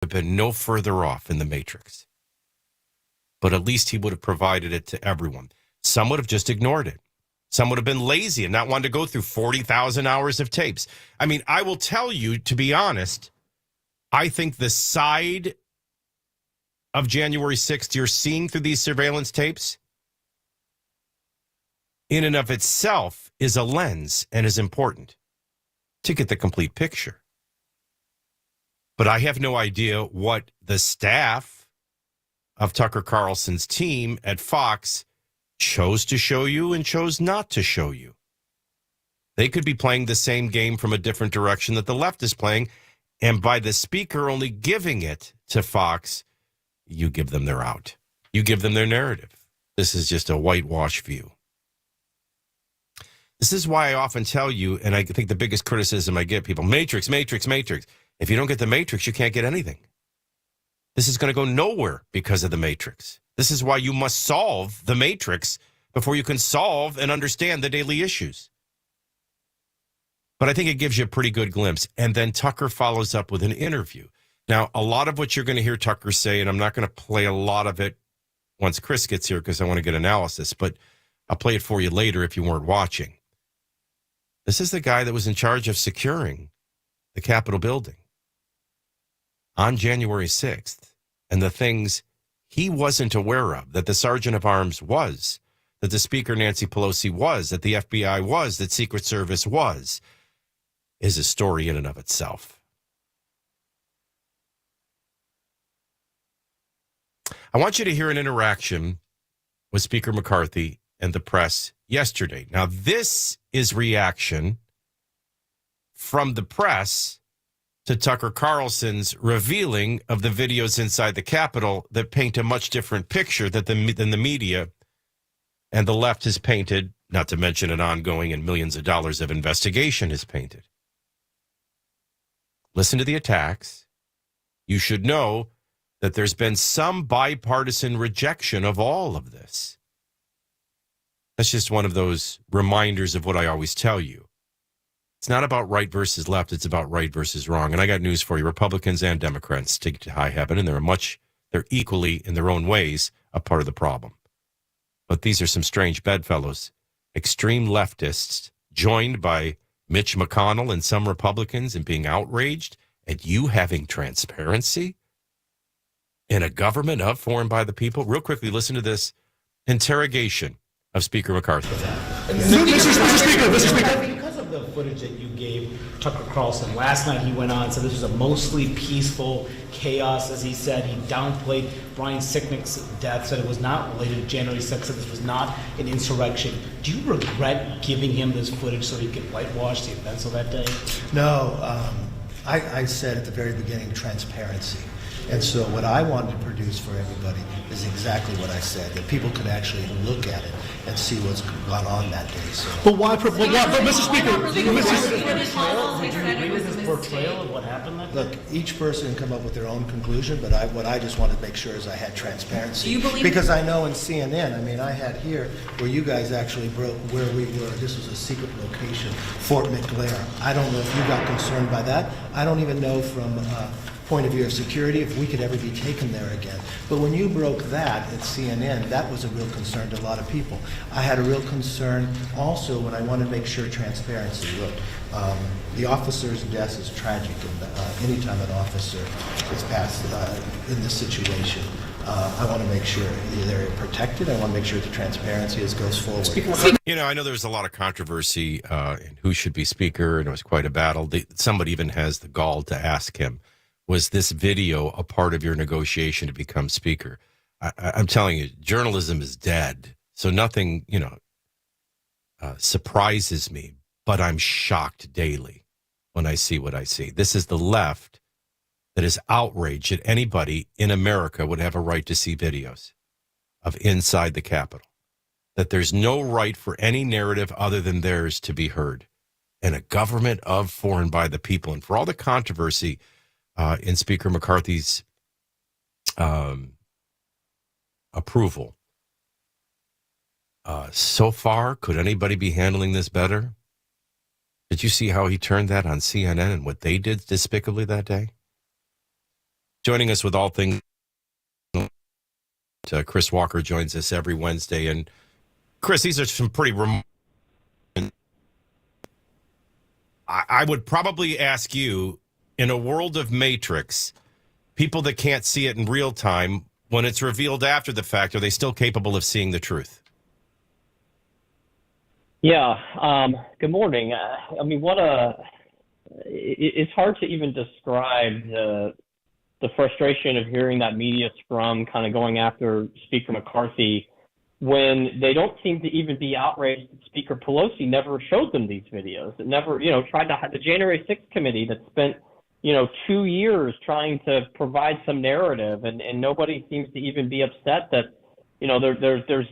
have been no further off in the matrix. But at least he would have provided it to everyone. Some would have just ignored it. Some would have been lazy and not wanted to go through 40,000 hours of tapes. I mean, I will tell you, to be honest, I think the side of January 6th you're seeing through these surveillance tapes, in and of itself, is a lens and is important to get the complete picture. But I have no idea what the staff of Tucker Carlson's team at Fox chose to show you and chose not to show you. They could be playing the same game from a different direction that the left is playing, and by the speaker only giving it to Fox, you give them their out. You give them their narrative. This is just a whitewash view. This is why I often tell you, and I think the biggest criticism I get people, matrix, matrix, matrix. If you don't get the matrix, you can't get anything. This is going to go nowhere because of the matrix. This is why you must solve the matrix before you can solve and understand the daily issues. But I think it gives you a pretty good glimpse. And then Tucker follows up with an interview. Now, a lot of what you're going to hear Tucker say, and I'm not going to play a lot of it once Chris gets here because I want to get analysis, but I'll play it for you later if you weren't watching. This is the guy that was in charge of securing the Capitol building on January 6th, and the things he wasn't aware of, that the Sergeant of Arms was, that the Speaker Nancy Pelosi was, that the FBI was, that Secret Service was, is a story in and of itself. I want you to hear an interaction with Speaker McCarthy and the press yesterday. Now, this is reaction from the press to Tucker Carlson's revealing of the videos inside the Capitol that paint a much different picture than the media and the left has painted, not to mention an ongoing and millions of dollars of investigation has painted. Listen to the attacks. You should know that there's been some bipartisan rejection of all of this. That's just one of those reminders of what I always tell you. It's not about right versus left. It's about right versus wrong. And I got news for you. Republicans and Democrats take to high heaven, and they're equally, in their own ways, a part of the problem. But these are some strange bedfellows. Extreme leftists joined by Mitch McConnell and some Republicans in being outraged at you having transparency in a government of, for, and by the people. Real quickly, listen to this interrogation of Speaker McCarthy. Mr. Speaker. Because of the footage that you gave Tucker Carlson last night, he went on and said this was a mostly peaceful chaos, as he said. He downplayed Brian Sicknick's death, said it was not related to January 6th, said this was not an insurrection. Do you regret giving him this footage so he could whitewash the events of that day? No, I said at the very beginning, transparency. And so what I wanted to produce for everybody is exactly what I said, that people could actually look at it and see what's gone on that day. So. But Mr. Speaker, do you agree with his portrayal of what happened that day? Look, each person can come up with their own conclusion, but what I just wanted to make sure is I had transparency. Do you believe because I know in CNN, I mean, I had here where you guys actually broke where we were. This was a secret location, Fort McLaren. I don't know if you got concerned by that. I don't even know from point of view of security if we could ever be taken there again. But when you broke that at CNN, that was a real concern to a lot of people. I had a real concern also when I wanted to make sure transparency. Look, the officer's death is tragic, and anytime an officer is passed in this situation, I want to make sure they're protected. I want to make sure the transparency goes forward. You know, I know there's a lot of controversy in who should be speaker, and it was quite a battle. Somebody even has the gall to ask him, was this video a part of your negotiation to become speaker? I'm telling you, journalism is dead. So nothing, surprises me, but I'm shocked daily when I see what I see. This is the left that is outraged that anybody in America would have a right to see videos of inside the Capitol, that there's no right for any narrative other than theirs to be heard in a government of, for, and by the people. And for all the controversy in Speaker McCarthy's approval, so far, could anybody be handling this better? Did you see how he turned that on CNN and what they did despicably that day? Joining us with all things, Chris Walker joins us every Wednesday. And Chris, these are some pretty remarkable. I would probably ask you, in a world of Matrix, people that can't see it in real time, when it's revealed after the fact, are they still capable of seeing the truth? Yeah. Good morning. I mean, it's hard to even describe the frustration of hearing that media scrum kind of going after Speaker McCarthy when they don't seem to even be outraged that Speaker Pelosi never showed them these videos. It never, tried to have the January 6th committee that spent, 2 years trying to provide some narrative, and nobody seems to even be upset that, there's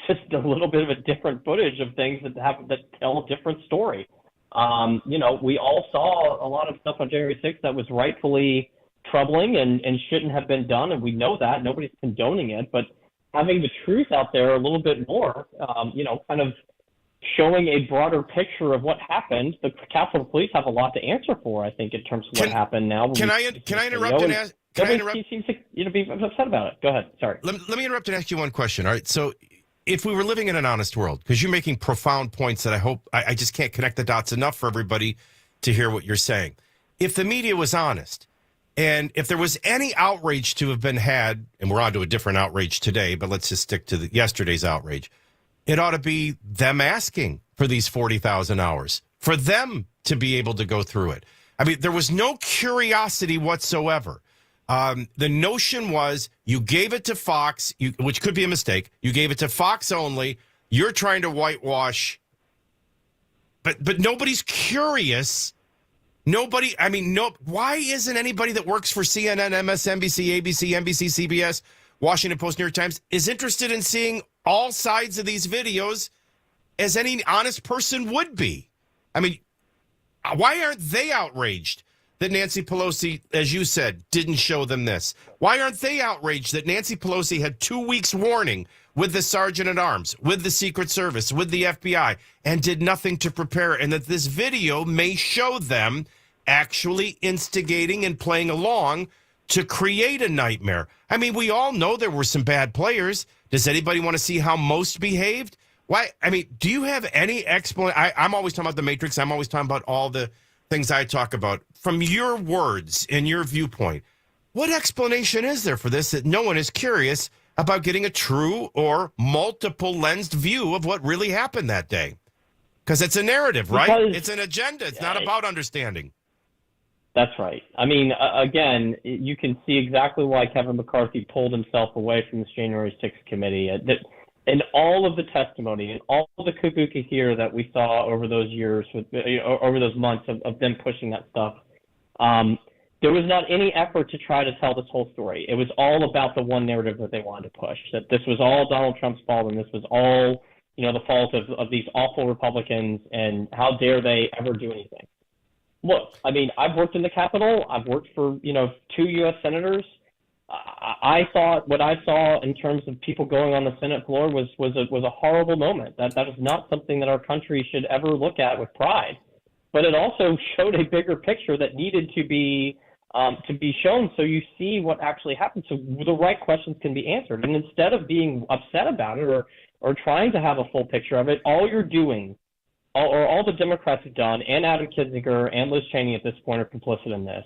just a little bit of a different footage of things that tell a different story. We all saw a lot of stuff on January 6th that was rightfully troubling and shouldn't have been done, and we know that. Nobody's condoning it, but having the truth out there a little bit more, kind of showing a broader picture of what happened. The Capitol Police have a lot to answer for, I think, in terms of what happened now. Can I interrupt and ask? Nobody seems to be upset about it. Go ahead. Sorry. Let me interrupt and ask you one question. All right. So if we were living in an honest world, because you're making profound points that I hope I just can't connect the dots enough for everybody to hear what you're saying. If the media was honest, and if there was any outrage to have been had, and we're on to a different outrage today, but let's just stick to yesterday's outrage, it ought to be them asking for these 40,000 hours, for them to be able to go through it. I mean, there was no curiosity whatsoever. The notion was you gave it to Fox, which could be a mistake. You gave it to Fox only. You're trying to whitewash, but nobody's curious. Why isn't anybody that works for CNN, MSNBC, ABC, NBC, CBS, Washington Post, New York Times is interested in seeing all sides of these videos as any honest person would be? I mean, why aren't they outraged that Nancy Pelosi, as you said, didn't show them this? Why aren't they outraged that Nancy Pelosi had 2 weeks warning with the Sergeant at Arms, with the Secret Service, with the FBI, and did nothing to prepare, and that this video may show them actually instigating and playing along to create a nightmare? I mean, we all know there were some bad players. Does anybody want to see how most behaved? Why? I mean, do you have any explanation? I'm always talking about the Matrix. I'm always talking about all the things I talk about. From your words and your viewpoint, what explanation is there for this that no one is curious about getting a true or multiple lensed view of what really happened that day? Because it's a narrative, right? It's an agenda. It's not about understanding. That's right. I mean, again, you can see exactly why Kevin McCarthy pulled himself away from this January 6th committee. And all of the testimony and all of the kabuki theater that we saw over those years, over those months of them pushing that stuff, there was not any effort to try to tell this whole story. It was all about the one narrative that they wanted to push, that this was all Donald Trump's fault and this was all, the fault of these awful Republicans, and how dare they ever do anything. Look, I mean, I've worked in the Capitol. I've worked for, 2 U.S. senators. I thought what I saw in terms of people going on the Senate floor was a horrible moment. That is not something that our country should ever look at with pride. But it also showed a bigger picture that needed to be shown, so you see what actually happened, so the right questions can be answered. And instead of being upset about it or trying to have a full picture of it, all you're doing, or all the Democrats have done, and Adam Kinzinger and Liz Cheney at this point are complicit in this,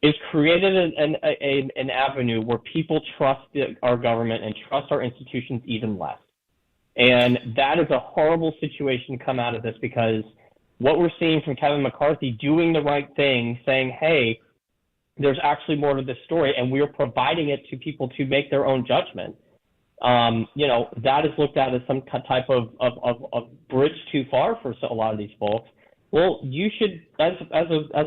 is created an avenue where people trust our government and trust our institutions even less. And that is a horrible situation to come out of this, because what we're seeing from Kevin McCarthy doing the right thing, saying, hey, there's actually more to this story, and we're providing it to people to make their own judgment. That is looked at as some type of bridge too far for a lot of these folks. Well, you should, as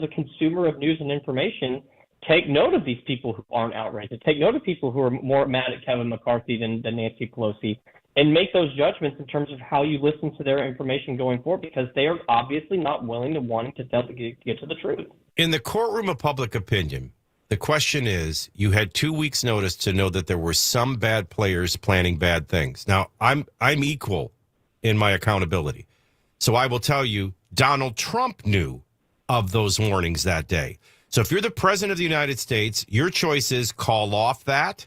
a consumer of news and information, take note of these people who aren't outraged, take note of people who are more mad at Kevin McCarthy than Nancy Pelosi, and make those judgments in terms of how you listen to their information going forward, because they are obviously not willing to get to the truth. In the courtroom of public opinion, the question is, you had 2 weeks' notice to know that there were some bad players planning bad things. Now, I'm equal in my accountability. So I will tell you, Donald Trump knew of those warnings that day. So if you're the president of the United States, your choice is call off that.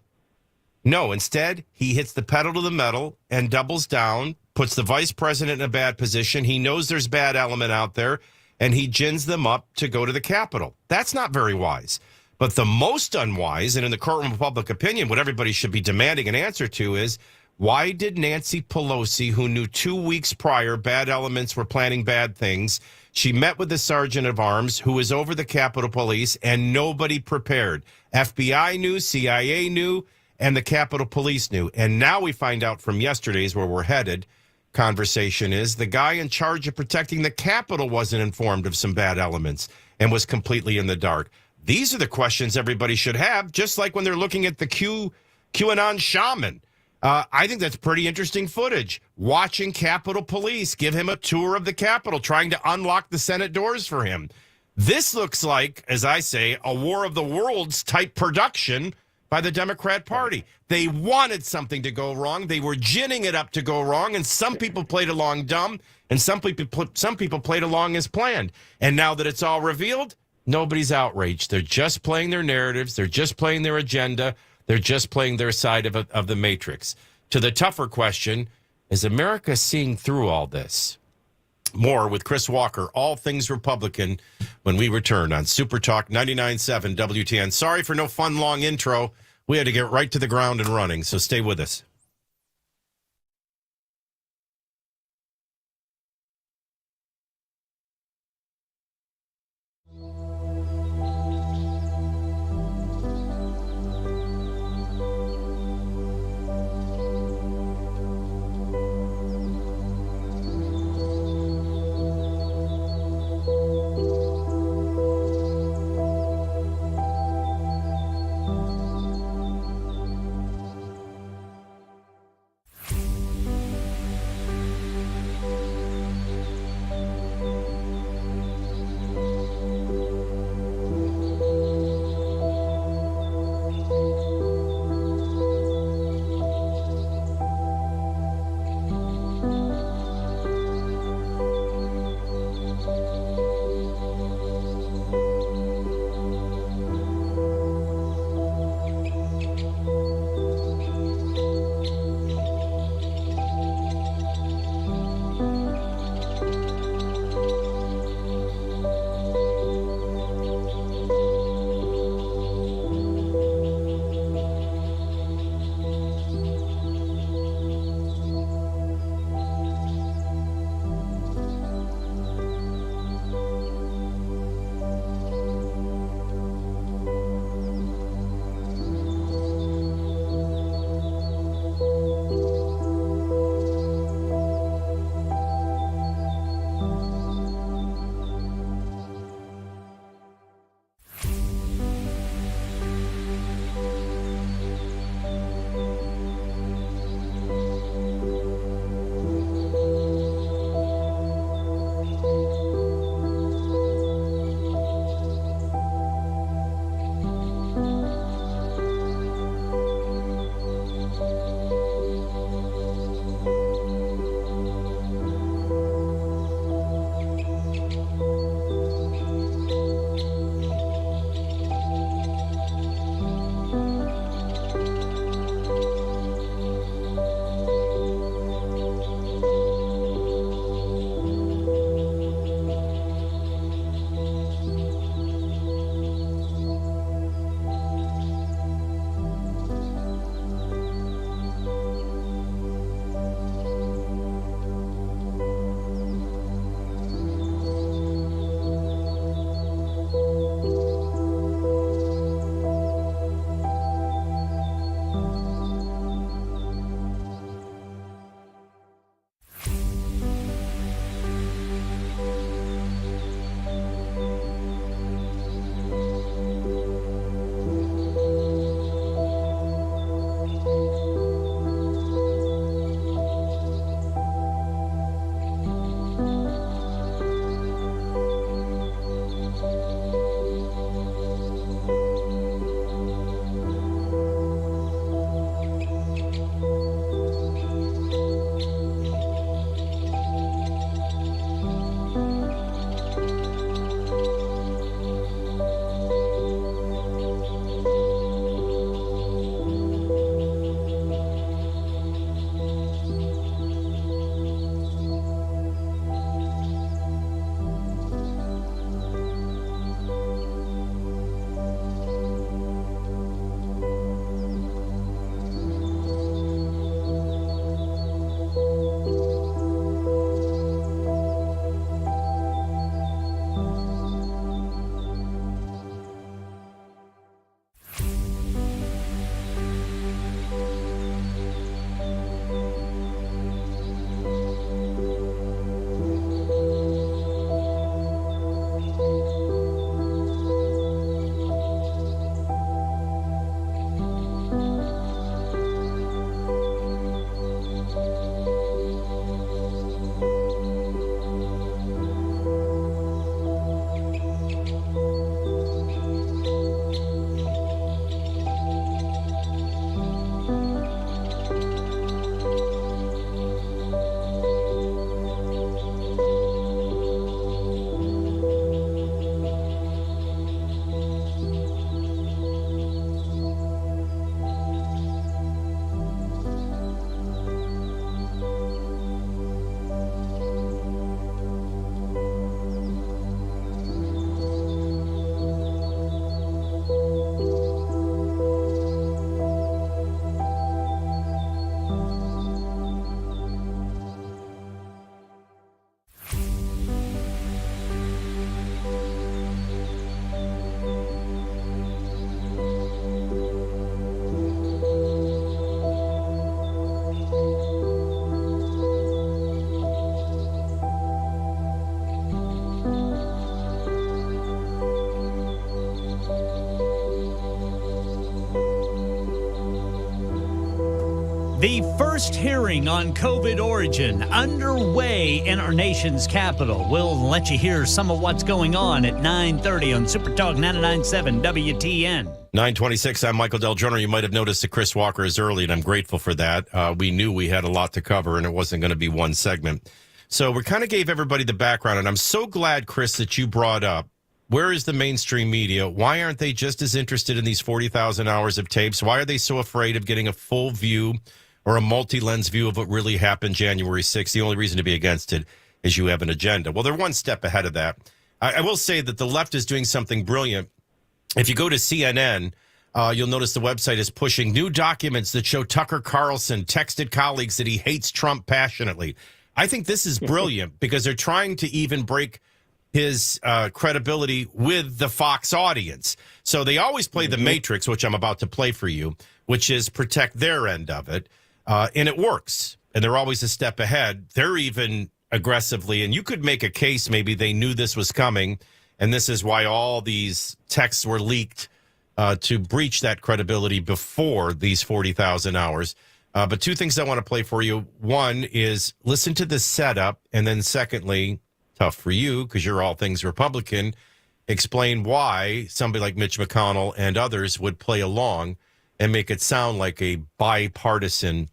No, instead, he hits the pedal to the metal and doubles down, puts the vice president in a bad position. He knows there's bad element out there, and he gins them up to go to the Capitol. That's not very wise. But the most unwise, and in the courtroom of public opinion, what everybody should be demanding an answer to is, why did Nancy Pelosi, who knew 2 weeks prior bad elements were planning bad things, she met with the sergeant of arms who was over the Capitol Police, and nobody prepared? FBI knew, CIA knew, and the Capitol Police knew. And now we find out from yesterday's, where we're headed, conversation is the guy in charge of protecting the Capitol wasn't informed of some bad elements and was completely in the dark. These are the questions everybody should have, just like when they're looking at the QAnon shaman. I think that's pretty interesting footage. Watching Capitol Police give him a tour of the Capitol, trying to unlock the Senate doors for him. This looks like, as I say, a War of the Worlds type production by the Democrat Party. They wanted something to go wrong. They were ginning it up to go wrong, and some people played along dumb, and some people played along as planned. And now that it's all revealed, nobody's outraged. They're just playing their narratives. They're just playing their agenda. They're just playing their side of the matrix. To the tougher question, is America seeing through all this? More with Chris Walker, all things Republican, when we return on Super Talk 99.7 WTN. Sorry for no fun, long intro. We had to get right to the ground and running, so stay with us. The first hearing on COVID origin underway in our nation's capital. We'll let you hear some of what's going on at 9:30 on Super Talk 99.7 WTN. 9:26, I'm Michael DelGiorno. You might have noticed that Chris Walker is early, and I'm grateful for that. We knew we had a lot to cover, and it wasn't going to be one segment. So we kind of gave everybody the background, and I'm so glad, Chris, that you brought up, where is the mainstream media? Why aren't they just as interested in these 40,000 hours of tapes? Why are they so afraid of getting a full view or a multi-lens view of what really happened January 6th? The only reason to be against it is you have an agenda. Well, they're one step ahead of that. I will say that the left is doing something brilliant. If you go to CNN, you'll notice the website is pushing new documents that show Tucker Carlson texted colleagues that he hates Trump passionately. I think this is brilliant because they're trying to even break his credibility with the Fox audience. So they always play the Matrix, which I'm about to play for you, which is protect their end of it. And it works. And they're always a step ahead. They're even aggressively, and you could make a case maybe they knew this was coming, and this is why all these texts were leaked to breach that credibility before these 40,000 hours. But two things I want to play for you. One is listen to the setup, and then secondly, tough for you because you're all things Republican, explain why somebody like Mitch McConnell and others would play along and make it sound like a bipartisan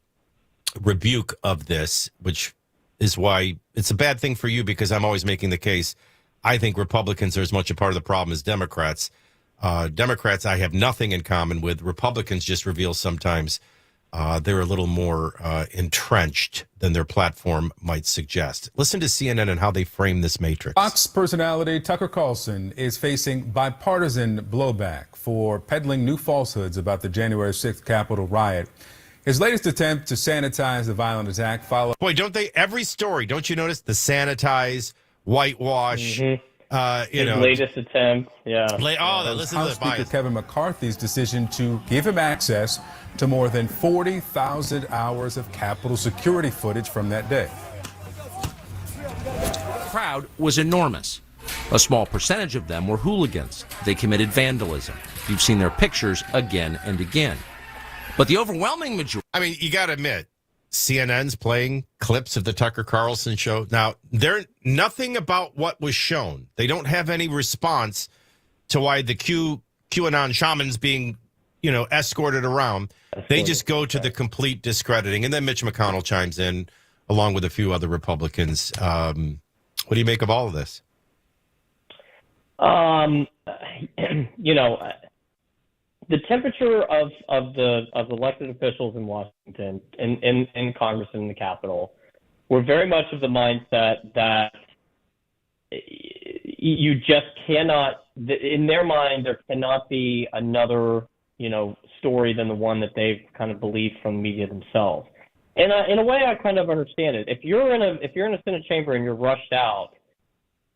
rebuke of this, which is why it's a bad thing for you because I'm always making the case. I think Republicans are as much a part of the problem as Democrats. Democrats I have nothing in common with. Republicans just reveal sometimes they're a little more entrenched than their platform might suggest. Listen to CNN and how they frame this matrix. Fox personality Tucker Carlson is facing bipartisan blowback for peddling new falsehoods about the January 6th Capitol riot. His latest attempt to sanitize the violent attack followed. Boy, don't they? Every story, don't you notice the sanitize, whitewash? His latest attempt, yeah. Listen to House the Speaker bias. Kevin McCarthy's decision to give him access to more than 40,000 hours of Capitol security footage from that day. The crowd was enormous. A small percentage of them were hooligans. They committed vandalism. You've seen their pictures again and again. But the overwhelming majority... I mean, you got to admit, CNN's playing clips of the Tucker Carlson show. Now, they're nothing about what was shown. They don't have any response to why the QAnon shamans being, escorted around. They just go to the complete discrediting. And then Mitch McConnell chimes in, along with a few other Republicans. What do you make of all of this? The temperature of the elected officials in Washington, in Congress and in the Capitol, were very much of the mindset that you just cannot, in their mind, there cannot be another, story than the one that they've kind of believed from the media themselves. And in a way, I kind of understand it. If you're in a Senate chamber and you're rushed out,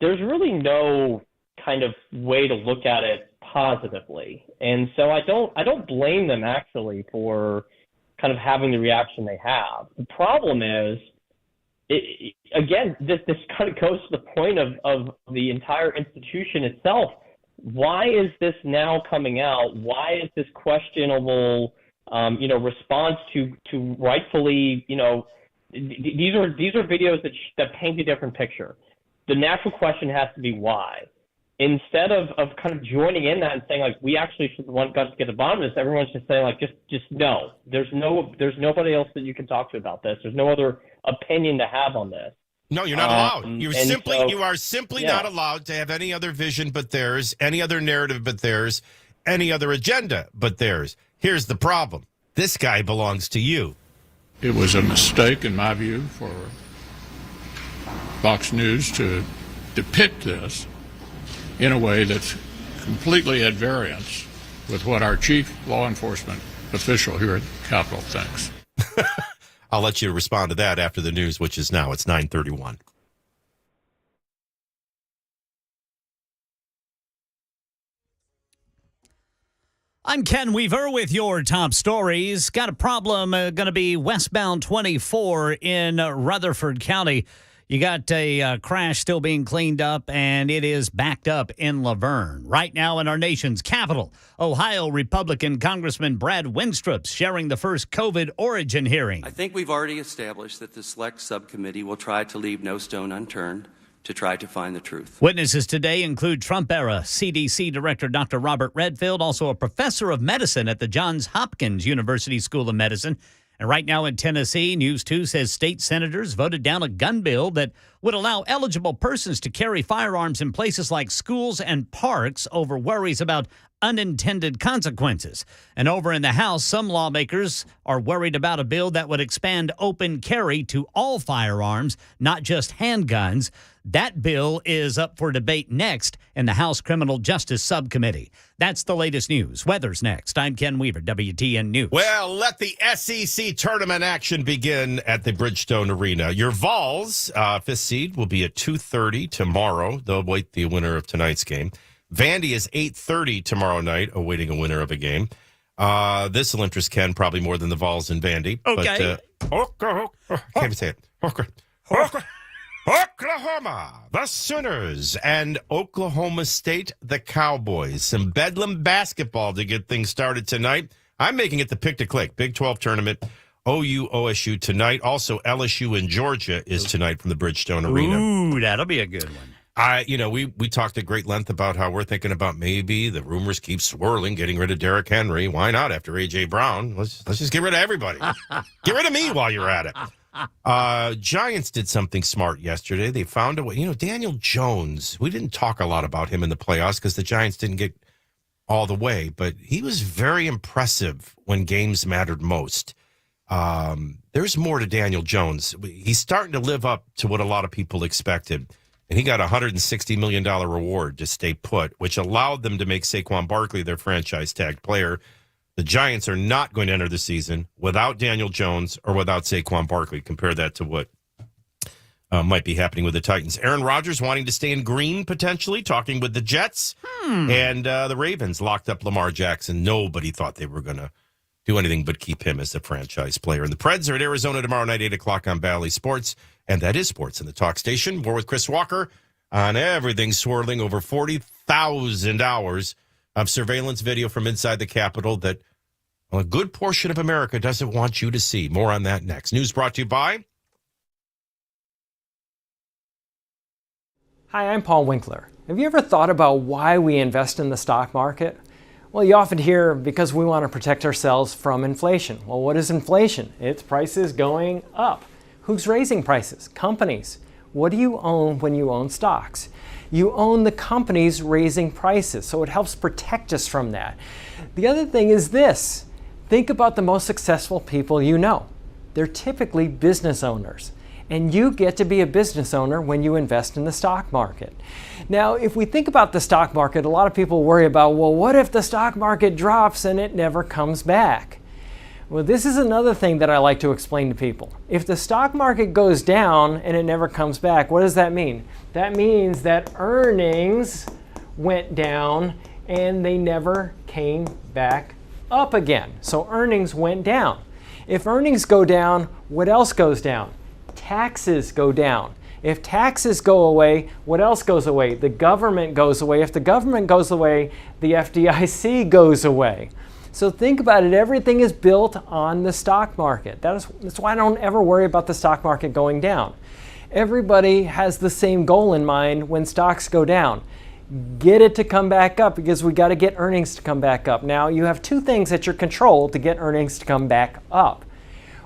there's really no kind of way to look at it positively. And so I don't blame them actually for kind of having the reaction they have. The problem is, this kind of goes to the point of the entire institution itself. Why is this now coming out? Why is this questionable, response to rightfully, these are videos that paint a different picture. The natural question has to be why. Instead of kind of joining in that and saying, like, we actually should want to get the bottom of this, everyone's just saying, like, just no. There's nobody else that you can talk to about this. There's no other opinion to have on this. No, you're not allowed. You are simply not allowed to have any other vision but theirs, any other narrative but theirs, any other agenda but theirs. Here's the problem. This guy belongs to you. It was a mistake, in my view, for Fox News to depict this in a way that's completely at variance with what our chief law enforcement official here at the Capitol thinks. I'll let you respond to that after the news, which is now. It's 9:31. I'm Ken Weaver with your top stories. Got a problem going to be westbound 24 in Rutherford County. You got a crash still being cleaned up, and it is backed up in Laverne. Right now in our nation's capital, Ohio Republican Congressman Brad Winstrup's sharing the first COVID origin hearing. I think we've already established that the select subcommittee will try to leave no stone unturned to try to find the truth. Witnesses today include Trump-era CDC Director Dr. Robert Redfield, also a professor of medicine at the Johns Hopkins University School of Medicine. And right now in Tennessee, News 2 says state senators voted down a gun bill that would allow eligible persons to carry firearms in places like schools and parks over worries about unintended consequences. And over in the House, some lawmakers are worried about a bill that would expand open carry to all firearms, not just handguns. That bill is up for debate next in the House Criminal Justice Subcommittee. That's the latest news. Weather's next. I'm Ken Weaver, WTN News. Well, let the SEC tournament action begin at the Bridgestone Arena. Your Vols, fifth seed, will be at 2:30 tomorrow. They'll await the winner of tonight's game. Vandy is 8:30 tomorrow night, awaiting a winner of a game. This will interest Ken probably more than the Vols and Vandy. Okay. Can't even say it. Oklahoma, the Sooners, and Oklahoma State, the Cowboys. Some Bedlam basketball to get things started tonight. I'm making it the pick to click. Big 12 tournament, OU, OSU tonight. Also, LSU in Georgia is tonight from the Bridgestone Arena. Ooh, that'll be a good one. We talked at great length about how we're thinking about maybe the rumors keep swirling, getting rid of Derrick Henry. Why not after A.J. Brown? Let's just get rid of everybody. Get rid of me while you're at it. Giants did something smart yesterday. They found a way. Daniel Jones, we didn't talk a lot about him in the playoffs because the Giants didn't get all the way, but he was very impressive when games mattered most. There's more to Daniel Jones. He's starting to live up to what a lot of people expected. And he got a $160 million reward to stay put, which allowed them to make Saquon Barkley their franchise tag player. The Giants are not going to enter the season without Daniel Jones or without Saquon Barkley. Compare that to what might be happening with the Titans. Aaron Rodgers wanting to stay in green, potentially, talking with the Jets. And the Ravens locked up Lamar Jackson. Nobody thought they were going to do anything but keep him as the franchise player. And the Preds are at Arizona tomorrow night, 8 o'clock on Bally Sports. And that is Sports in the Talk Station. More with Chris Walker on everything swirling. Over 40,000 hours of surveillance video from inside the Capitol that a good portion of America doesn't want you to see. More on that next. News brought to you by... Hi, I'm Paul Winkler. Have you ever thought about why we invest in the stock market? Well, you often hear because we want to protect ourselves from inflation. Well, what is inflation? It's prices going up. Who's raising prices? Companies. What do you own when you own stocks? You own the companies raising prices, so it helps protect us from that. The other thing is this. Think about the most successful people you know. They're typically business owners. And you get to be a business owner when you invest in the stock market. Now, if we think about the stock market, a lot of people worry about, well, what if the stock market drops and it never comes back? Well, this is another thing that I like to explain to people. If the stock market goes down and it never comes back, what does that mean? That means that earnings went down and they never came back up again. So earnings went down. If earnings go down, what else goes down? Taxes go down. If taxes go away, what else goes away? The government goes away. If the government goes away, the FDIC goes away. So think about it. Everything is built on the stock market. That's why I don't ever worry about the stock market going down. Everybody has the same goal in mind when stocks go down. Get it to come back up because we got to get earnings to come back up. Now, you have two things at your control to get earnings to come back up.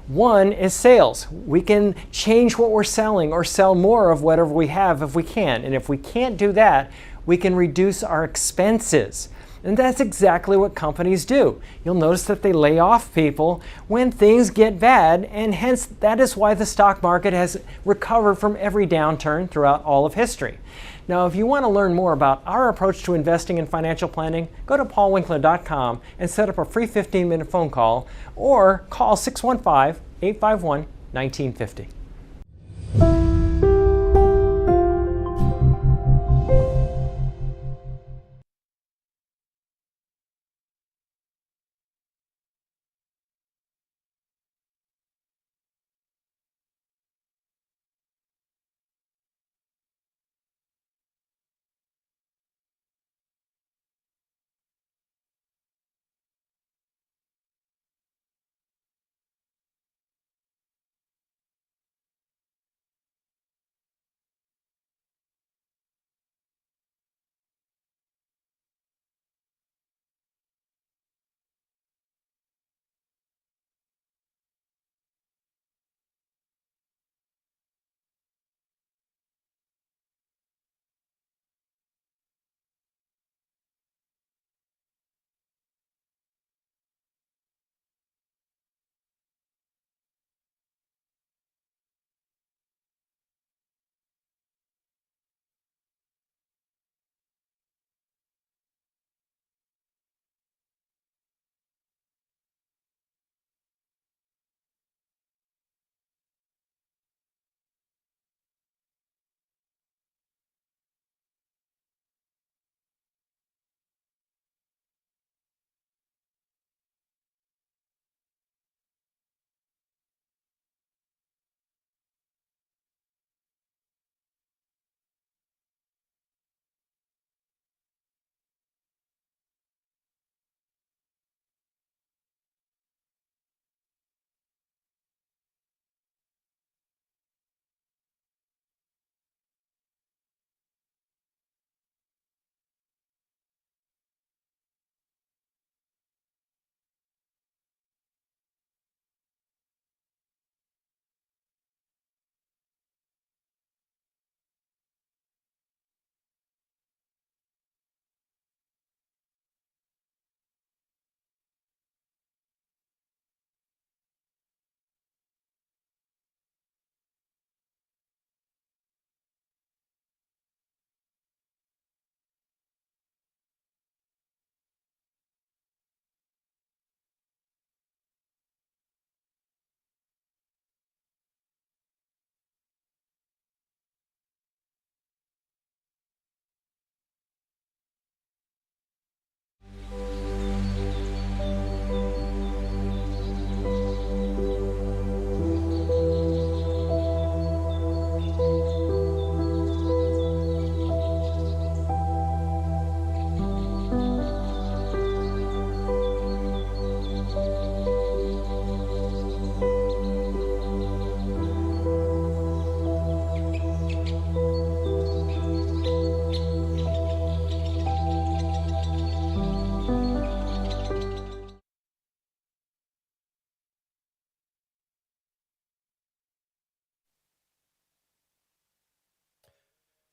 One is sales. We can change what we're selling or sell more of whatever we have if we can. And if we can't do that, we can reduce our expenses. And that's exactly what companies do. You'll notice that they lay off people when things get bad, and hence that is why the stock market has recovered from every downturn throughout all of history. Now, if you want to learn more about our approach to investing and financial planning, go to paulwinkler.com and set up a free 15-minute phone call or call 615-851-1950.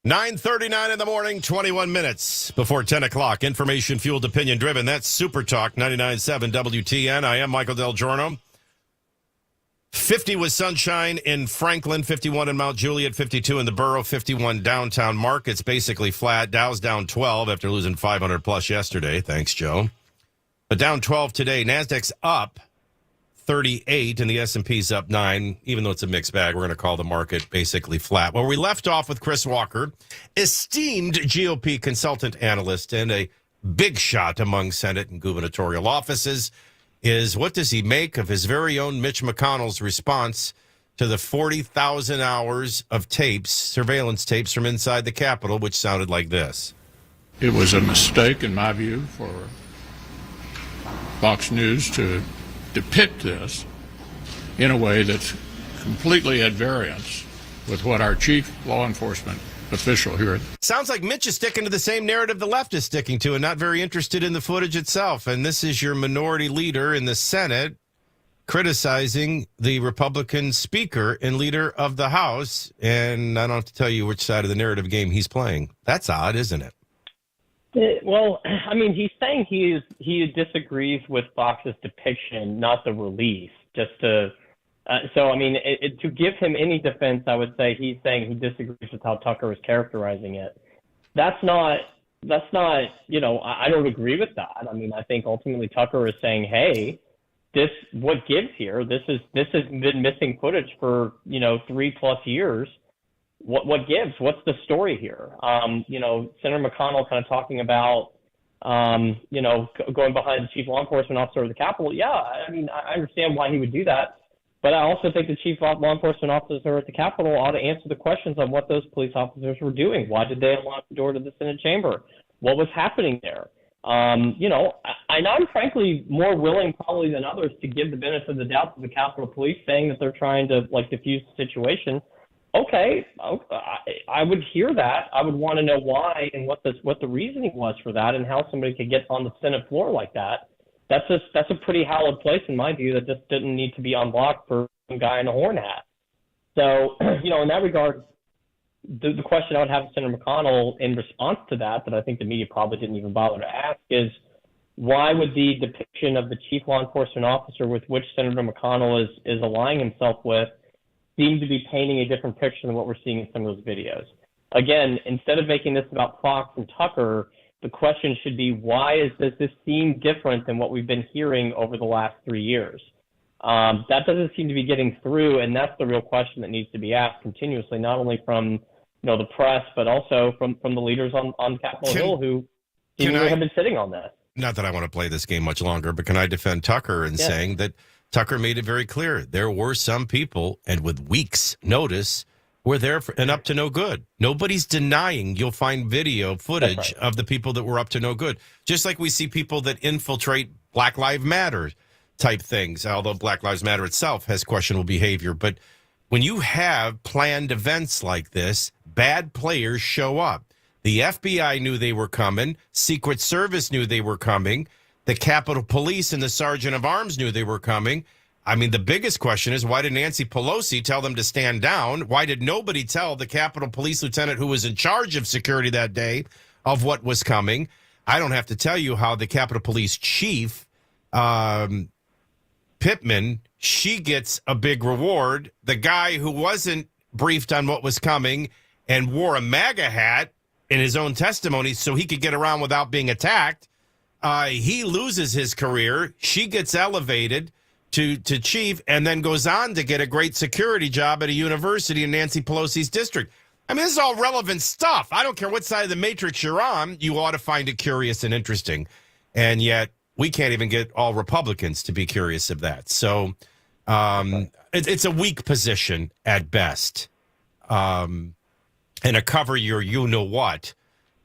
9:39 in the morning, 21 minutes before 10 o'clock. Information fueled, opinion driven. That's Super Talk 99.7 WTN. I am Michael DelGiorno. 50 was sunshine in Franklin, 51 in Mount Juliet, 52 in the borough, 51 downtown. Markets basically flat. Dow's down 12 after losing 500 plus yesterday. Thanks, Joe. But down 12 today. Nasdaq's up 38 and the S&P's up 9. Even though it's a mixed bag, we're going to call the market basically flat. Well, we left off with Chris Walker, esteemed GOP consultant analyst and a big shot among Senate and gubernatorial offices, is what does he make of his very own Mitch McConnell's response to the 40,000 hours of tapes, surveillance tapes from inside the Capitol, which sounded like this. It was a mistake, in my view, for Fox News to depict this in a way that's completely at variance with what our chief law enforcement official here. Sounds like Mitch is sticking to the same narrative the left is sticking to and not very interested in the footage itself. And this is your minority leader in the Senate criticizing the Republican speaker and leader of the House. And I don't have to tell you which side of the narrative game he's playing. That's odd, isn't it? Well, I mean, he's saying he disagrees with Fox's depiction, not the release. Just to, so I mean, to give him any defense, I would say he's saying he disagrees with how Tucker was characterizing it. That's not. You know, I don't agree with that. I mean, I think ultimately Tucker is saying, hey, what gives here? This has been missing footage for 3+ years. What gives? What's the story here? Senator McConnell kind of talking about, going behind the chief law enforcement officer of the Capitol. Yeah, I mean, I understand why he would do that. But I also think the chief law enforcement officer at the Capitol ought to answer the questions on what those police officers were doing. Why did they unlock the door to the Senate chamber? What was happening there? I'm frankly more willing probably than others to give the benefit of the doubt to the Capitol Police saying that they're trying to diffuse the situation. Okay, I would hear that. I would want to know why and what the reasoning was for that and how somebody could get on the Senate floor like that. That's a pretty hallowed place in my view that just didn't need to be unlocked for some guy in a horn hat. So, in that regard, the question I would have to Senator McConnell in response to that I think the media probably didn't even bother to ask is why would the depiction of the chief law enforcement officer with which Senator McConnell is aligning himself with seem to be painting a different picture than what we're seeing in some of those videos. Again, instead of making this about Fox and Tucker, the question should be, does this seem different than what we've been hearing over the last 3 years? That doesn't seem to be getting through, and that's the real question that needs to be asked continuously, not only from the press, but also from the leaders on Capitol Hill who seemingly have been sitting on this. Not that I want to play this game much longer, but can I defend Tucker in saying that Tucker made it very clear there were some people, and with weeks' notice, were there and up to no good. Nobody's denying you'll find video footage of the people that were up to no good. Just like we see people that infiltrate Black Lives Matter type things, although Black Lives Matter itself has questionable behavior. But when you have planned events like this, bad players show up. The FBI knew they were coming. Secret Service knew they were coming. The Capitol Police and the Sergeant of Arms knew they were coming. I mean, the biggest question is, why did Nancy Pelosi tell them to stand down? Why did nobody tell the Capitol Police lieutenant who was in charge of security that day of what was coming? I don't have to tell you how the Capitol Police chief, Pittman, she gets a big reward. The guy who wasn't briefed on what was coming and wore a MAGA hat in his own testimony so he could get around without being attacked, he loses his career. She gets elevated to chief and then goes on to get a great security job at a university in Nancy Pelosi's district. I mean, this is all relevant stuff. I don't care what side of the matrix you're on. You ought to find it curious and interesting. And yet we can't even get all Republicans to be curious of that. So it's a weak position at best. And a cover your you-know-what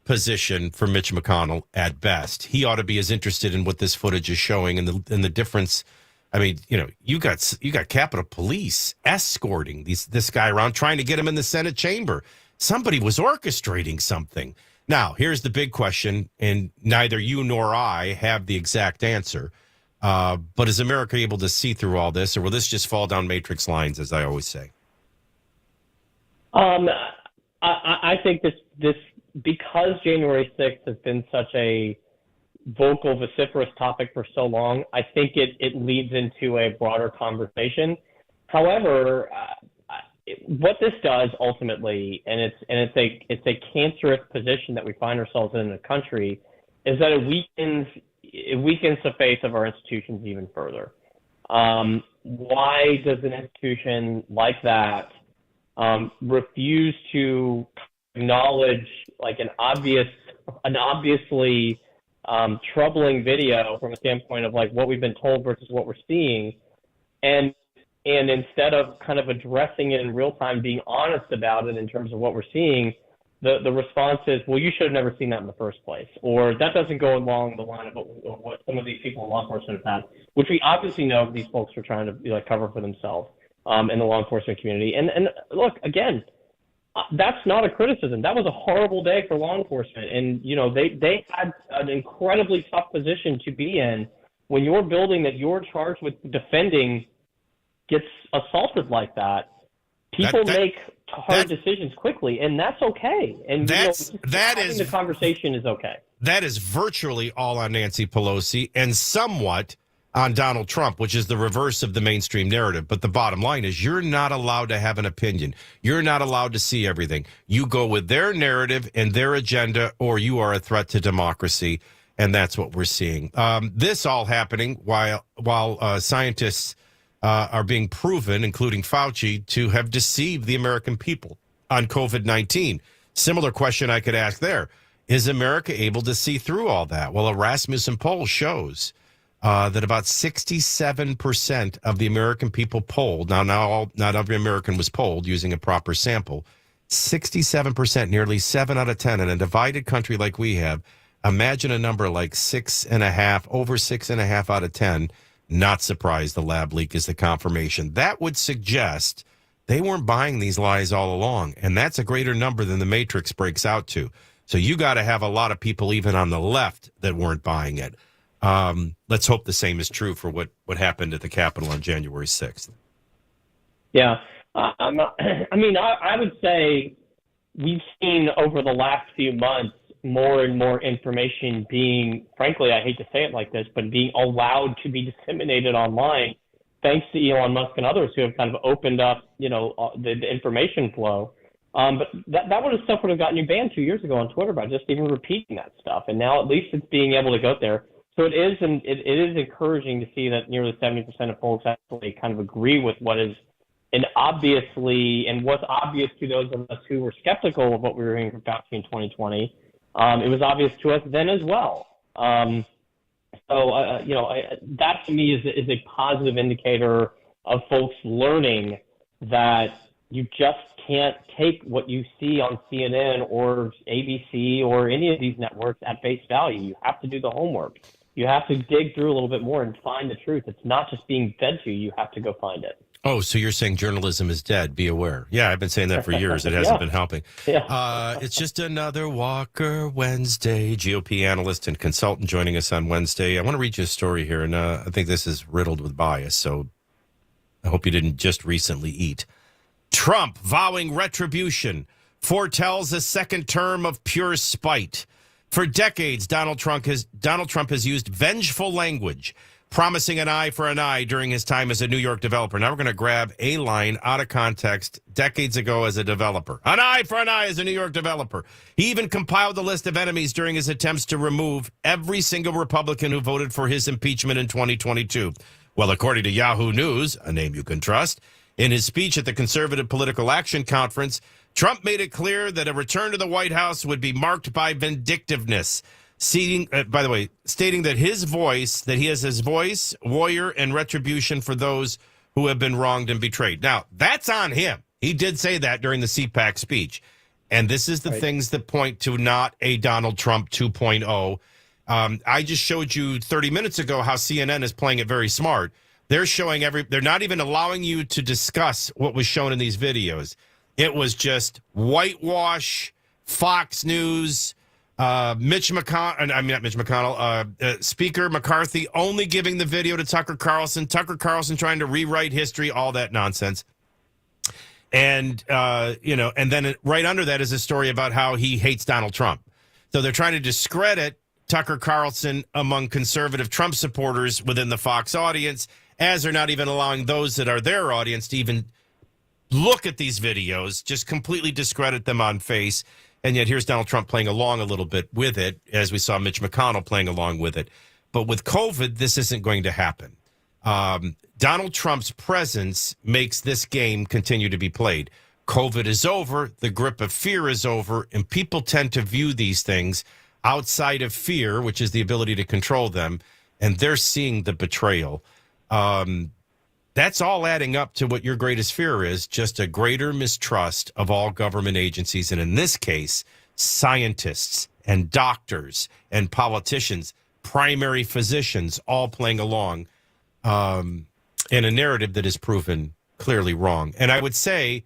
position for Mitch McConnell at best. He ought to be as interested in what this footage is showing and the difference. I mean, you got Capitol Police escorting this guy around, trying to get him in the Senate chamber. Somebody was orchestrating something. Now, here's the big question, and neither you nor I have the exact answer. But is America able to see through all this, or will this just fall down matrix lines, as I always say? I think this because January 6th has been such a vocal, vociferous topic for so long, I think it leads into a broader conversation. However, what this does ultimately, and it's a cancerous position that we find ourselves in the country, is that it weakens the face of our institutions even further. Why does an institution like that refuse to acknowledge like an obviously troubling video from a standpoint of like what we've been told versus what we're seeing, and instead of kind of addressing it in real time, being honest about it in terms of what we're seeing, the response is, well, you should have never seen that in the first place, or that doesn't go along the line of what some of these people in law enforcement have had, which we obviously know these folks are trying to cover for themselves in the law enforcement community. And look, again, that's not a criticism. That was a horrible day for law enforcement, and they had an incredibly tough position to be in when your building that you're charged with defending gets assaulted like that. People make hard decisions quickly, and that's okay. And the conversation is okay. That is virtually all on Nancy Pelosi and somewhat on Donald Trump, which is the reverse of the mainstream narrative. But the bottom line is you're not allowed to have an opinion. You're not allowed to see everything. You go with their narrative and their agenda, or you are a threat to democracy. And that's what we're seeing. This all happening while scientists are being proven, including Fauci, to have deceived the American people on COVID-19. Similar question I could ask there. Is America able to see through all that? Well, a Rasmussen poll shows that about 67% of the American people polled, not every American was polled using a proper sample, 67%, nearly 7 out of 10 in a divided country like we have. Imagine a number like 6.5, over 6.5 out of 10. Not surprised the lab leak is the confirmation. That would suggest they weren't buying these lies all along, and that's a greater number than the Matrix breaks out to. So you got to have a lot of people even on the left that weren't buying it. Let's hope the same is true for what happened at the Capitol on January 6th. Yeah. I would say we've seen over the last few months more and more information being, frankly, I hate to say it like this, but being allowed to be disseminated online, thanks to Elon Musk and others who have kind of opened up, the information flow. But that would have stuff would have gotten you banned 2 years ago on Twitter by just even repeating that stuff. And now at least it's being able to go there. So it is encouraging to see that nearly 70% of folks actually kind of agree with what is what's obvious to those of us who were skeptical of what we were hearing from Fauci in 2020. It was obvious to us then as well. That to me is a positive indicator of folks learning that you just can't take what you see on CNN or ABC or any of these networks at face value. You have to do the homework. You have to dig through a little bit more and find the truth. It's not just being fed to you. You have to go find it. Oh, so you're saying journalism is dead. Be aware. Yeah, I've been saying that for years. It hasn't been helping. Yeah. It's just another Walker Wednesday. GOP analyst and consultant joining us on Wednesday. I want to read you a story here, and I think this is riddled with bias, so I hope you didn't just recently eat. Trump vowing retribution foretells a second term of pure spite. For decades, Donald Trump has used vengeful language, promising an eye for an eye during his time as a New York developer. Now we're going to grab a line out of context decades ago as a developer. An eye for an eye as a New York developer. He even compiled a list of enemies during his attempts to remove every single Republican who voted for his impeachment in 2022. Well, according to Yahoo News, a name you can trust, in his speech at the Conservative Political Action Conference, Trump made it clear that a return to the White House would be marked by vindictiveness. Stating that he has his voice, warrior, and retribution for those who have been wronged and betrayed. Now, that's on him. He did say that during the CPAC speech. And this is the things that point to not a Donald Trump 2.0. I just showed you 30 minutes ago how CNN is playing it very smart. They're showing they're not even allowing you to discuss what was shown in these videos. It was just whitewash, Fox News, Speaker McCarthy only giving the video to Tucker Carlson trying to rewrite history, all that nonsense. And, and then right under that is a story about how he hates Donald Trump. So they're trying to discredit Tucker Carlson among conservative Trump supporters within the Fox audience, as they're not even allowing those that are their audience to even look at these videos, just completely discredit them on face. And yet here's Donald Trump playing along a little bit with it, as we saw Mitch McConnell playing along with it. But with COVID, this isn't going to happen. Donald Trump's presence makes this game continue to be played. COVID is over, the grip of fear is over, and people tend to view these things outside of fear, which is the ability to control them, and they're seeing the betrayal. That's all adding up to what your greatest fear is, just a greater mistrust of all government agencies, and in this case, scientists and doctors and politicians, primary physicians, all playing along in a narrative that is proven clearly wrong. And I would say,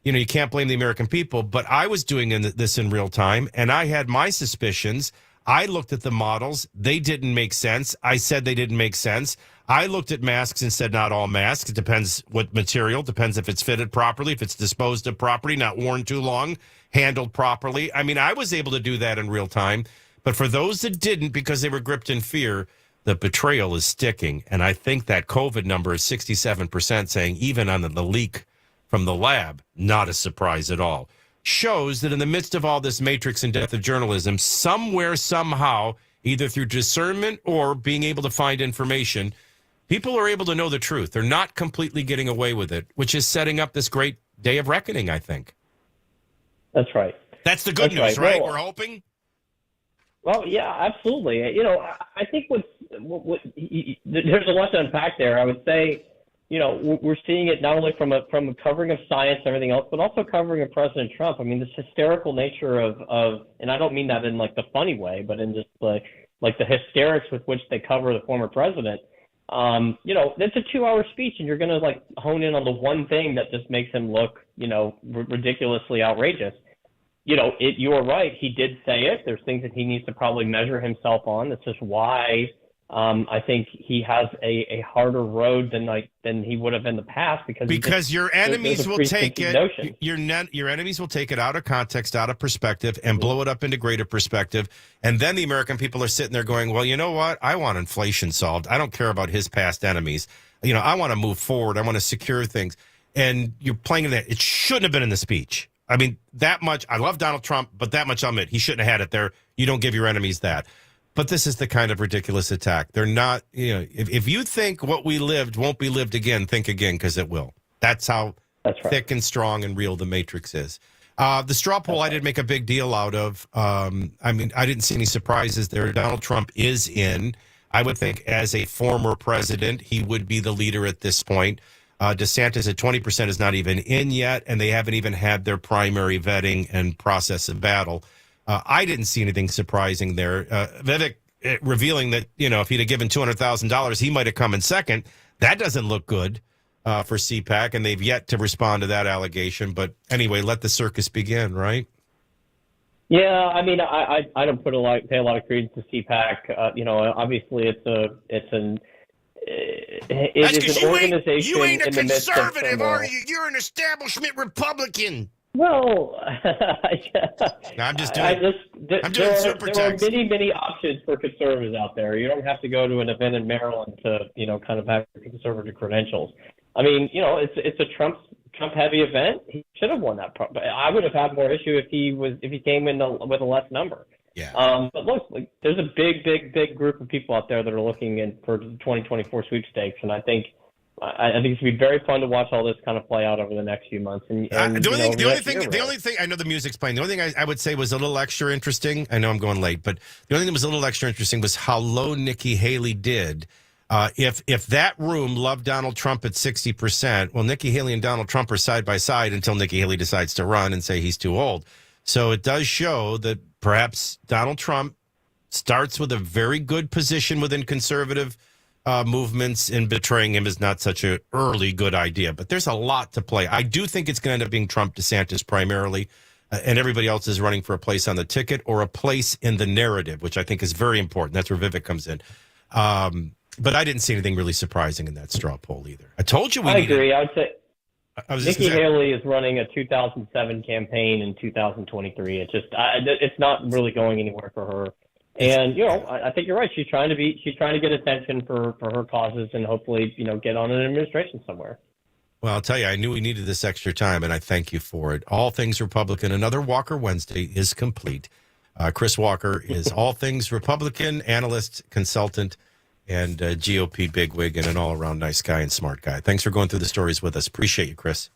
you can't blame the American people, but I was doing this in real time, and I had my suspicions. I looked at the models. They didn't make sense. I said they didn't make sense. I looked at masks and said not all masks. It depends what material, depends if it's fitted properly, if it's disposed of properly, not worn too long, handled properly. I mean, I was able to do that in real time. But for those that didn't because they were gripped in fear, the betrayal is sticking. And I think that COVID number is 67%, saying even on the leak from the lab, not a surprise at all. Shows that in the midst of all this matrix and death of journalism, somewhere, somehow, either through discernment or being able to find information, people are able to know the truth. They're not completely getting away with it, which is setting up this great day of reckoning, I think. That's right. That's the good news, right? We're hoping. Well, yeah, absolutely. I think there's a lot to unpack there. I would say, we're seeing it not only from a covering of science and everything else, but also covering of President Trump. I mean, this hysterical nature of and I don't mean that in like the funny way, but in just like the hysterics with which they cover the former president. It's a 2-hour speech, and you're going to like hone in on the one thing that just makes him look, ridiculously outrageous. You are right. He did say it. There's things that he needs to probably measure himself on. That's just why I think he has a harder road than he would have in the past because your enemies will take it. Your enemies will take it out of context, out of perspective, and blow it up into greater perspective. And then the American people are sitting there going, well, you know what? I want inflation solved. I don't care about his past enemies. I want to move forward. I want to secure things. And you're playing in that. It shouldn't have been in the speech. I mean, that much. I love Donald Trump, but that much I'll admit. He shouldn't have had it there. You don't give your enemies that. But this is the kind of ridiculous attack. They're not, if you think what we lived won't be lived again, think again, because it will. That's how thick and strong and real the Matrix is. The straw poll I didn't make a big deal out of. I didn't see any surprises there. Donald Trump is in. I would think as a former president, he would be the leader at this point. DeSantis at 20% is not even in yet, and they haven't even had their primary vetting and process of battle. I didn't see anything surprising there. Vivek revealing that, if he'd have given $200,000, he might have come in second. That doesn't look good for CPAC, and they've yet to respond to that allegation. But anyway, let the circus begin, right? Yeah, I mean, I don't pay a lot of credence to CPAC. Obviously it is an organization. You ain't a in the midst of conservative, are you? You're an establishment Republican. Well, no, I'm just doing. I'm doing super text. There are many options for conservatives out there. You don't have to go to an event in Maryland to kind of have conservative credentials. I mean, it's a Trump heavy event. He should have won that. But I would have had more issue if he came in with a less number. Yeah. But look, there's a big group of people out there that are looking in for the 2024 sweepstakes, and I think it's going to be very fun to watch all this kind of play out over the next few months. And the only thing, I know the music's playing. The only thing I would say was a little extra interesting. I know I'm going late, but the only thing that was a little extra interesting was how low Nikki Haley did. If that room loved Donald Trump at 60%, well, Nikki Haley and Donald Trump are side by side until Nikki Haley decides to run and say he's too old. So it does show that perhaps Donald Trump starts with a very good position within conservative movements, and betraying him is not such an early good idea. But there's a lot to play. I do think it's going to end up being Trump, DeSantis primarily, and everybody else is running for a place on the ticket or a place in the narrative, which I think is very important. That's where Vivek comes in. But I didn't see anything really surprising in that straw poll either. I told you I agree. I would say I was just Nikki gonna say, Haley is running a 2007 campaign in 2023. It's not really going anywhere for her. And I think you're right. She's trying to get attention for her causes and hopefully get on an administration somewhere. well, I'll tell you, I knew we needed this extra time, and I thank you for it. All Things Republican. Another Walker Wednesday is complete. Chris Walker is all things Republican, analyst, consultant, and GOP bigwig, and an all-around nice guy and smart guy. Thanks for going through the stories with us. Appreciate you, Chris.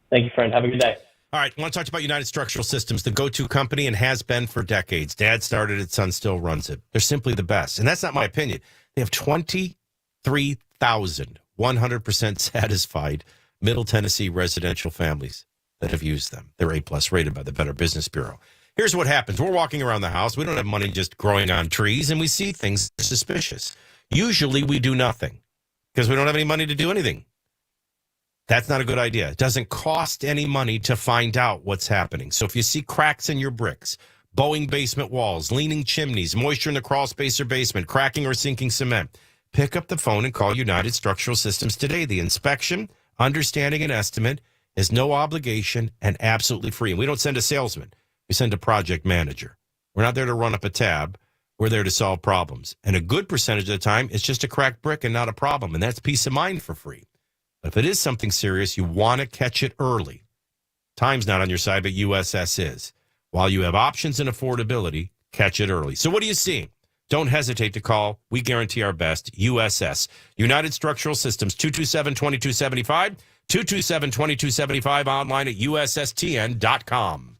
Thank you, friend. Have a good day. All right, I want to talk about United Structural Systems, the go-to company and has been for decades. Dad started it, son still runs it. They're simply the best. And that's not my opinion. They have 23,000 100% satisfied Middle Tennessee residential families that have used them. They're A-plus rated by the Better Business Bureau. Here's what happens. We're walking around the house. We don't have money just growing on trees, and we see things suspicious. Usually we do nothing because we don't have any money to do anything. That's not a good idea. It doesn't cost any money to find out what's happening. So if you see cracks in your bricks, bowing basement walls, leaning chimneys, moisture in the crawl space or basement, cracking or sinking cement, pick up the phone and call United Structural Systems today. The inspection, understanding, and estimate is no obligation and absolutely free. And we don't send a salesman. We send a project manager. We're not there to run up a tab. We're there to solve problems. And a good percentage of the time, it's just a cracked brick and not a problem. And that's peace of mind for free. But if it is something serious, you want to catch it early. Time's not on your side, but USS is. While you have options and affordability, catch it early. So what are you seeing? Don't hesitate to call. We guarantee our best. USS. United Structural Systems, 227-2275, 227-2275, online at USSTN.com.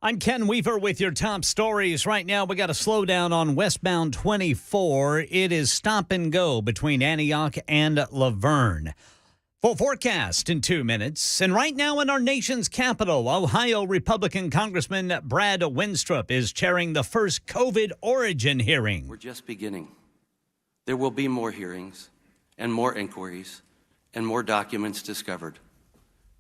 I'm Ken Weaver with your top stories. Right now, we got a slowdown on westbound 24. It is stop and go between Antioch and Laverne. Full forecast in 2 minutes. And right now in our nation's capital, Ohio Republican Congressman Brad Winstrup is chairing the first COVID origin hearing. We're just beginning. There will be more hearings and more inquiries and more documents discovered.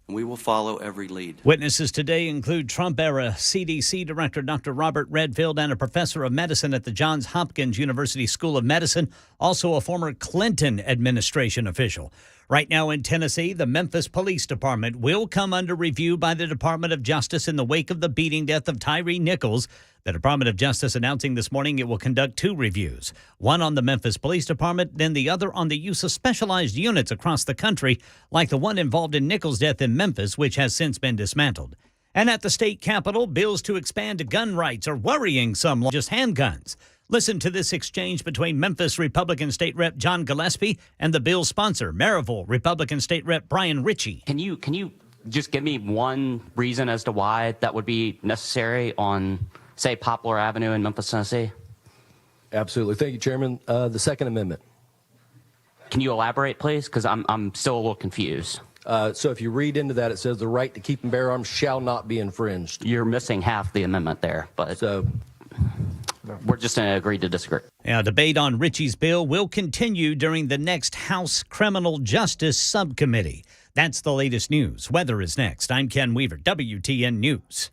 We will follow every lead. Witnesses today include Trump-era CDC Director Dr. Robert Redfield and a professor of medicine at the Johns Hopkins University School of Medicine, also a former Clinton administration official. Right now in Tennessee, the Memphis Police Department will come under review by the Department of Justice in the wake of the beating death of Tyree Nichols. The Department of Justice announcing this morning it will conduct 2 reviews, one on the Memphis Police Department, then the other on the use of specialized units across the country, like the one involved in Nichols' death in Memphis, which has since been dismantled. And at the state capitol, bills to expand gun rights are worrying some, just handguns. Listen to this exchange between Memphis Republican State Rep John Gillespie and the bill's sponsor, Maryville Republican State Rep Brian Ritchie. Can you just give me one reason as to why that would be necessary on, say, Poplar Avenue in Memphis, Tennessee? Absolutely. Thank you, Chairman. The Second Amendment. Can you elaborate, please? Because I'm still a little confused. So if you read into that, it says the right to keep and bear arms shall not be infringed. You're missing half the amendment there, but So we're just going to agree to disagree. Now, debate on Ritchie's bill will continue during the next House Criminal Justice Subcommittee. That's the latest news. Weather is next. I'm Ken Weaver, WTN News.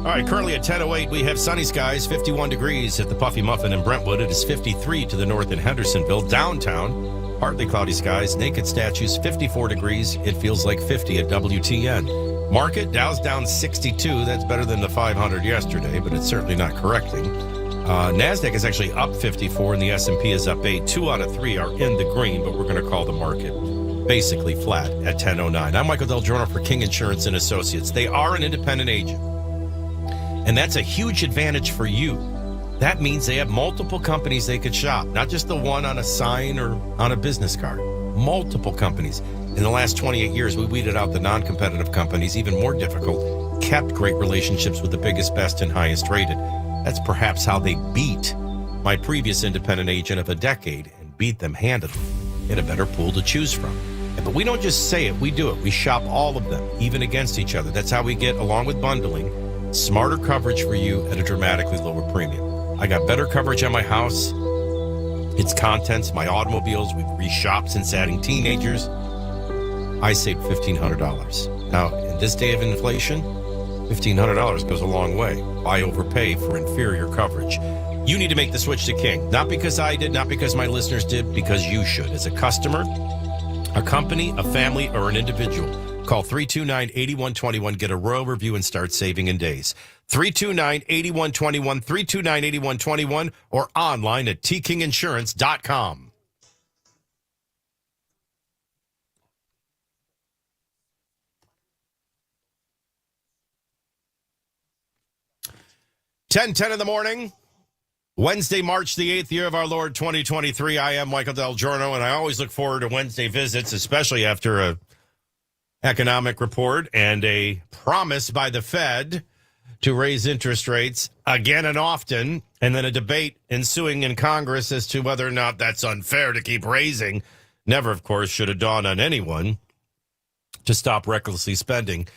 All right, currently at 10:08, we have sunny skies, 51 degrees at the Puffy Muffin in Brentwood. It is 53 to the north in Hendersonville. Downtown, partly cloudy skies, naked statues, 54 degrees. It feels like 50 at WTN. Market, Dow's down 62. That's better than the 500 yesterday, but it's certainly not correcting. NASDAQ is actually up 54, and the S&P is up 8. 2 out of 3 are in the green, but we're going to call the market basically flat at 10:09. I'm Michael DelGiorno for King Insurance and Associates. They are an independent agent. And that's a huge advantage for you. That means they have multiple companies they could shop, not just the one on a sign or on a business card. Multiple companies. In the last 28 years, we weeded out the non-competitive companies, even more difficult, kept great relationships with the biggest, best, and highest rated. That's perhaps how they beat my previous independent agent of a decade and beat them handedly. Get a better pool to choose from. But we don't just say it, we do it. We shop all of them, even against each other. That's how we get, along with bundling, smarter coverage for you at a dramatically lower premium. I got better coverage on my house, its contents, my automobiles. We've reshopped since adding teenagers. I saved $1,500. Now, in this day of inflation, $1,500 goes a long way. Why overpay for inferior coverage? You need to make the switch to King. Not because I did, not because my listeners did, because you should. As a customer, a company, a family, or an individual, call 329-8121, get a royal review, and start saving in days. 329-8121, 329-8121, or online at tkinginsurance.com. Ten in the morning, Wednesday, March the 8th, year of our Lord 2023. I am Michael DelGiorno, and I always look forward to Wednesday visits, especially after a economic report and a promise by the Fed to raise interest rates again and often, and then a debate ensuing in Congress as to whether or not that's unfair to keep raising. Never, of course, should have dawned on anyone to stop recklessly spending.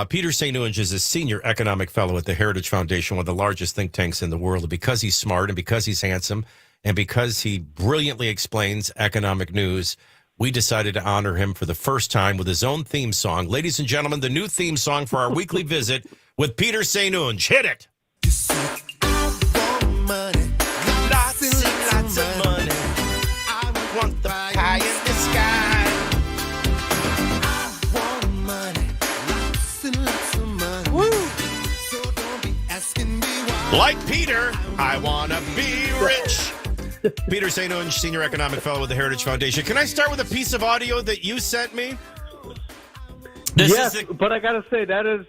Peter St. Onge is a senior economic fellow at the Heritage Foundation, one of the largest think tanks in the world. And because he's smart and because he's handsome and because he brilliantly explains economic news, we decided to honor him for the first time with his own theme song. Ladies and gentlemen, the new theme song for our weekly visit with Peter St. Onge. Hit it. Lots and lots of money. I want the pie in the sky. Like Peter, I want to be rich. Peter St. Onge, Senior Economic Fellow with the Heritage Foundation. Can I start with a piece of audio that you sent me? But I got to say, that is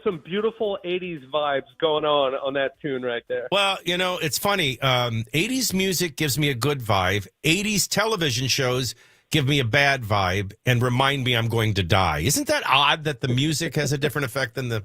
some beautiful 80s vibes going on that tune right there. Well, you know, it's funny. 80s music gives me a good vibe. 80s television shows give me a bad vibe and remind me I'm going to die. Isn't that odd that the music has a different effect than the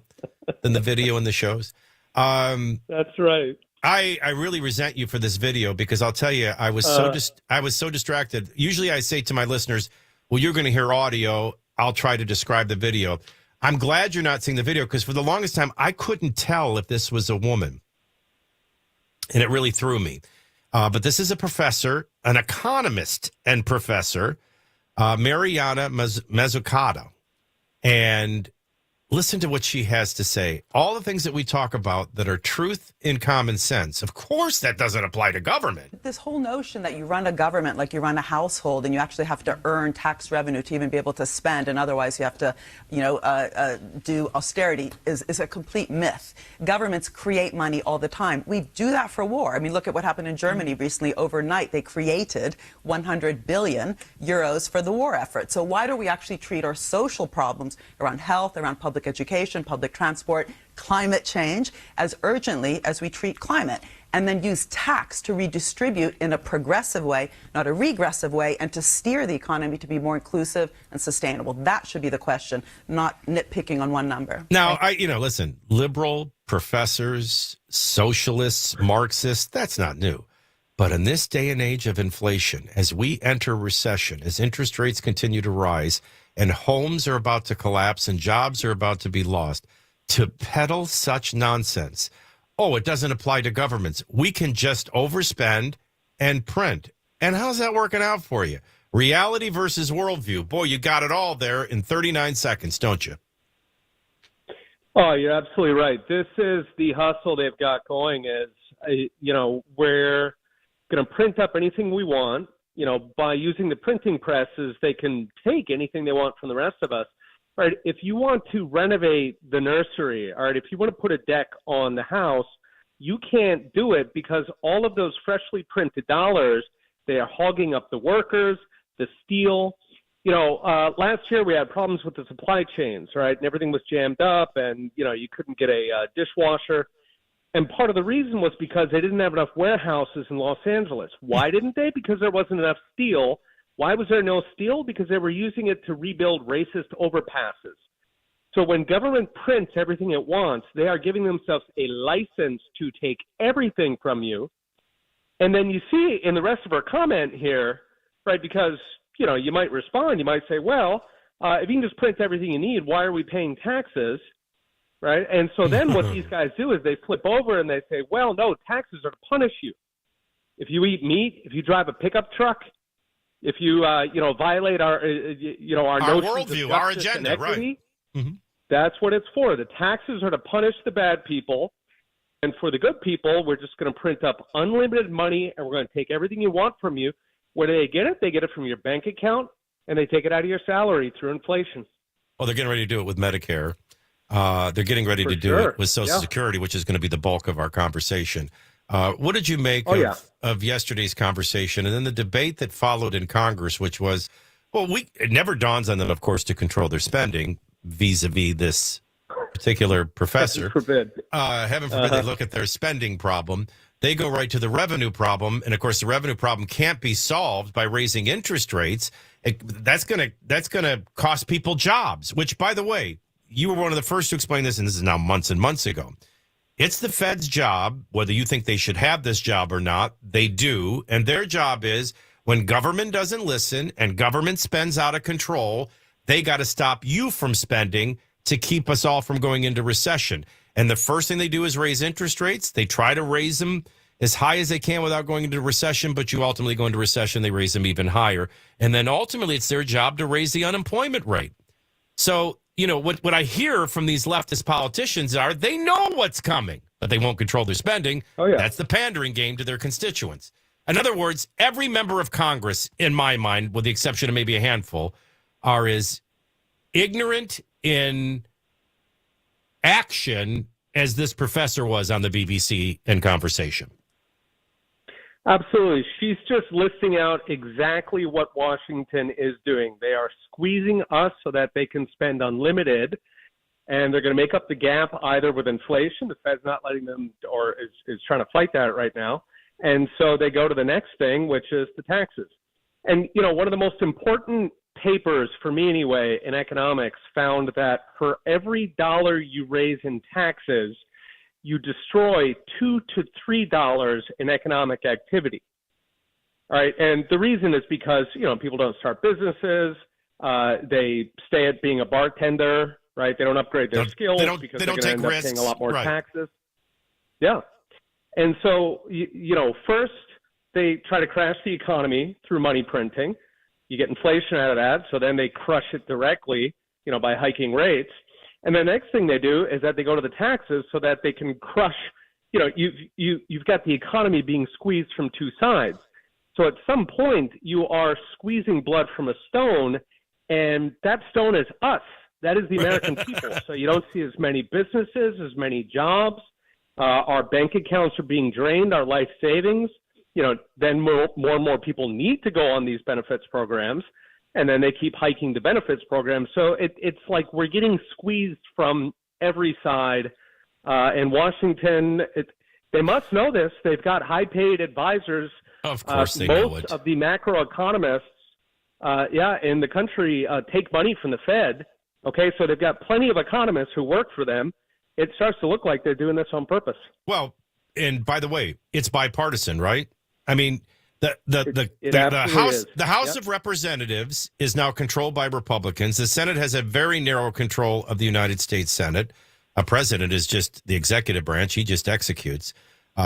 video and the shows? That's right. I really resent you for this video because I'll tell you, I was so distracted. Usually I say to my listeners, well, you're going to hear audio. I'll try to describe the video. I'm glad you're not seeing the video because for the longest time, I couldn't tell if this was a woman. And it really threw me. But this is a professor, an economist and professor, Mariana Mazzucato. And listen to what she has to say. All the things that we talk about that are truth in common sense. Of course, that doesn't apply to government. This whole notion that you run a government like you run a household and you actually have to earn tax revenue to even be able to spend, and otherwise you have to, do austerity is a complete myth. Governments create money all the time. We do that for war. I mean, look at what happened in Germany recently. Overnight, they created 100 billion euros for the war effort. So why do we actually treat our social problems around health, around public education, public transport, climate change as urgently as we treat climate, and then use tax to redistribute in a progressive way, not a regressive way, and to steer the economy to be more inclusive and sustainable? That should be the question, not nitpicking on one number. Now, listen, liberal professors, socialists, Marxists, that's not new. But in this day and age of inflation, as we enter recession, as interest rates continue to rise, and homes are about to collapse and jobs are about to be lost, to peddle such nonsense. Oh, it doesn't apply to governments. We can just overspend and print. And how's that working out for you? Reality versus worldview. Boy, you got it all there in 39 seconds, don't you? Oh, you're absolutely right. This is the hustle they've got going is, we're going to print up anything we want. By using the printing presses, they can take anything they want from the rest of us. Right? If you want to renovate the nursery, all right, if you want to put a deck on the house, you can't do it because all of those freshly printed dollars, they are hogging up the workers, the steel. Last year we had problems with the supply chains, right? And everything was jammed up and, you couldn't get a dishwasher. And part of the reason was because they didn't have enough warehouses in Los Angeles. Why didn't they? Because there wasn't enough steel. Why was there no steel? Because they were using it to rebuild racist overpasses. So when government prints everything it wants, they are giving themselves a license to take everything from you. And then you see in the rest of our comment here, right, because, you might respond, you might say, well, if you can just print everything you need, why are we paying taxes? Right? And so then what these guys do is they flip over and they say, well, no, taxes are to punish you. If you eat meat, if you drive a pickup truck, if you, violate our worldview, our agenda, equity, right? Mm-hmm. That's what it's for. The taxes are to punish the bad people. And for the good people, we're just going to print up unlimited money and we're going to take everything you want from you. Where do they get it? They get it from your bank account and they take it out of your salary through inflation. Well, they're getting ready to do it with Medicare. They're getting ready to do it with Social Security, which is going to be the bulk of our conversation. What did you make of yesterday's conversation and then the debate that followed in Congress, which was, it never dawns on them, of course, to control their spending vis-a-vis this particular professor. Heaven forbid they look at their spending problem. They go right to the revenue problem. And, of course, the revenue problem can't be solved by raising interest rates. That's going to cost people jobs, which, by the way, you were one of the first to explain this, and this is now months and months ago. It's the Fed's job, whether you think they should have this job or not, they do. And their job is when government doesn't listen and government spends out of control, they got to stop you from spending to keep us all from going into recession. And the first thing they do is raise interest rates. They try to raise them as high as they can without going into recession, but you ultimately go into recession, they raise them even higher. And then ultimately it's their job to raise the unemployment rate. So, what I hear from these leftist politicians are they know what's coming, but they won't control their spending. That's the pandering game to their constituents. In other words, every member of Congress, in my mind, with the exception of maybe a handful, are as ignorant in action as this professor was on the BBC in Conversation. Absolutely. She's just listing out exactly what Washington is doing. They are squeezing us so that they can spend unlimited, and they're going to make up the gap either with inflation. The Fed's not letting them, or is trying to fight that right now. And so they go to the next thing, which is the taxes. And, one of the most important papers, for me anyway, in economics found that for every dollar you raise in taxes, you destroy $2 to $3 in economic activity. All right, and the reason is because people don't start businesses, they stay at being a bartender, right? They don't upgrade their skills because they're going to end up paying a lot more taxes. Yeah, and so first they try to crash the economy through money printing. You get inflation out of that, so then they crush it directly, by hiking rates. And the next thing they do is that they go to the taxes so that they can crush, you've got the economy being squeezed from two sides. So at some point you are squeezing blood from a stone, and that stone is us. That is the American people. So you don't see as many businesses, as many jobs. Our bank accounts are being drained, our life savings. Then more and more people need to go on these benefits programs. And then they keep hiking the benefits program. So it's like we're getting squeezed from every side. In Washington, they must know this. They've got high-paid advisors. Of course they know it. Most of the macroeconomists, in the country take money from the Fed. Okay, so they've got plenty of economists who work for them. It starts to look like they're doing this on purpose. Well, and by the way, it's bipartisan, right? I mean, the House of Representatives is now controlled by Republicans. The Senate has a very narrow control of the United States Senate. A president is just the executive branch. He just executes.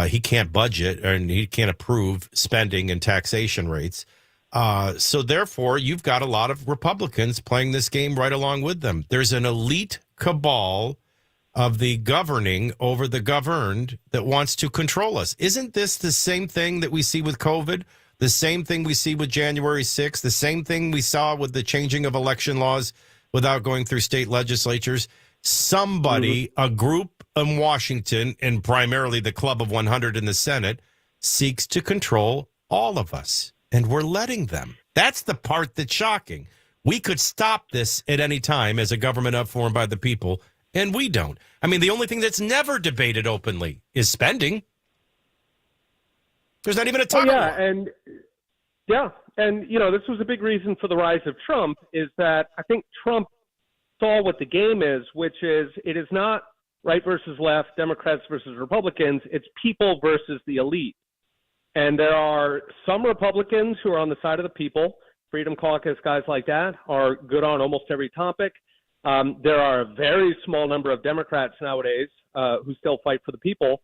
He can't budget and he can't approve spending and taxation rates. So therefore, you've got a lot of Republicans playing this game right along with them. There's an elite cabal of the governing over the governed that wants to control us. Isn't this the same thing that we see with COVID? The same thing we see with January 6th? The same thing we saw with the changing of election laws without going through state legislatures? Somebody, a group in Washington, and primarily the Club of 100 in the Senate, seeks to control all of us. And we're letting them. That's the part that's shocking. We could stop this at any time as a government upformed by the people, and we don't. I mean, the only thing that's never debated openly is spending. There's not even a tug of war. And this was a big reason for the rise of Trump, is that I think Trump saw what the game is, which is it is not right versus left, Democrats versus Republicans. It's people versus the elite. And there are some Republicans who are on the side of the people. Freedom Caucus, guys like that, are good on almost every topic. There are a very small number of Democrats nowadays who still fight for the people.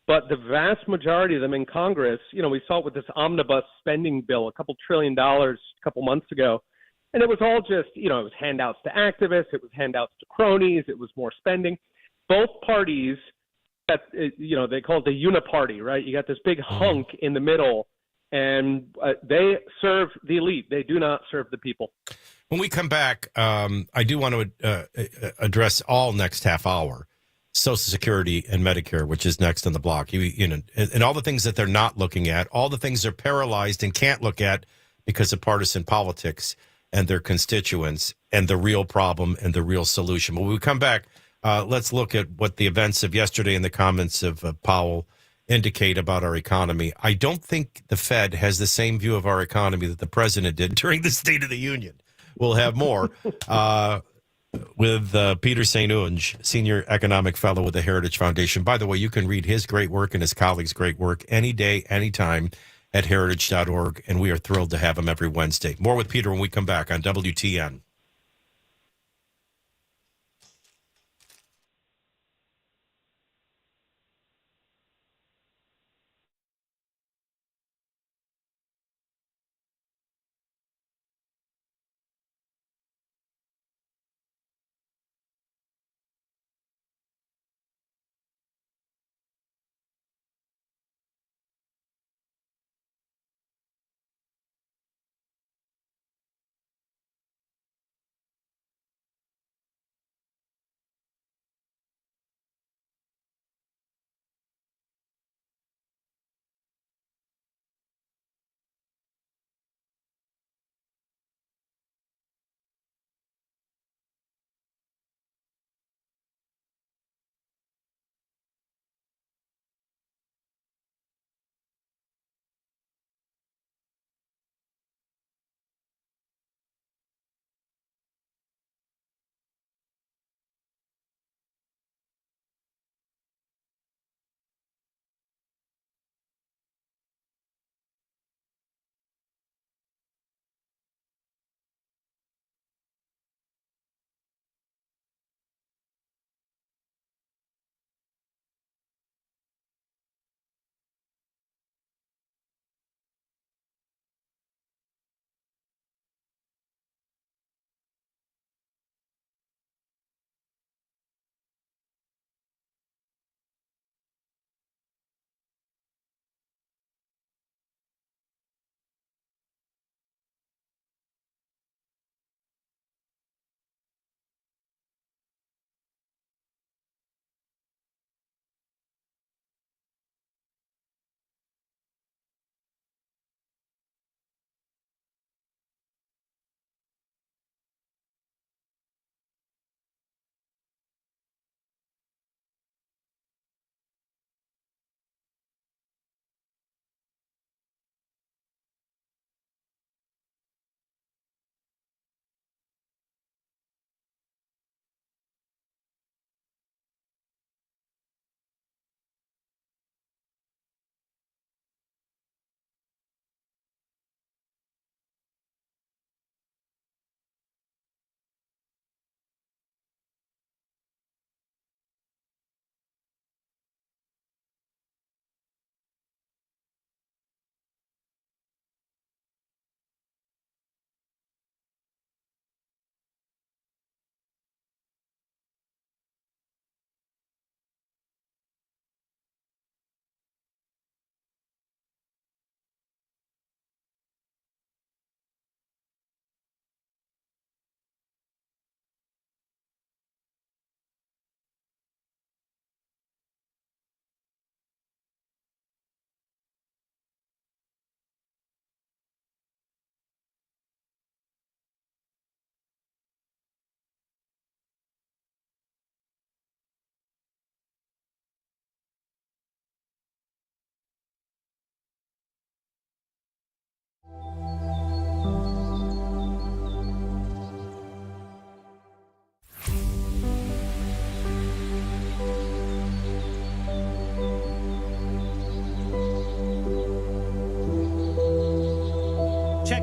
But the vast majority of them in Congress, we saw it with this omnibus spending bill, $2 trillion a couple months ago. And it was all just, it was handouts to activists, it was handouts to cronies, it was more spending. Both parties, they call it the uniparty, right? You got this big hunk in the middle, and they serve the elite. They do not serve the people. When we come back, I do want to address all next half hour, Social Security and Medicare, which is next on the block. And all the things that they're not looking at, all the things they're paralyzed and can't look at because of partisan politics and their constituents, and the real problem and the real solution. When we come back, let's look at what the events of yesterday and the comments of Powell indicate about our economy. I don't think the Fed has the same view of our economy that the president did during the State of the Union. We'll have more with Peter St. Onge, Senior Economic Fellow with the Heritage Foundation. By the way, you can read his great work and his colleagues' great work any day, anytime at heritage.org, and we are thrilled to have him every Wednesday. More with Peter when we come back on WTN.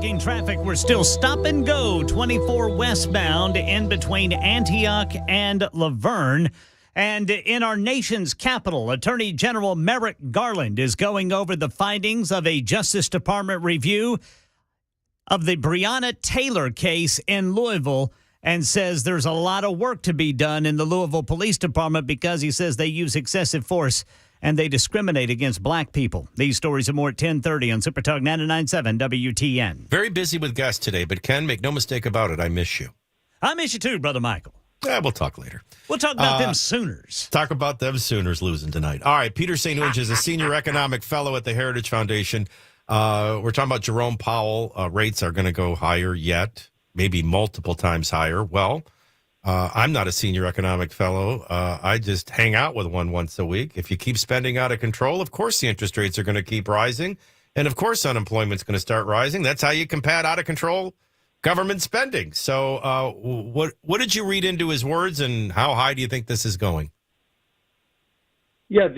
Checking traffic, we're still stop and go 24 westbound in between Antioch and Laverne. And in our nation's capital, Attorney General Merrick Garland is going over the findings of a Justice Department review of the Breonna Taylor case in Louisville, and says there's a lot of work to be done in the Louisville Police Department because he says they use excessive force and they discriminate against black people. These stories and more at 10:30 on Super Talk 99.7 WTN. Very busy with guests today, but Ken, make no mistake about it, I miss you. I miss you too, Brother Michael. Yeah, we'll talk later. We'll talk about them Sooners. Talk about them Sooners losing tonight. All right, Peter St. Onge is a senior economic fellow at the Heritage Foundation. We're talking about Jerome Powell. Rates are going to go higher yet, maybe multiple times higher. Well, I'm not a senior economic fellow. I just hang out with one once a week. If you keep spending out of control, of course the interest rates are going to keep rising. And of course unemployment's going to start rising. That's how you combat out of control government spending. So what did you read into his words, and how high do you think this is going? Yeah,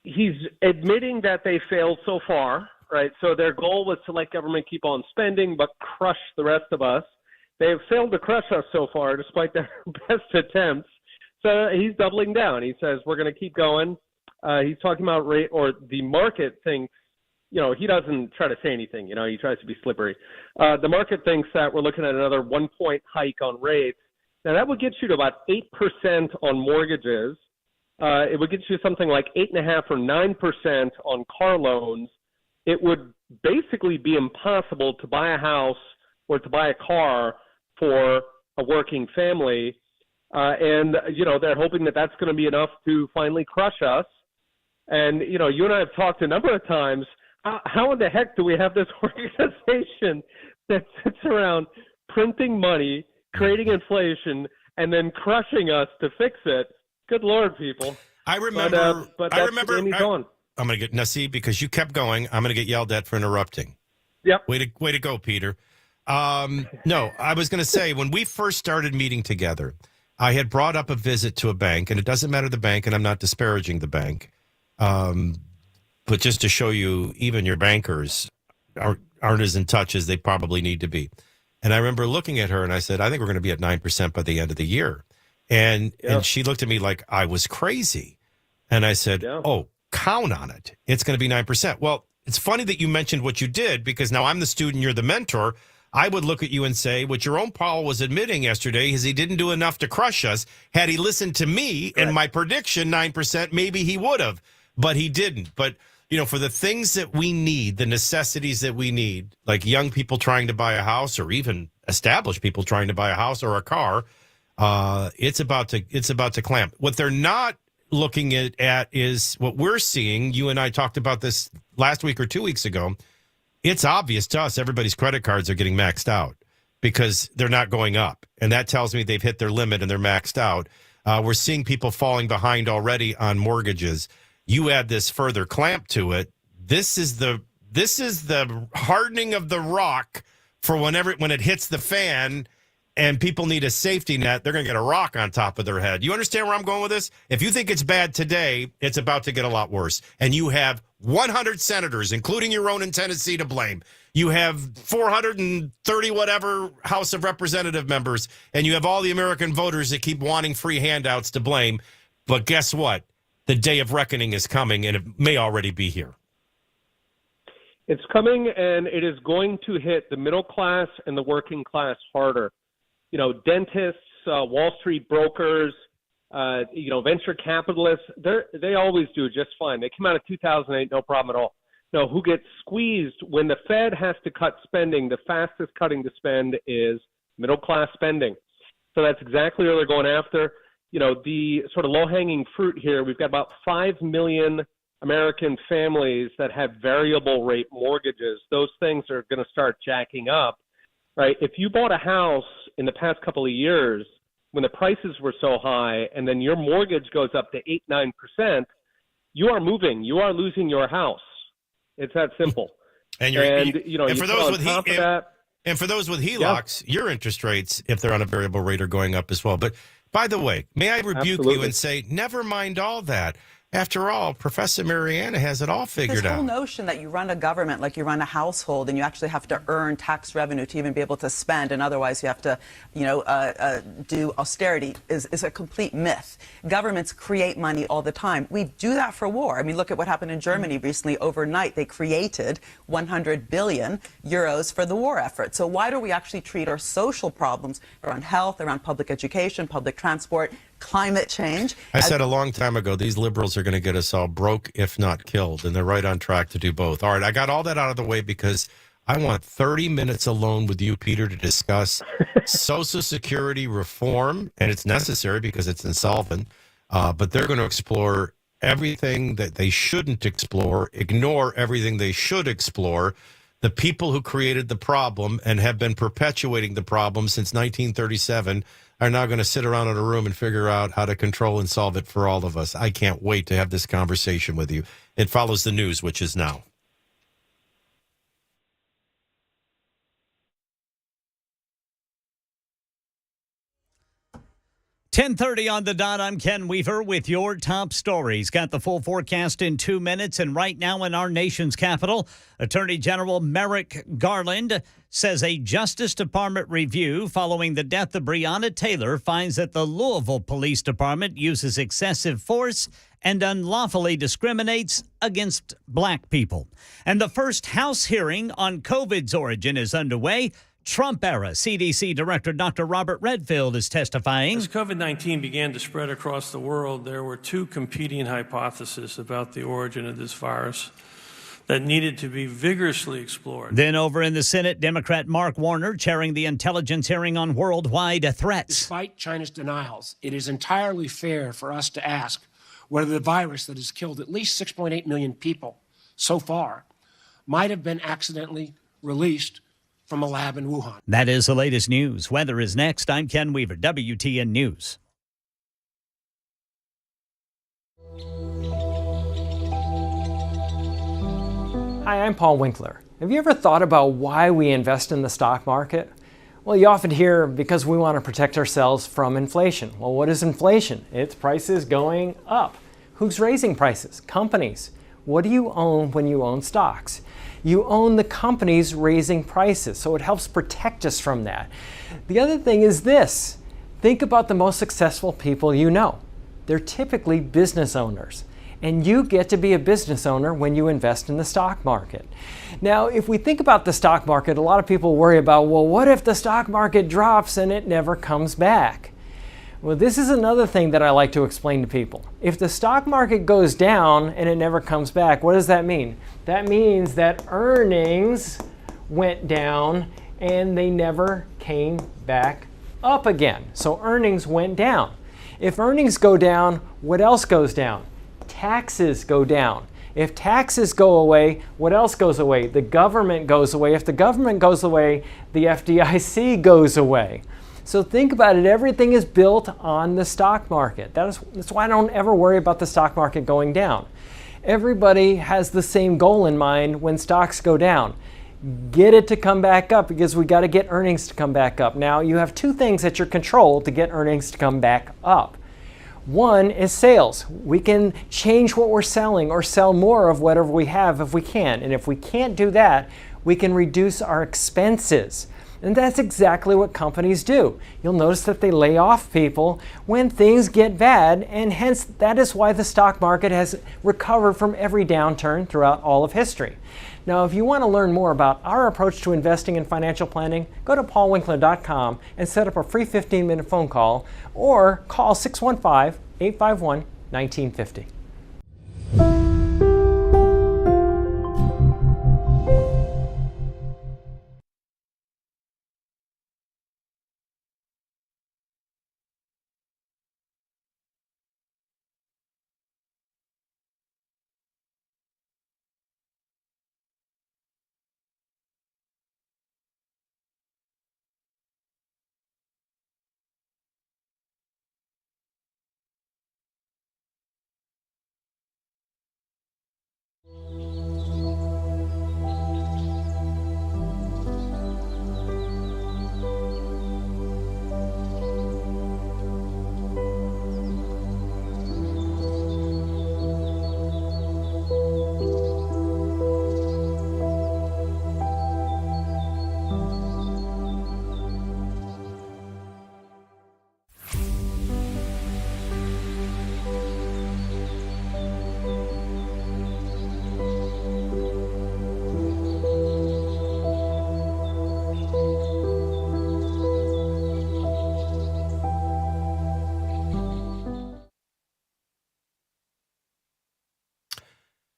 he's admitting that they failed so far, right? So their goal was to let government keep on spending but crush the rest of us. They have failed to crush us so far, despite their best attempts. So he's doubling down. He says, we're going to keep going. He's talking about rate, or the market thinks, he doesn't try to say anything. He tries to be slippery. The market thinks that we're looking at another 1 point hike on rates. Now, that would get you to about 8% on mortgages. It would get you something like 8.5% or 9% on car loans. It would basically be impossible to buy a house or to buy a car for a working family. And they're hoping that that's going to be enough to finally crush us. And, you and I have talked a number of times, how in the heck do we have this organization that sits around printing money, creating inflation, and then crushing us to fix it? Good Lord, people. I remember. But that's the game he's on. I'm going to get, now see, because you kept going, I'm going to get yelled at for interrupting. Yep. Way to go, Peter. No, I was going to say, when we first started meeting together, I had brought up a visit to a bank, and it doesn't matter the bank, and I'm not disparaging the bank. But just to show you, even your bankers aren't as in touch as they probably need to be. And I remember looking at her, and I said, I think we're going to be at 9% by the end of the year. And she looked at me like I was crazy. And I said, oh, count on it. It's going to be 9%. Well, it's funny that you mentioned what you did, because now I'm the student, you're the mentor. I would look at you and say, what Jerome Powell was admitting yesterday is he didn't do enough to crush us. Had he listened to me and my prediction, 9%, maybe he would have, but he didn't. But, for the things that we need, the necessities that we need, like young people trying to buy a house, or even established people trying to buy a house or a car, it's about to clamp. What they're not looking at is what we're seeing. You and I talked about this last week or 2 weeks ago. It's obvious to us everybody's credit cards are getting maxed out because they're not going up. And that tells me they've hit their limit and they're maxed out. We're seeing people falling behind already on mortgages. You add this further clamp to it. This is the hardening of the rock for when it hits the fan and people need a safety net. They're going to get a rock on top of their head. You understand where I'm going with this? If you think it's bad today, it's about to get a lot worse. And you have 100 senators, including your own in Tennessee, to blame. You have 430 whatever House of Representative members, and you have all the American voters that keep wanting free handouts to blame. But guess what? The day of reckoning is coming, and it may already be here. It's coming, and it is going to hit the middle class and the working class harder. Dentists, Wall Street brokers, venture capitalists, they always do just fine. They came out of 2008, no problem at all. No, who gets squeezed when the Fed has to cut spending, the fastest cutting to spend is middle class spending. So that's exactly what they're going after. The sort of low-hanging fruit here, we've got about 5 million American families that have variable rate mortgages. Those things are going to start jacking up, right? If you bought a house in the past couple of years when the prices were so high, and then your mortgage goes up to 8-9%, you are moving. You are losing your house. It's that simple. And for those with HELOCs, your interest rates, if they're on a variable rate, are going up as well. But by the way, may I rebuke you and say, never mind all that. After all, Professor Mariana has it all figured This whole out. notion that you run a government like you run a household and you actually have to earn tax revenue to even be able to spend, and otherwise you have to, do austerity is a complete myth. Governments create money all the time. We do that for war. I mean, look at what happened in Germany recently. Overnight, they created 100 billion euros for the war effort. So why don't we actually treat our social problems around health, around public education, public transport, climate change? I said a long time ago, these liberals are going to get us all broke, if not killed, and they're right on track to do both. All right, I got all that out of the way because I want 30 minutes alone with you, Peter, to discuss Social Security reform, and it's necessary because it's insolvent, but they're going to explore everything that they shouldn't explore, ignore everything they should explore. The people who created the problem and have been perpetuating the problem since 1937 are now going to sit around in a room and figure out how to control and solve it for all of us. I can't wait to have this conversation with you. It follows the news, which is now. .10:30 on the dot. I'm Ken Weaver with your top stories. Got the full forecast in 2 minutes. And right now in our nation's capital, Attorney General Merrick Garland says a Justice Department review following the death of Breonna Taylor finds that the Louisville Police Department uses excessive force and unlawfully discriminates against black people. And the first House hearing on COVID's origin is underway. Trump-era CDC Director Dr. Robert Redfield is testifying. As COVID-19 began to spread across the world, there were two competing hypotheses about the origin of this virus that needed to be vigorously explored. Then over in the Senate, Democrat Mark Warner chairing the intelligence hearing on worldwide threats. Despite China's denials, it is entirely fair for us to ask whether the virus that has killed at least 6.8 million people so far might have been accidentally released from a lab in Wuhan. That is the latest news. Weather is next. I'm Ken Weaver, WTN News. Hi, I'm Paul Winkler. Have you ever thought about why we invest in the stock market? Well, you often hear because we want to protect ourselves from inflation. Well, what is inflation? It's prices going up. Who's raising prices? Companies. What do you own when you own stocks? You own the companies raising prices, so it helps protect us from that. The other thing is this. Think about the most successful people you know. They're typically business owners. And you get to be a business owner when you invest in the stock market. Now, if we think about the stock market, a lot of people worry about, well, what if the stock market drops and it never comes back? Well, this is another thing that I like to explain to people. If the stock market goes down and it never comes back, what does that mean? That means that earnings went down and they never came back up again. So earnings went down. If earnings go down, what else goes down? Taxes go down. If taxes go away, what else goes away? The government goes away. If the government goes away, the FDIC goes away. So think about it. Everything is built on the stock market. That's why I don't ever worry about the stock market going down. Everybody has the same goal in mind when stocks go down. Get it to come back up because we got to get earnings to come back up. Now, you have two things at your control to get earnings to come back up. One is sales. We can change what we're selling or sell more of whatever we have if we can. And if we can't do that, we can reduce our expenses. And that's exactly what companies do. You'll notice that they lay off people when things get bad, and hence that is why the stock market has recovered from every downturn throughout all of history. Now, if you want to learn more about our approach to investing in financial planning, go to paulwinkler.com and set up a free 15-minute phone call or call 615-851-1950.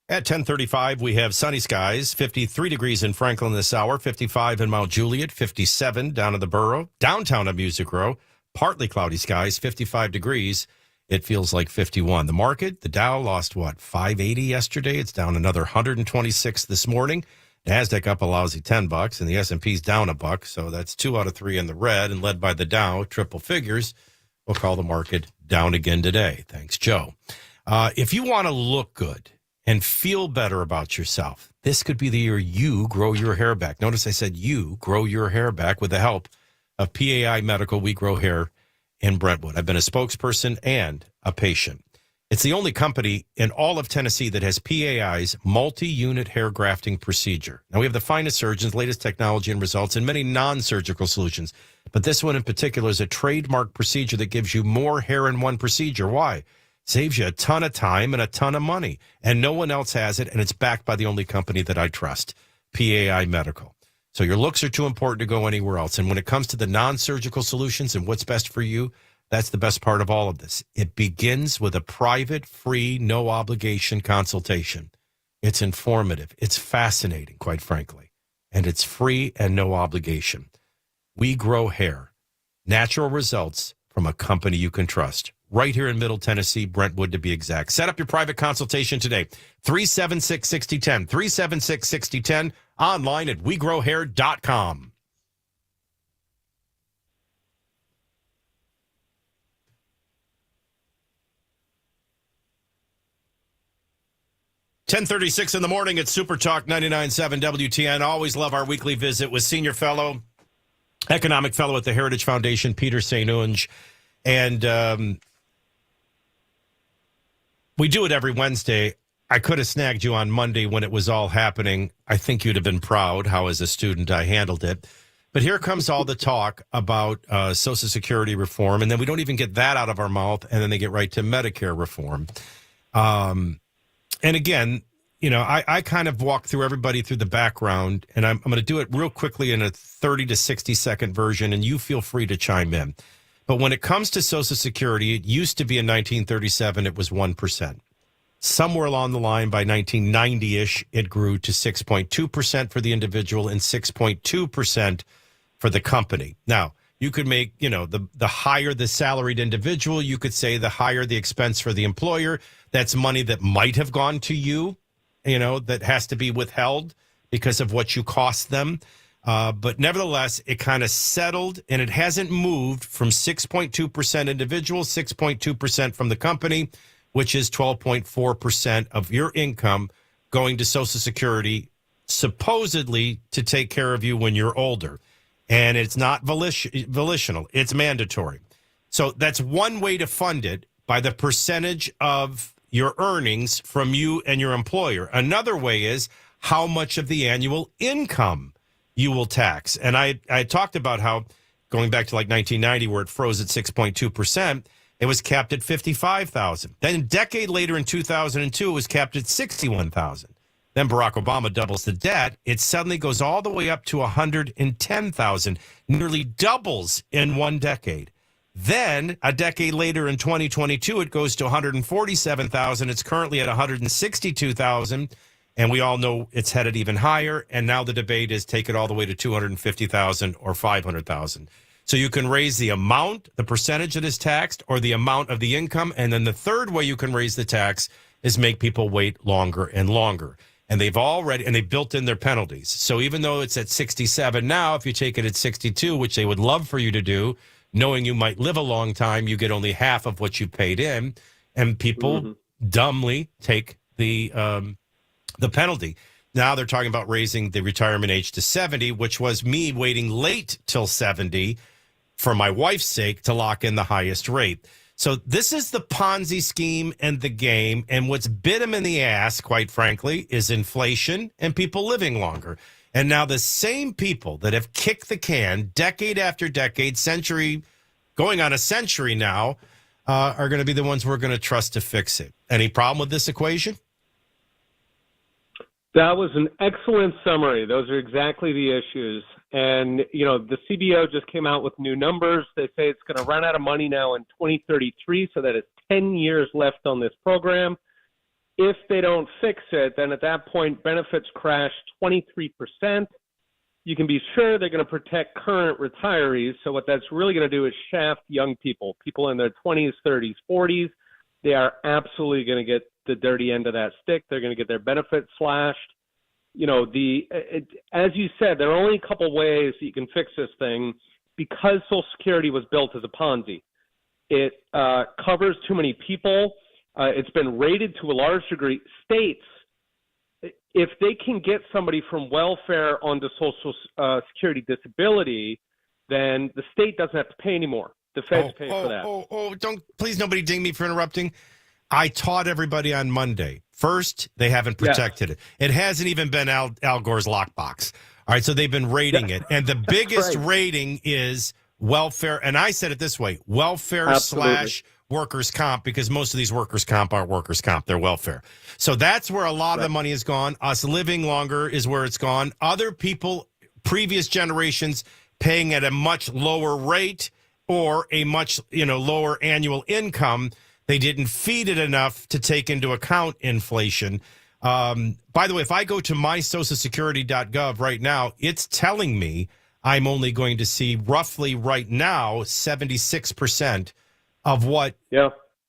At 10:35, we have sunny skies, 53 degrees in Franklin this hour, 55 in Mount Juliet, 57 down in the borough, downtown at Music Row, partly cloudy skies, 55 degrees. It feels like 51. The market, the Dow lost, 580 yesterday. It's down another 126 this morning. NASDAQ up a lousy $10, and the S&P's down $1, so that's 2 out of 3 in the red, and led by the Dow, triple figures. We'll call the market down again today. Thanks, Joe. If you want to look good and feel better about yourself, this could be the year you grow your hair back. Notice I said you grow your hair back with the help of PAI Medical. We grow hair in Brentwood. I've been a spokesperson and a patient. It's the only company in all of Tennessee that has PAI's multi-unit hair grafting procedure. Now, we have the finest surgeons, latest technology and results, and many non-surgical solutions. But this one in particular is a trademark procedure that gives you more hair in one procedure. Why? Saves you a ton of time and a ton of money. And no one else has it, and it's backed by the only company that I trust, PAI Medical. So your looks are too important to go anywhere else. And when it comes to the non-surgical solutions and what's best for you, that's the best part of all of this. It begins with a private, free, no-obligation consultation. It's informative. It's fascinating, quite frankly. And it's free and no obligation. We grow hair. Natural results from a company you can trust. Right here in Middle Tennessee, Brentwood to be exact. Set up your private consultation today. 376-6010. 376-6010. Online at wegrowhair.com. $10:36 in the morning at Super Talk 99.7 WTN. Always love our weekly visit with Senior Fellow, Economic Fellow at the Heritage Foundation, Peter St. Onge. And we do it every Wednesday. I could have snagged you on Monday when it was all happening. I think you'd have been proud how, as a student, I handled it. But here comes all the talk about Social Security reform, and then we don't even get that out of our mouth, and then they get right to Medicare reform. And again, you know, I kind of walk through everybody through the background, and I'm going to do it real quickly in a 30 to 60-second version, and you feel free to chime in. But when it comes to Social Security, it used to be in 1937, it was 1%. Somewhere along the line, by 1990-ish, it grew to 6.2% for the individual and 6.2% for the company. Now, you could make, you know, the higher the salaried individual, you could say the higher the expense for the employer. That's money that might have gone to you, you know, that has to be withheld because of what you cost them. But nevertheless, it kind of settled, and it hasn't moved from 6.2% individual, 6.2% from the company, which is 12.4% of your income going to Social Security, supposedly to take care of you when you're older. And it's not volitional. It's mandatory. So that's one way to fund it, by the percentage of your earnings from you and your employer. Another way is how much of the annual income you will tax. And I talked about how, going back to like 1990, where it froze at 6.2%, it was capped at $55,000. Then a decade later in 2002, it was capped at $61,000. Then Barack Obama doubles the debt. It suddenly goes all the way up to $110,000, nearly doubles in one decade. Then a decade later in 2022, it goes to $147,000. It's currently at $162,000. And we all know it's headed even higher. And now the debate is take it all the way to $250,000 or $500,000. So you can raise the amount, the percentage that is taxed, or the amount of the income. And then the third way you can raise the tax is make people wait longer and longer. And they've already, and they built in their penalties. So even though it's at 67 now, if you take it at 62, which they would love for you to do, knowing you might live a long time, you get only half of what you paid in. And people dumbly take the penalty. Now they're talking about raising the retirement age to 70, which was me waiting late till 70 for my wife's sake to lock in the highest rate. So this is the Ponzi scheme and the game. And what's bit them in the ass, quite frankly, is inflation and people living longer. And now the same people that have kicked the can decade after decade, century, going on a century now, are going to be the ones we're going to trust to fix it. Any problem with this equation? That was an excellent summary. Those are exactly the issues. And, you know, the CBO just came out with new numbers. They say it's going to run out of money now in 2033, so that is 10 years left on this program. If they don't fix it, then at that point, benefits crash 23%. You can be sure they're going to protect current retirees. So what that's really going to do is shaft young people, people in their 20s, 30s, 40s. They are absolutely going to get the dirty end of that stick. They're going to get their benefits slashed. You know, as you said, there are only a couple ways that you can fix this thing because Social Security was built as a Ponzi. It covers too many people. It's been rated to a large degree. States, if they can get somebody from welfare onto Social Security disability, then the state doesn't have to pay anymore. The feds pay for that. Don't, please, nobody ding me for interrupting. I taught everybody on Monday. First, they haven't protected it. It hasn't even been Al Gore's lockbox. All right, so they've been rating it. And the biggest rating is welfare. And I said it this way, welfare / workers' comp, because most of these workers' comp aren't workers' comp. They're welfare. So that's where a lot of the money has gone. Us living longer is where it's gone. Other people, previous generations, paying at a much lower rate or a much lower annual income. They didn't feed it enough to take into account inflation. By the way, if I go to mysocialsecurity.gov right now, it's telling me I'm only going to see roughly right now 76% of what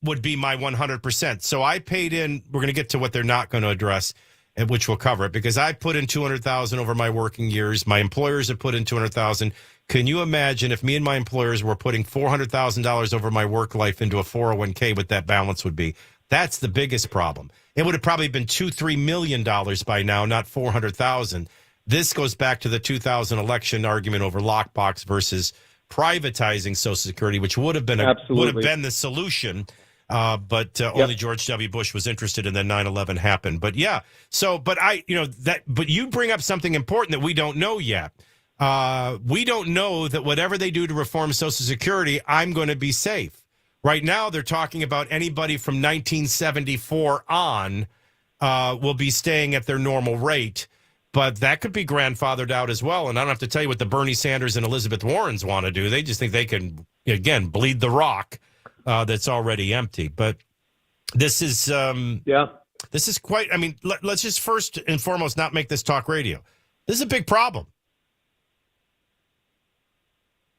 would be my 100%. So I paid in, we're going to get to what they're not going to address, and which will cover it, because I put in $200,000 over my working years. My employers have put in $200,000. Can you imagine if me and my employers were putting $400,000 over my work life into a 401k, what that balance would be? That's the biggest problem. It would have probably been $2-3 million by now, not 400,000. This goes back to the 2000 election argument over lockbox versus privatizing Social Security, which would have been the solution. But only George W. Bush was interested, and then 9/11 happened. But yeah, so but you bring up something important that we don't know yet. We don't know that whatever they do to reform Social Security, I'm going to be safe. Right now, they're talking about anybody from 1974 on will be staying at their normal rate. But that could be grandfathered out as well. And I don't have to tell you what the Bernie Sanders and Elizabeth Warrens want to do. They just think they can, again, bleed the rock that's already empty. But this is this is quite, I mean, let's just first and foremost not make this talk radio. This is a big problem.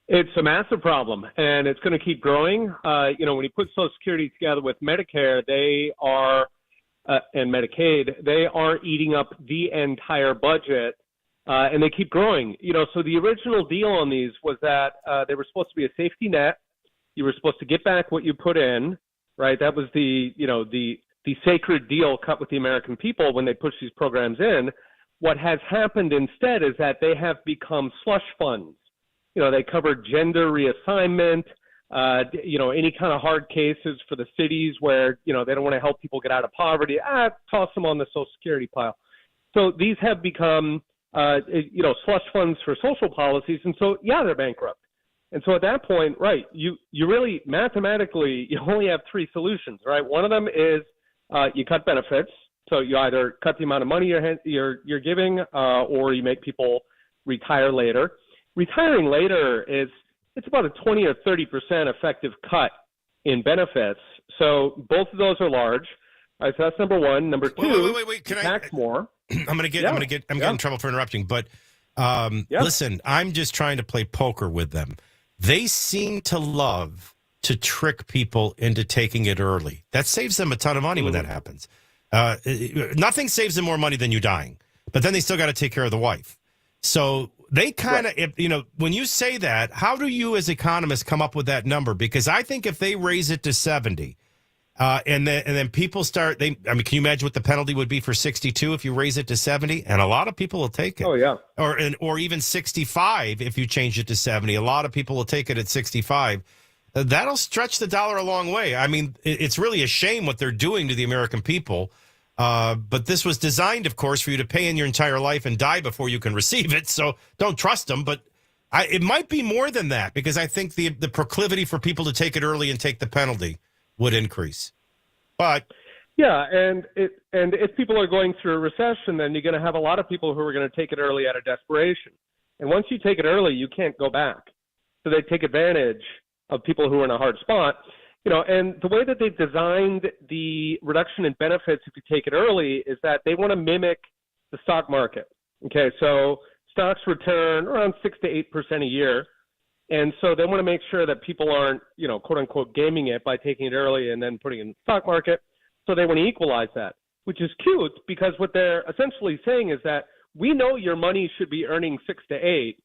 It's a massive problem, and it's going to keep growing. When you put Social Security together with Medicare, they are and Medicaid, they are eating up the entire budget, and they keep growing. So the original deal on these was that they were supposed to be a safety net. You were supposed to get back what you put in, right? That was the sacred deal cut with the American people when they pushed these programs in. What has happened instead is that they have become slush funds. They cover gender reassignment, any kind of hard cases for the cities where, they don't want to help people get out of poverty. Toss them on the Social Security pile. So these have become, slush funds for social policies. And so, they're bankrupt. And so at that point, right, you really mathematically, you only have three solutions, right? One of them is you cut benefits. So you either cut the amount of money you're giving or you make people retire later. Retiring later it's about a 20 or 30% effective cut in benefits. So both of those are large. All right, so that's number one. Number two, wait. Can tax more. I'm getting in trouble for interrupting, but listen, I'm just trying to play poker with them. They seem to love to trick people into taking it early. That saves them a ton of money when that happens. Nothing saves them more money than you dying, but then they still got to take care of the wife. So they kind of, when you say that, how do you as economists come up with that number? Because I think if they raise it to 70, and then people start, can you imagine what the penalty would be for 62 if you raise it to 70? And a lot of people will take it. Oh, yeah. Or even 65 if you change it to 70. A lot of people will take it at 65. That'll stretch the dollar a long way. I mean, it's really a shame what they're doing to the American people. But this was designed, of course, for you to pay in your entire life and die before you can receive it. So don't trust them. But it might be more than that, because I think the proclivity for people to take it early and take the penalty would increase. But and if people are going through a recession, then you're going to have a lot of people who are going to take it early out of desperation. And once you take it early, you can't go back. So they take advantage of people who are in a hard spot. And the way that they've designed the reduction in benefits if you take it early is that they want to mimic the stock market. Okay, so stocks return around 6 to 8% a year. And so they want to make sure that people aren't, quote unquote, gaming it by taking it early and then putting it in the stock market. So they want to equalize that, which is cute because what they're essentially saying is that we know your money should be earning 6 to 8,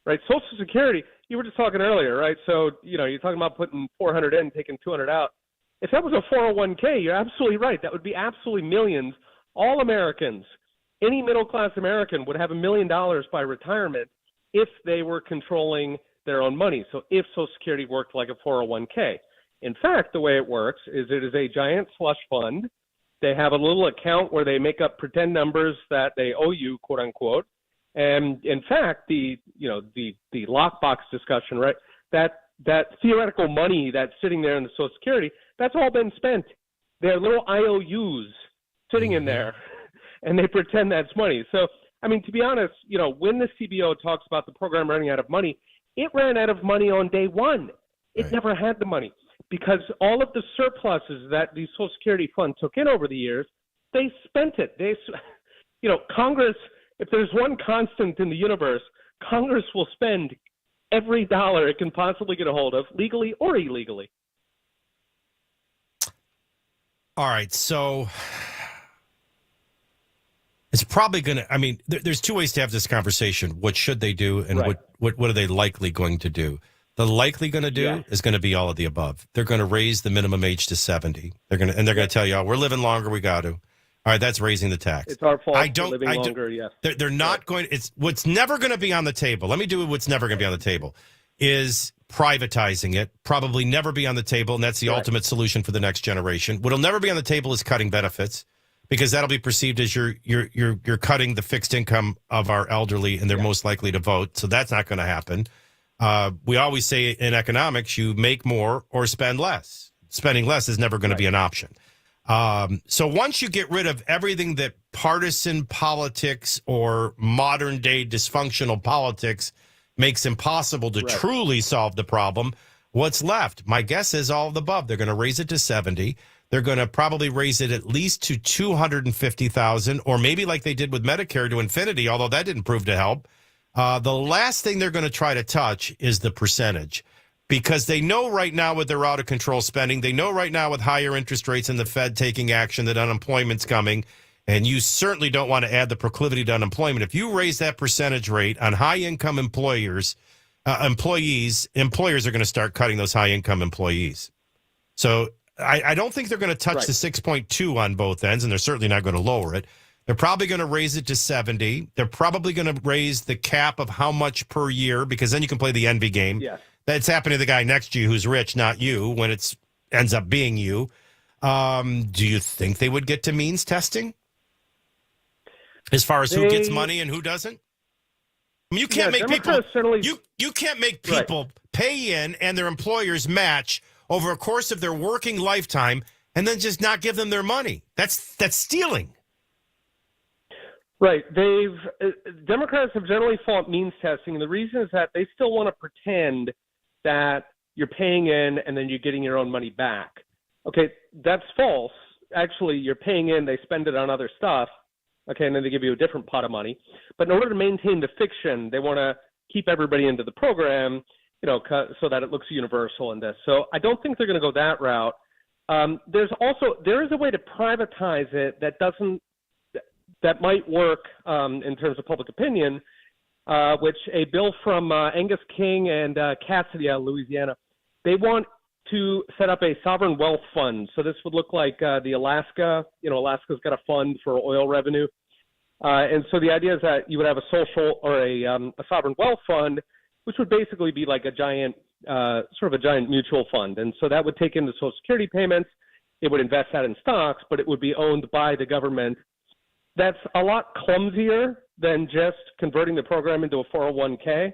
right? Social Security, you were just talking earlier, right? So, you're talking about putting 400 in, taking 200 out. If that was a 401k, you're absolutely right. That would be absolutely millions. All Americans, any middle-class American would have $1 million by retirement if they were controlling their own money. So if Social Security worked like a 401k. In fact, the way it works is it is a giant slush fund. They have a little account where they make up pretend numbers that they owe you, quote unquote. And in fact, the lockbox discussion, right? That theoretical money that's sitting there in the Social Security, that's all been spent. There are little IOUs sitting in there, and they pretend that's money. So, to be honest, when the CBO talks about the program running out of money, it ran out of money on day one. It never had the money because all of the surpluses that the Social Security fund took in over the years, they spent it. Congress, if there's one constant in the universe, Congress will spend every dollar it can possibly get a hold of, legally or illegally. All right, so it's probably going to, there's two ways to have this conversation. What should they do and what are they likely going to do? The likely going to do is going to be all of the above. They're going to raise the minimum age to 70. They're going to tell you, we're living longer, we got to. All right, that's raising the tax. It's our fault for living longer, yes. They're not going to, it's what's never going to be on the table. Let me do what's never going to be on the table is privatizing it, probably never be on the table, and that's the ultimate solution for the next generation. What'll never be on the table is cutting benefits, because that'll be perceived as you're cutting the fixed income of our elderly, and they're most likely to vote. So that's not going to happen. We always say in economics, you make more or spend less. Spending less is never going to be an option. So once you get rid of everything that partisan politics or modern day dysfunctional politics makes impossible to truly solve the problem, what's left? My guess is all of the above. They're going to raise it to 70. They're going to probably raise it at least to 250,000, or maybe like they did with Medicare to infinity, although that didn't prove to help. The last thing they're going to try to touch is the percentage, because they know right now with their out of control spending, they know right now with higher interest rates and the Fed taking action that unemployment's coming, and you certainly don't want to add the proclivity to unemployment. If you raise that percentage rate on high income employers, employers are going to start cutting those high income employees. So I don't think they're going to touch the 6.2 on both ends, and they're certainly not going to lower it. They're probably going to raise it to 70. They're probably going to raise the cap of how much per year, because then you can play the envy game. Yes. That's happening to the guy next to you who's rich, not you, when it ends up being you. Do you think they would get to means testing? As far as who gets money and who doesn't? You can't make people you can't make people pay in and their employers match over a course of their working lifetime and then just not give them their money. That's stealing. Right. Democrats have generally fought means testing, and the reason is that they still want to pretend that you're paying in and then you're getting your own money back. Okay, that's false. Actually, you're paying in, they spend it on other stuff, okay, and then they give you a different pot of money. But in order to maintain the fiction, they want to keep everybody into the program, so that it looks universal in this. So I don't think they're going to go that route. There is a way to privatize it that might work in terms of public opinion, which a bill from Angus King and Cassidy out of Louisiana, they want to set up a sovereign wealth fund. So this would look like the Alaska, Alaska's got a fund for oil revenue. And so the idea is that you would have a social or a sovereign wealth fund, which would basically be like a giant mutual fund. And so that would take in the Social Security payments. It would invest that in stocks, but it would be owned by the government. That's a lot clumsier than just converting the program into a 401k,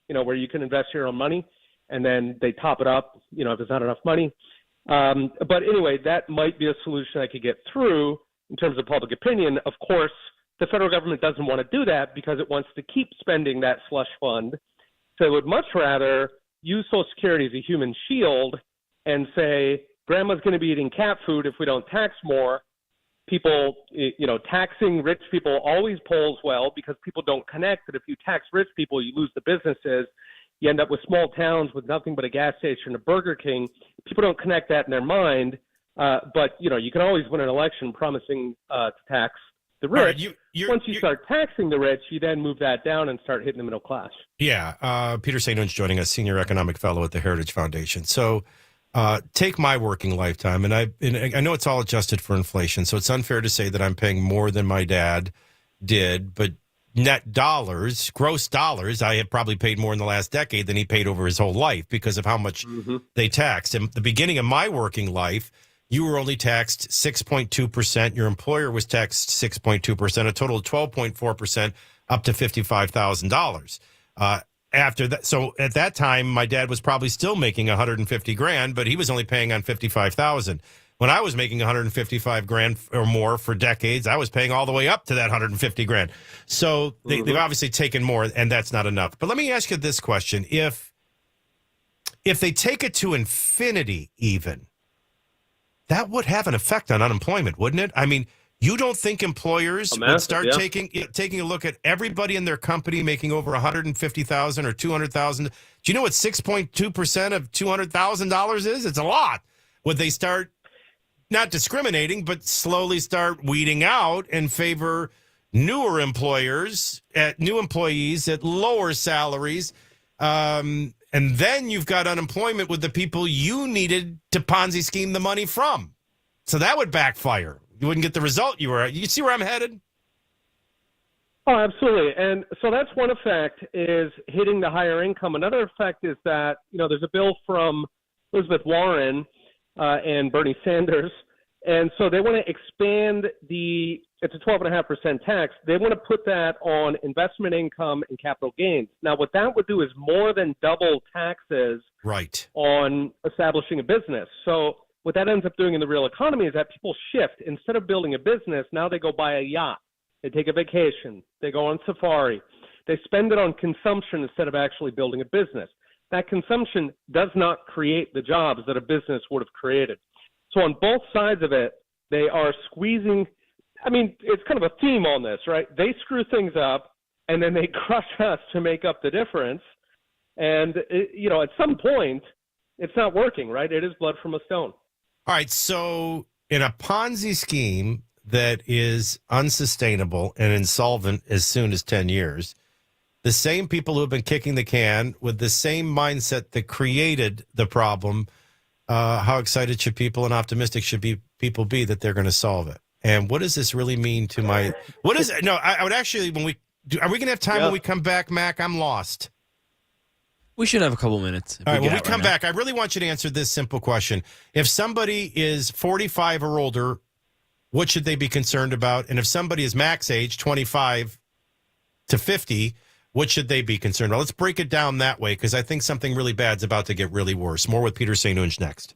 where you can invest your own money and then they top it up, if there's not enough money. But anyway, that might be a solution I could get through in terms of public opinion. Of course, the federal government doesn't want to do that because it wants to keep spending that slush fund. So it would much rather use Social Security as a human shield and say, grandma's going to be eating cat food if we don't tax more. People, taxing rich people always polls well because people don't connect that if you tax rich people, you lose the businesses. You end up with small towns with nothing but a gas station, a Burger King. People don't connect that in their mind. But, you can always win an election promising to tax the rich. Right, Once you start taxing the rich, you then move that down and start hitting the middle class. Yeah. Peter St. John's joining us, Senior Economic Fellow at the Heritage Foundation. So take my working lifetime, and I know it's all adjusted for inflation, so it's unfair to say that I'm paying more than my dad did, but net dollars, gross dollars, I have probably paid more in the last decade than he paid over his whole life because of how much they taxed. And the beginning of my working life, you were only taxed 6.2%. Your employer was taxed 6.2%, a total of 12.4%, up to $55,000. After that, so at that time, my dad was probably still making 150 grand, but he was only paying on 55,000. When I was making 155 grand or more for decades, I was paying all the way up to that 150 grand. So they've obviously taken more, and that's not enough. But let me ask you this question: if they take it to infinity, even, that would have an effect on unemployment, wouldn't it? I mean, you don't think employers would start taking a look at everybody in their company making over $150,000 or $200,000? Do you know what 6.2% of $200,000 is? It's a lot. Would they start not discriminating, but slowly start weeding out and favor newer employees at lower salaries? And then you've got unemployment with the people you needed to Ponzi scheme the money from. So that would backfire. You wouldn't get the result you see where I'm headed? Oh, absolutely. And so that's one effect, is hitting the higher income. Another effect is that, there's a bill from Elizabeth Warren and Bernie Sanders. And so they want to expand it's a 12.5% tax. They want to put that on investment income and capital gains. Now, what that would do is more than double taxes on establishing a business. So what that ends up doing in the real economy is that people shift. Instead of building a business, now they go buy a yacht. They take a vacation. They go on safari. They spend it on consumption instead of actually building a business. That consumption does not create the jobs that a business would have created. So on both sides of it, they are squeezing. I mean, it's kind of a theme on this, right? They screw things up, and then they crush us to make up the difference. And, at some point, it's not working, right? It is blood from a stone. All right, so in a Ponzi scheme that is unsustainable and insolvent as soon as 10 years, the same people who have been kicking the can with the same mindset that created the problem, how excited should people and optimistic should people be that they're going to solve it? And what does this really mean to my – what is – no, I would actually – are we going to have time when we come back, Mac? I'm lost. We should have a couple minutes. All right, when we come back, I really want you to answer this simple question. If somebody is 45 or older, what should they be concerned about? And if somebody is max age, 25 to 50, what should they be concerned about? Let's break it down that way, because I think something really bad's about to get really worse. More with Peter St. John's next.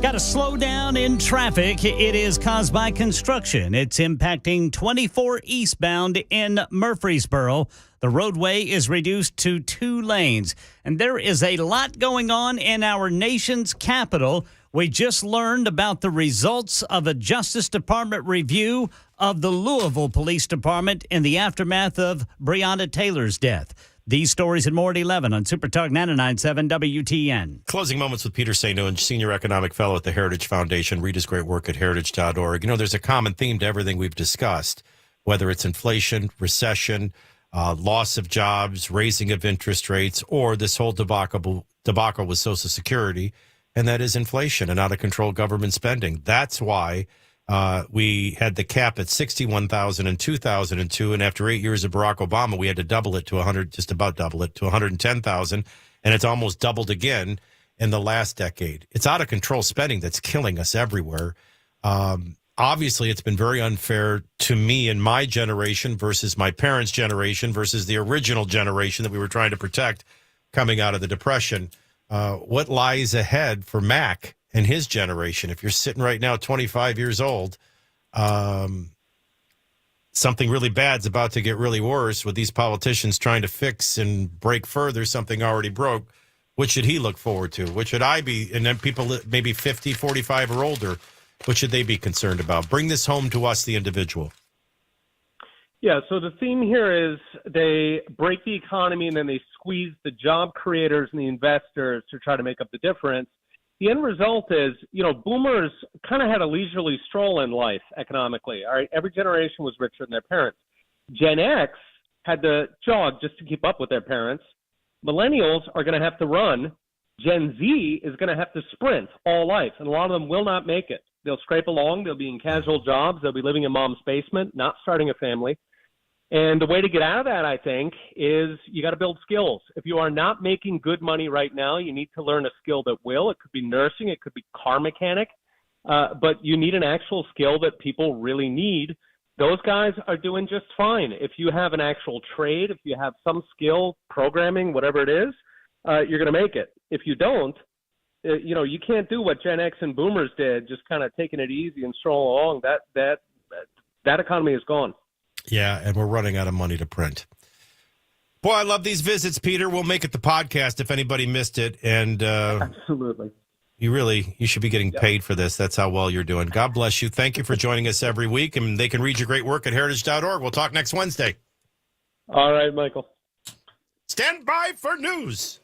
Got a slowdown in traffic. It is caused by construction. It's impacting 24 eastbound in Murfreesboro. The roadway is reduced to 2 lanes. And there is a lot going on in our nation's capital. We just learned about the results of a Justice Department review of the Louisville Police Department in the aftermath of Breonna Taylor's death. These stories and more at 11 on Super Talk 99.7 WTN. Closing moments with Peter St. Noon, Senior Economic Fellow at the Heritage Foundation. Read his great work at heritage.org. You know, there's a common theme to everything we've discussed, whether it's inflation, recession, loss of jobs, raising of interest rates, or this whole debacle with Social Security, and that is inflation and out-of-control government spending. That's why we had the cap at $61,000 in 2002, and after 8 years of Barack Obama, we had to double it to 100, just about double it to 110,000, and it's almost doubled again in the last decade. It's out of control spending that's killing us everywhere. Obviously, it's been very unfair to me and my generation versus my parents' generation versus the original generation that we were trying to protect coming out of the Depression. What lies ahead for Mac and his generation? If you're sitting right now, 25 years old, something really bad's about to get really worse with these politicians trying to fix and break further something already broke. What should he look forward to? What should I be? And then people maybe 50, 45 or older, what should they be concerned about? Bring this home to us, the individual. Yeah, so the theme here is they break the economy and then they squeeze the job creators and the investors to try to make up the difference. The end result is, you know, boomers kind of had a leisurely stroll in life economically. All right, every generation was richer than their parents. Gen X had to jog just to keep up with their parents. Millennials are going to have to run. Gen Z is going to have to sprint all life, and a lot of them will not make it. They'll scrape along. They'll be in casual jobs. They'll be living in mom's basement, not starting a family. And the way to get out of that, I think, is you got to build skills. If you are not making good money right now, you need to learn a skill that will. It could be nursing. It could be car mechanic. But you need an actual skill that people really need. Those guys are doing just fine. If you have an actual trade, if you have some skill, programming, whatever it is, you're going to make it. If you don't, you know, you can't do what Gen X and boomers did, just kind of taking it easy and strolling along. That economy is gone. Yeah, and we're running out of money to print. Boy, I love these visits, Peter. We'll make it the podcast if anybody missed it. And absolutely. You should be getting paid for this. That's how well you're doing. God bless you. Thank you for joining us every week. And they can read your great work at heritage.org. We'll talk next Wednesday. All right, Michael. Stand by for news.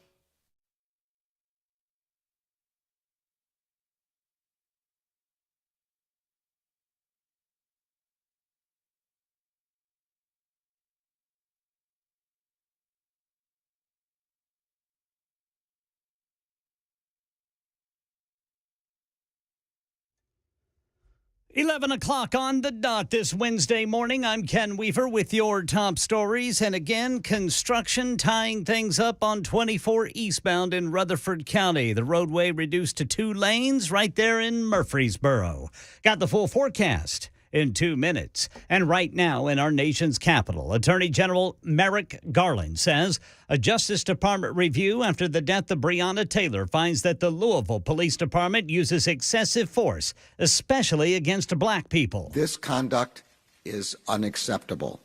$11 o'clock on the dot this Wednesday morning. I'm Ken Weaver with your top stories. And again, construction tying things up on 24 eastbound in Rutherford County. The roadway reduced to 2 lanes right there in Murfreesboro. Got the full forecast in 2 minutes. And right now in our nation's capital, Attorney General Merrick Garland says a Justice Department review after the death of Breonna Taylor finds that the Louisville Police Department uses excessive force, especially against black people. This conduct is unacceptable.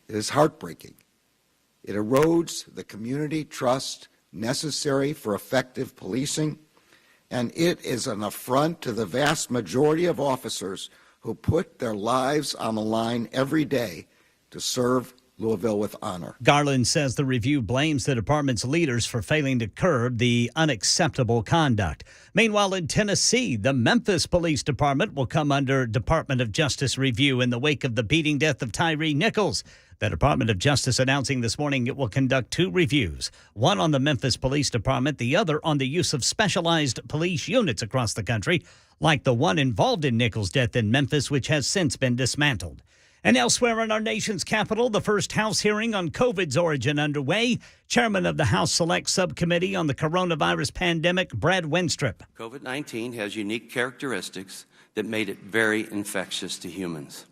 It is heartbreaking. It erodes the community trust necessary for effective policing, and it is an affront to the vast majority of officers who put their lives on the line every day to serve Louisville with honor. Garland says the review blames the department's leaders for failing to curb the unacceptable conduct. Meanwhile, in Tennessee, the Memphis Police Department will come under Department of Justice review in the wake of the beating death of Tyree Nichols. The Department of Justice announcing this morning it will conduct 2 reviews, one on the Memphis Police Department, the other on the use of specialized police units across the country, like the one involved in Nichols' death in Memphis, which has since been dismantled. And elsewhere in our nation's capital, the first House hearing on COVID's origin underway. Chairman of the House Select Subcommittee on the Coronavirus Pandemic, Brad Wenstrup. COVID-19 has unique characteristics that made it very infectious to humans.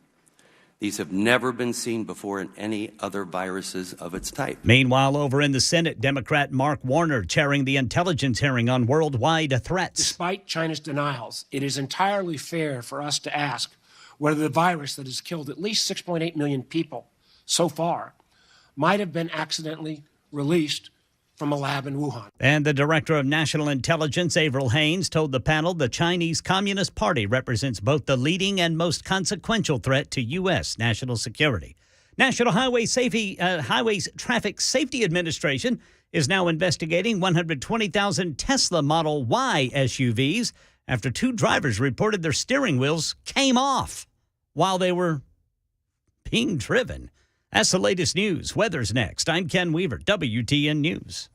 These have never been seen before in any other viruses of its type. Meanwhile, over in the Senate, Democrat Mark Warner chairing the intelligence hearing on worldwide threats. Despite China's denials, it is entirely fair for us to ask whether the virus that has killed at least 6.8 million people so far might have been accidentally released from a lab in Wuhan. And the Director of National Intelligence, Avril Haines, told the panel the Chinese Communist Party represents both the leading and most consequential threat to U.S. national security. National Highways Traffic Safety Administration is now investigating 120,000 Tesla Model Y SUVs after 2 drivers reported their steering wheels came off while they were being driven. That's the latest news. Weather's next. I'm Ken Weaver, WTN News.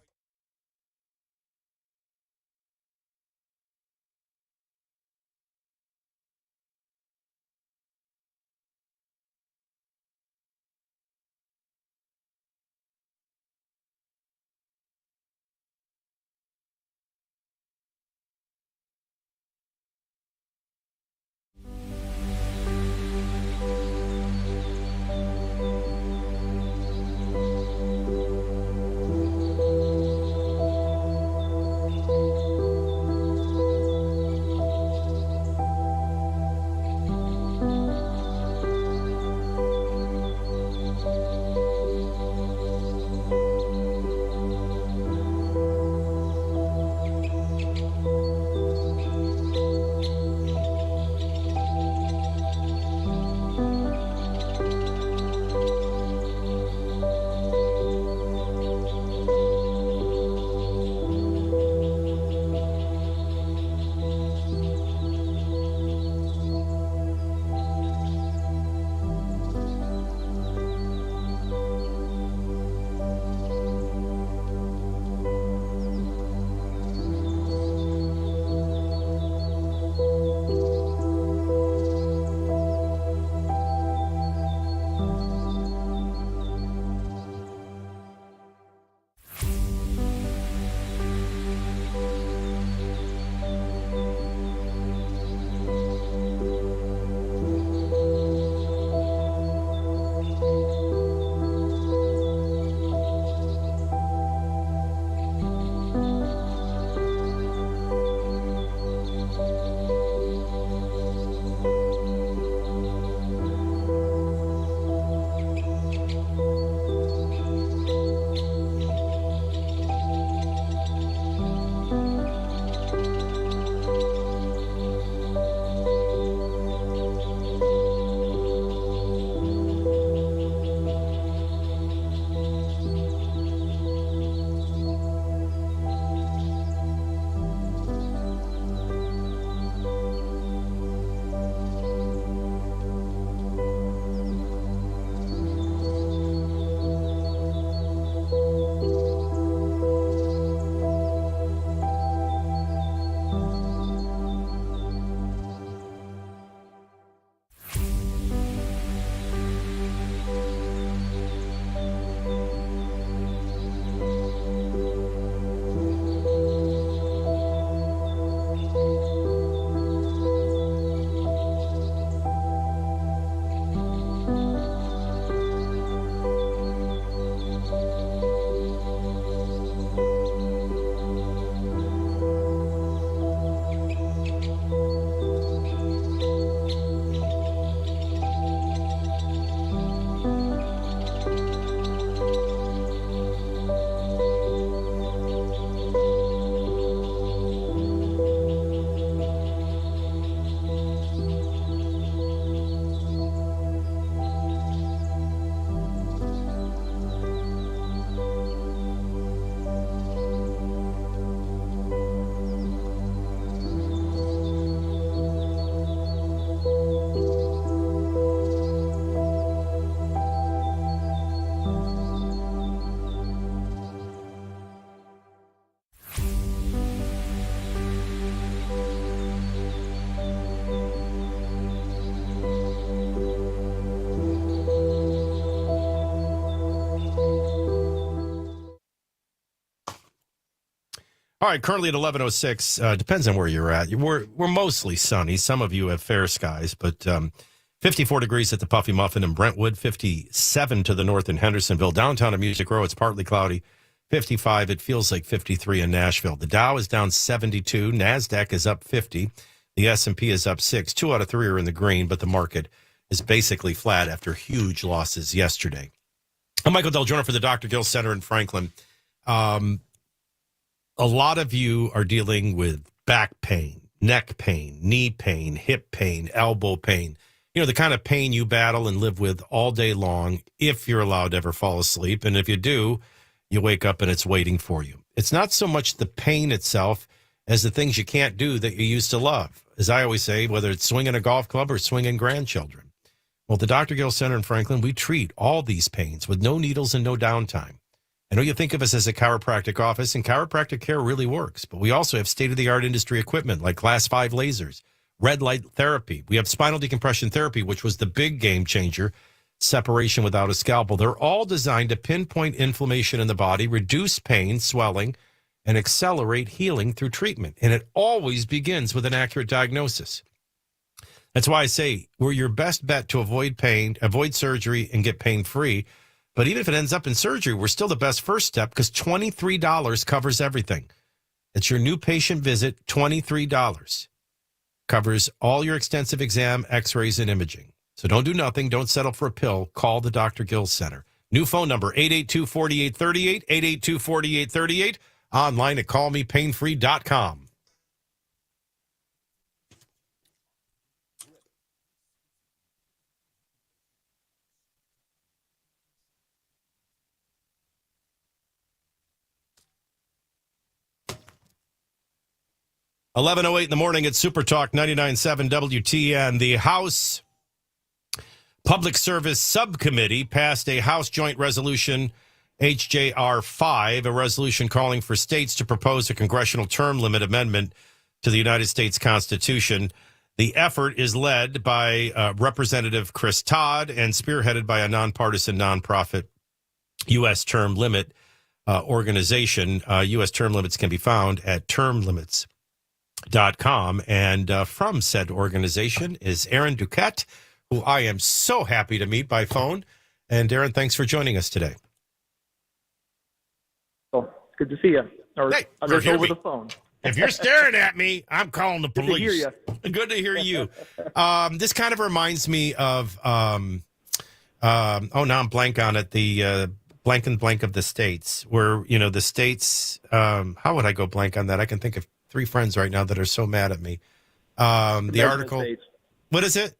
All right, currently at 11:06. Depends on where you're at. We're mostly sunny. Some of you have fair skies, but 54 degrees at the Puffy Muffin in Brentwood, 57 to the north in Hendersonville. Downtown at Music Row, it's partly cloudy. 55, it feels like 53 in Nashville. The Dow is down 72. NASDAQ is up 50. The S&P is up 6. 2 out of 3 are in the green, but the market is basically flat after huge losses yesterday. I'm Michael DelGiorno for the Dr. Gill Center in Franklin. A lot of you are dealing with back pain, neck pain, knee pain, hip pain, elbow pain. You know, the kind of pain you battle and live with all day long if you're allowed to ever fall asleep. And if you do, you wake up and it's waiting for you. It's not so much the pain itself as the things you can't do that you used to love. As I always say, whether it's swinging a golf club or swinging grandchildren. Well, the Dr. Gill Center in Franklin, we treat all these pains with no needles and no downtime. I know you think of us as a chiropractic office, and chiropractic care really works, but we also have state-of-the-art industry equipment like Class 5 lasers, red light therapy. We have spinal decompression therapy, which was the big game changer, separation without a scalpel. They're all designed to pinpoint inflammation in the body, reduce pain, swelling, and accelerate healing through treatment. And it always begins with an accurate diagnosis. That's why I say we're your best bet to avoid pain, avoid surgery, and get pain-free. But even if it ends up in surgery, we're still the best first step because $23 covers everything. It's your new patient visit, $23. Covers all your extensive exam, x-rays, and imaging. So don't do nothing. Don't settle for a pill. Call the Dr. Gill Center. New phone number, 882-4838, 882-4838. Online at callmepainfree.com. $11:08 in the morning at Super Talk 99.7 WTN. The House Public Service Subcommittee passed a House Joint Resolution, HJR 5, a resolution calling for states to propose a congressional term limit amendment to the United States Constitution. The effort is led by Representative Chris Todd and spearheaded by a nonpartisan nonprofit U.S. term limit organization. U.S. term limits can be found at termlimits.com. And from said organization is Aaron Duquette, who I am so happy to meet by phone. And Aaron, thanks for joining us today. Oh, good to see you. Or hey, I guess over the phone. If you're staring at me, I'm calling the police. Good to hear you. Good to hear you. This kind of reminds me of, now I'm blank on it, the blank and blank of the states, where, you know, the states, how would I go blank on that? I can think of 3 friends right now that are so mad at me. The article. What is it?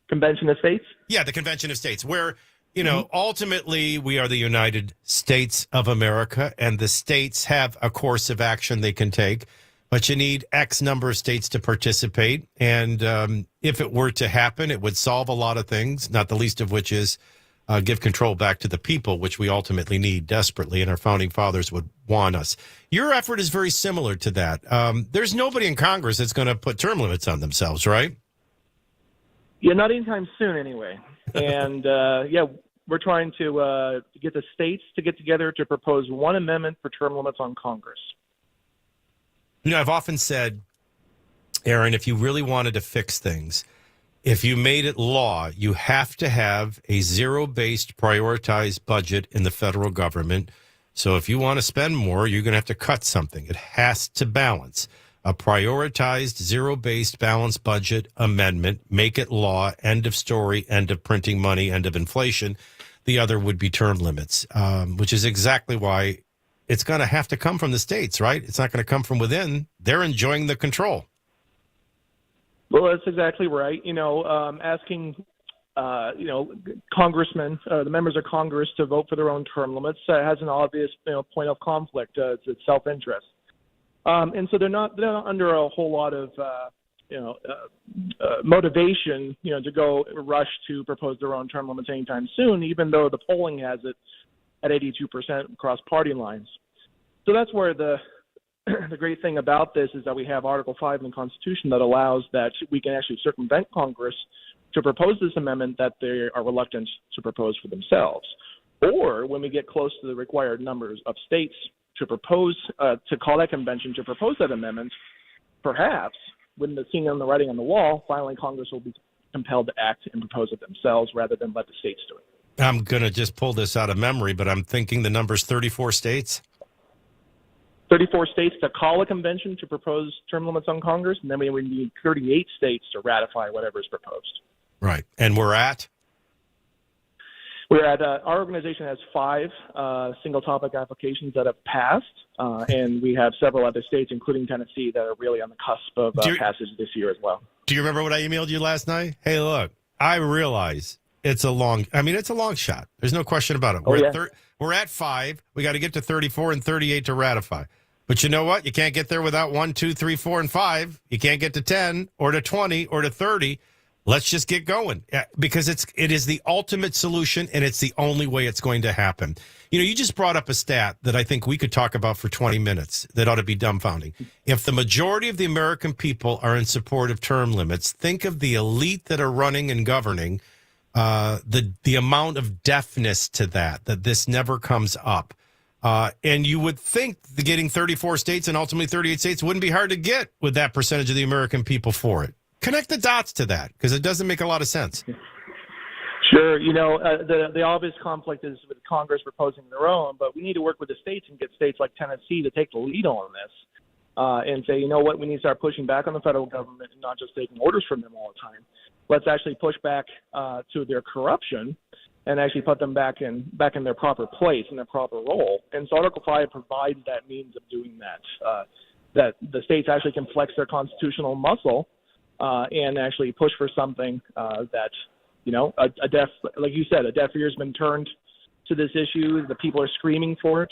Convention of States? Yeah, the Convention of States, where, you know, ultimately we are the United States of America, and the states have a course of action they can take, but you need X number of states to participate. And if it were to happen, it would solve a lot of things, not the least of which is give control back to the people, which we ultimately need desperately, and our founding fathers would want us. Your effort is very similar to that. There's nobody in Congress that's going to put term limits on themselves, right? Yeah, not anytime soon anyway. And, we're trying to get the states to get together to propose one amendment for term limits on Congress. You know, I've often said, Aaron, if you really wanted to fix things, if you made it law, you have to have a zero-based prioritized budget in the federal government. So if you want to spend more, you're going to have to cut something. It has to balance. A prioritized zero-based balanced budget amendment, make it law, end of story, end of printing money, end of inflation. The other would be term limits, which is exactly why it's going to have to come from the states, right? It's not going to come from within. They're enjoying the control. Well, that's exactly right. You know, asking, congressmen, the members of Congress to vote for their own term limits has an obvious, point of conflict. It's self-interest. And so they're not under a whole lot of, motivation, to go rush to propose their own term limits anytime soon, even though the polling has it at 82% across party lines. So that's where the great thing about this is that we have Article 5 in the Constitution that allows that we can actually circumvent Congress to propose this amendment that they are reluctant to propose for themselves. Or when we get close to the required numbers of states to propose, to call that convention to propose that amendment, perhaps when the seeing on the writing on the wall, finally Congress will be compelled to act and propose it themselves rather than let the states do it. I'm going to just pull this out of memory, but I'm thinking the number's 34 states. 34 states to call a convention to propose term limits on Congress, and then we would need 38 states to ratify whatever is proposed. Right. And we're at? We're at, our organization has 5 single topic applications that have passed, and we have several other states, including Tennessee, that are really on the cusp of passage this year as well. Do you remember what I emailed you last night? Hey, look, I realize it's a long shot. There's no question about it. We're at 5. We got to get to 34 and 38 to ratify. But you know what? You can't get there without 1, 2, 3, 4, and 5. You can't get to 10 or to 20 or to 30. Let's just get going, because it is the ultimate solution, and it's the only way it's going to happen. You know, you just brought up a stat that I think we could talk about for 20 minutes that ought to be dumbfounding. If the majority of the American people are in support of term limits, think of the elite that are running and governing, the amount of deafness to that this never comes up. And you would think that getting 34 states and ultimately 38 states wouldn't be hard to get with that percentage of the American people for it. Connect the dots to that, because it doesn't make a lot of sense. Sure. You know, the obvious conflict is with Congress proposing their own, but we need to work with the states and get states like Tennessee to take the lead on this and say, you know what, we need to start pushing back on the federal government and not just taking orders from them all the time. Let's actually push back to their corruption and actually put them back in their proper place, in their proper role. And so Article 5 provides that means of doing that, that the states actually can flex their constitutional muscle and actually push for something that, you know, like you said, a deaf ear has been turned to this issue. The people are screaming for it.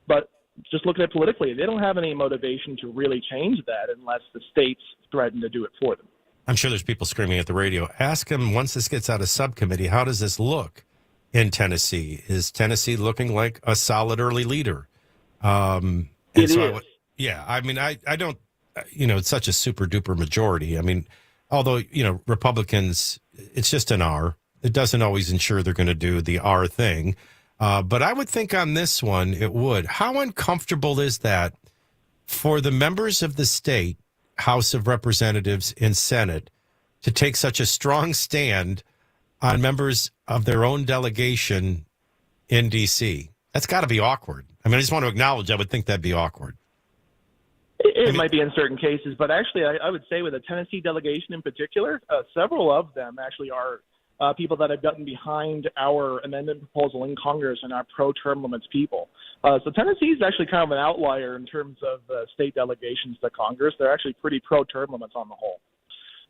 But just look at it politically. They don't have any motivation to really change that unless the states threaten to do it for them. I'm sure there's people screaming at the radio. Ask them, once this gets out of subcommittee, how does this look in Tennessee? Is Tennessee looking like a solid early leader? It is. Yeah, I mean, I don't, you know, it's such a super duper majority. I mean, although, you know, Republicans, it's just an R. It doesn't always ensure they're going to do the R thing. But I would think on this one, it would. How uncomfortable is that for the members of the state House of Representatives and Senate to take such a strong stand on members of their own delegation in D.C.? That's got to be awkward. I mean, I just want to acknowledge I would think that'd be awkward. It might be in certain cases, but actually I would say with the Tennessee delegation in particular, several of them actually are people that have gotten behind our amendment proposal in Congress and are pro-term limits people. So Tennessee is actually kind of an outlier in terms of state delegations to Congress. They're actually pretty pro-term limits on the whole.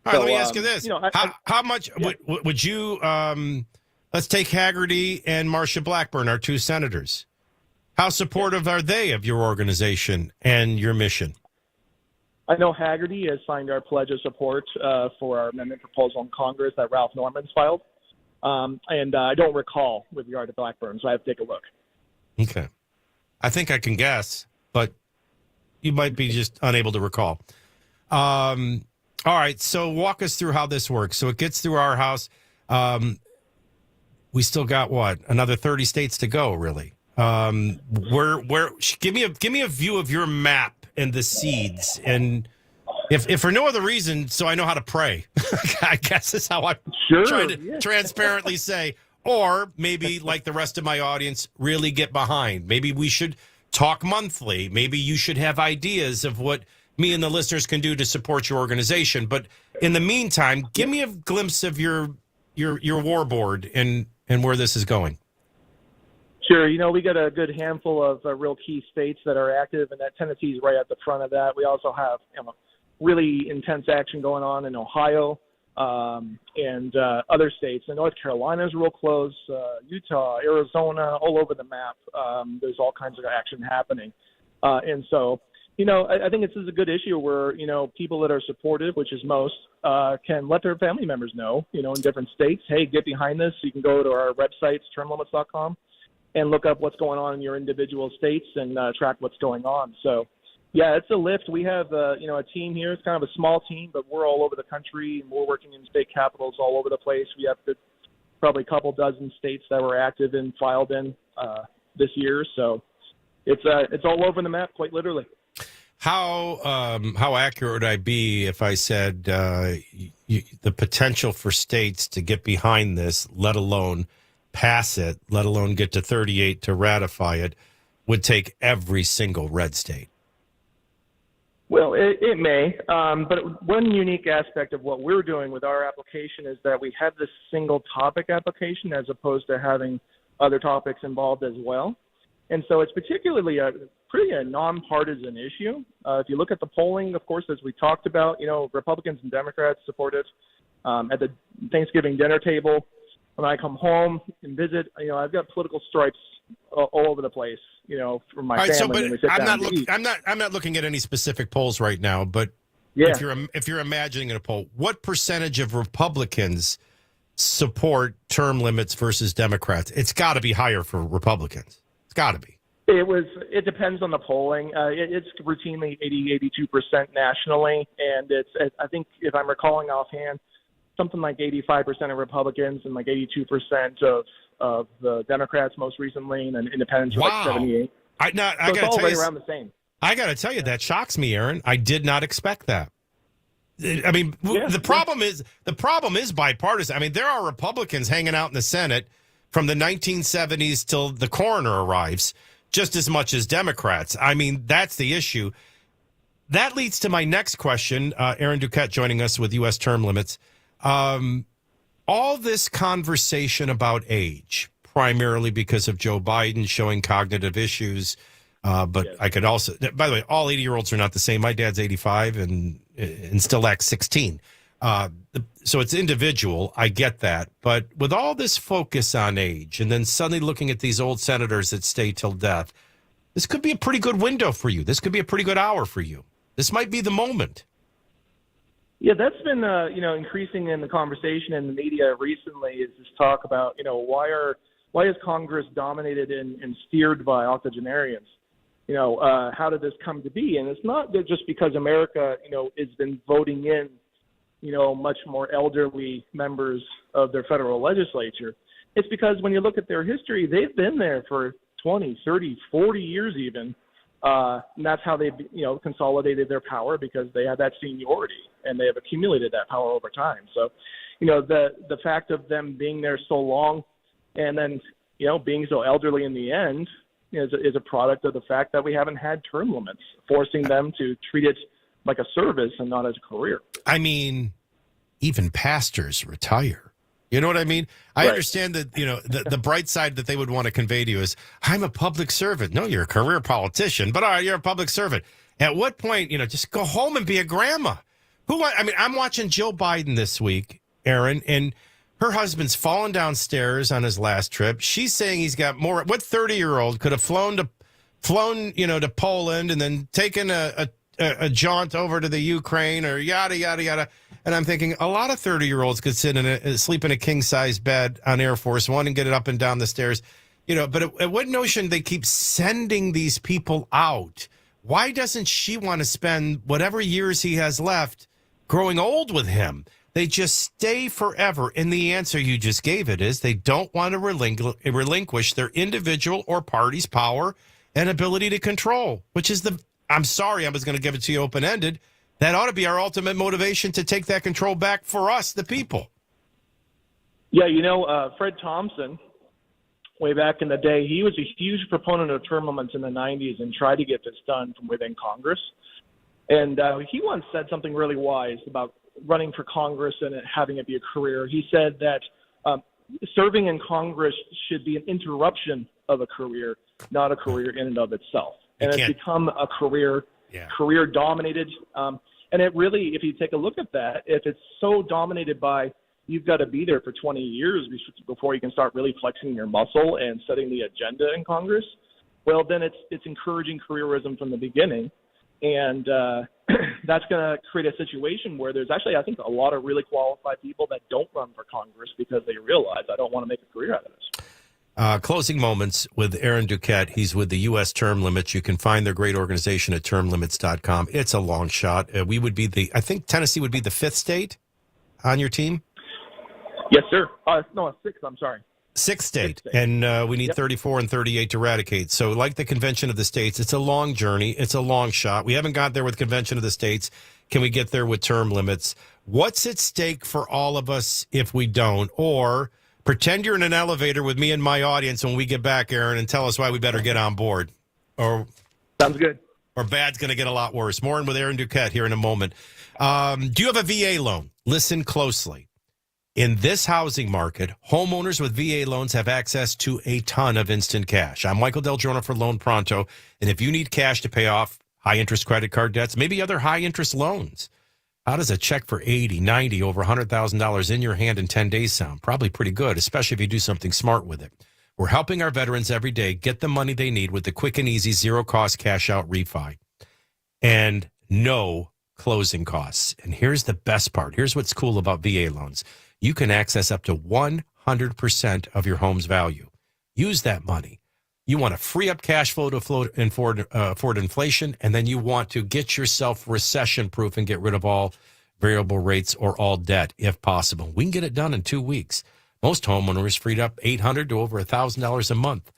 All right, let me ask you this. You know, how much would you, let's take Haggerty and Marsha Blackburn, our 2 senators. How supportive are they of your organization and your mission? I know Haggerty has signed our pledge of support for our amendment proposal in Congress that Ralph Norman's filed. And I don't recall with regard to Blackburn, so I have to take a look. Okay. I think I can guess, but you might be just unable to recall. All right, so walk us through how this works. So it gets through our House. We still got, what, another 30 states to go, really. Give me a view of your map and the seeds, and if for no other reason, so I know how to pray. I guess is how I'm trying to transparently say, or maybe like the rest of my audience, really get behind. Maybe we should talk monthly. Maybe you should have ideas of what me and the listeners can do to support your organization. But in the meantime, give me a glimpse of your war board and where this is going. Sure. You know, we got a good handful of real key states that are active, and that Tennessee is right at the front of that. We also have really intense action going on in Ohio and other states. And North Carolina is real close, Utah, Arizona, all over the map. There's all kinds of action happening. And so, you know, I think this is a good issue where, you know, people that are supportive, which is most, can let their family members know, you know, in different states, hey, get behind this. You can go to our websites, termlimits.com. and look up what's going on in your individual states and track what's going on. So, yeah, it's a lift. We have, you know, a team here. It's kind of a small team, but we're all over the country, and we're working in state capitals all over the place. We have probably a couple dozen states that were active and filed in this year. So it's all over the map, quite literally. How accurate would I be if I said the potential for states to get behind this, let alone pass it, let alone get to 38 to ratify it, would take every single red state. Well, it may, but one unique aspect of what we're doing with our application is that we have this single topic application as opposed to having other topics involved as well. And so it's particularly a nonpartisan issue. If you look at the polling, of course, as we talked about, Republicans and Democrats support it. At the Thanksgiving dinner table, when I come home and visit, I've got political stripes all over the place, from my family. So, but I'm not looking at any specific polls right now, but yeah. if you're imagining a poll, what percentage of Republicans support term limits versus Democrats? It's got to be higher for Republicans. It's got to be. It depends on the polling. It's routinely 82% nationally, and I think if I'm recalling offhand, something like 85% of Republicans and like 82% of the Democrats most recently, and then independents are like 78. It's all right around the same. I got to tell you, that shocks me, Aaron. I did not expect that. I mean, the problem is bipartisan. I mean, there are Republicans hanging out in the Senate from the 1970s till the coroner arrives, just as much as Democrats. I mean, that's the issue. That leads to my next question. Aaron Duquette joining us with U.S. term limits. All this conversation about age, primarily because of Joe Biden showing cognitive issues. But yes. I could also, by the way, all 80-year-olds are not the same. My dad's 85 and still acts 16. So it's individual. I get that. But with all this focus on age and then suddenly looking at these old senators that stay till death, this could be a pretty good window for you. This could be a pretty good hour for you. This might be the moment. Yeah, that's been increasing in the conversation in the media recently. Is this talk about why is Congress dominated and steered by octogenarians? How did this come to be? And it's not just because America has been voting in much more elderly members of their federal legislature. It's because when you look at their history, they've been there for 20, 30, 40 years even. And that's how they've consolidated their power, because they have that seniority and they have accumulated that power over time. So, the fact of them being there so long and then, being so elderly in the end is a product of the fact that we haven't had term limits, forcing them to treat it like a service and not as a career. I mean, even pastors retire. You know what I mean? I understand that, the bright side that they would want to convey to you is, I'm a public servant. No, you're a career politician, but all right, you're a public servant. At what point, just go home and be a grandma? I'm watching Joe Biden this week, Aaron, and her husband's fallen downstairs on his last trip. She's saying he's got more. What 30-year-old could have flown to Poland and then taken a jaunt over to the Ukraine or yada, yada, yada. And I'm thinking a lot of 30-year-olds could sleep in a king-size bed on Air Force One and get it up and down the stairs. But at what notion they keep sending these people out? Why doesn't she want to spend whatever years he has left growing old with him? They just stay forever. And the answer you just gave it is they don't want to relinquish their individual or party's power and ability to control, which is I'm sorry, I was going to give it to you open-ended. That ought to be our ultimate motivation to take that control back for us, the people. Yeah, Fred Thompson, way back in the day, he was a huge proponent of term limits in the 90s and tried to get this done from within Congress. And he once said something really wise about running for Congress and having it be a career. He said that serving in Congress should be an interruption of a career, not a career in and of itself. And it's become a career dominated. And it really, if you take a look at that, if it's so dominated by you've got to be there for 20 years before you can start really flexing your muscle and setting the agenda in Congress, well, then it's encouraging careerism from the beginning. And that's going to create a situation where there's actually, I think, a lot of really qualified people that don't run for Congress because they realize I don't want to make a career out of this. Closing moments with Aaron Duquette. He's with the U.S. Term Limits. You can find their great organization at termlimits.com. It's a long shot. We would be I think Tennessee would be the 5th state on your team. Yes, sir. No, 6th. I'm sorry. Sixth state, and we need 34 and 38 to eradicate. So like the Convention of the States, it's a long journey. It's a long shot. We haven't got there with Convention of the States. Can we get there with term limits? What's at stake for all of us if we don't? Or pretend you're in an elevator with me and my audience when we get back, Aaron, and tell us why we better get on board. Or sounds good. Or bad's going to get a lot worse. More with Aaron Duquette here in a moment. Do you have a VA loan? Listen closely. In this housing market, homeowners with VA loans have access to a ton of instant cash. I'm Michael DelGiorno for Loan Pronto, and if you need cash to pay off high-interest credit card debts, maybe other high-interest loans, how does a check for $80, $90, over $100,000 in your hand in 10 days sound? Probably pretty good, especially if you do something smart with it. We're helping our veterans every day get the money they need with the quick and easy zero-cost cash-out refi. And no closing costs. And here's the best part. Here's what's cool about VA loans. You can access up to 100% of your home's value. Use that money. You want to free up cash flow to afford inflation, and then you want to get yourself recession-proof and get rid of all variable rates or all debt, if possible. We can get it done in 2 weeks. Most homeowners freed up $800 to over $1,000 a month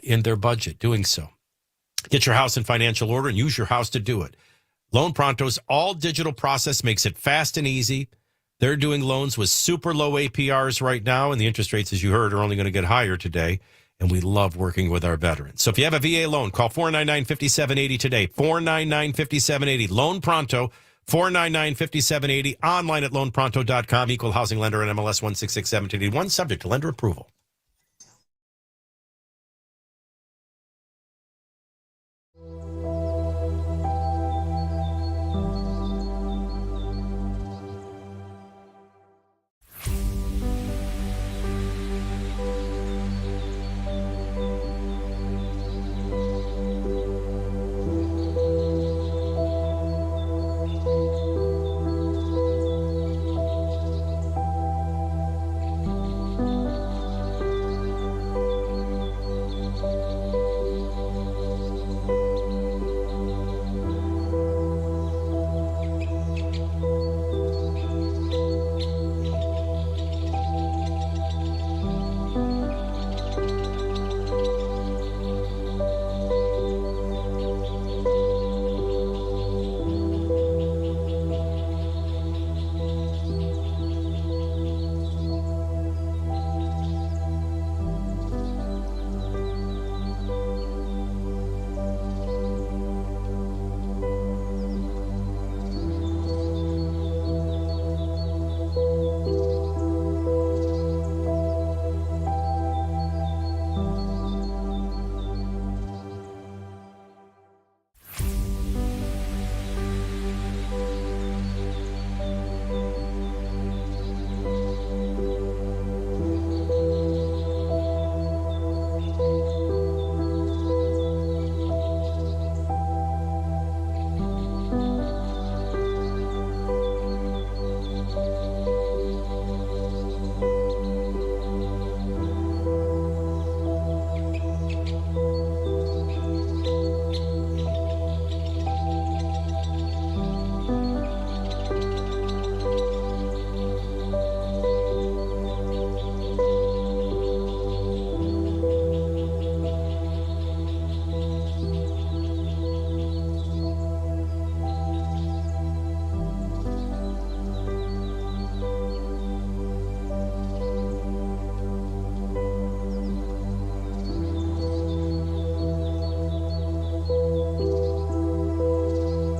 in their budget doing so. Get your house in financial order and use your house to do it. Loan Pronto's all-digital process makes it fast and easy. They're doing loans with super low APRs right now, and the interest rates, as you heard, are only going to get higher today. And we love working with our veterans. So if you have a VA loan, call 499-5780 today. 499-5780. Loan Pronto, 499-5780. Online at loanpronto.com. Equal housing lender and MLS 1661781. Subject to lender approval.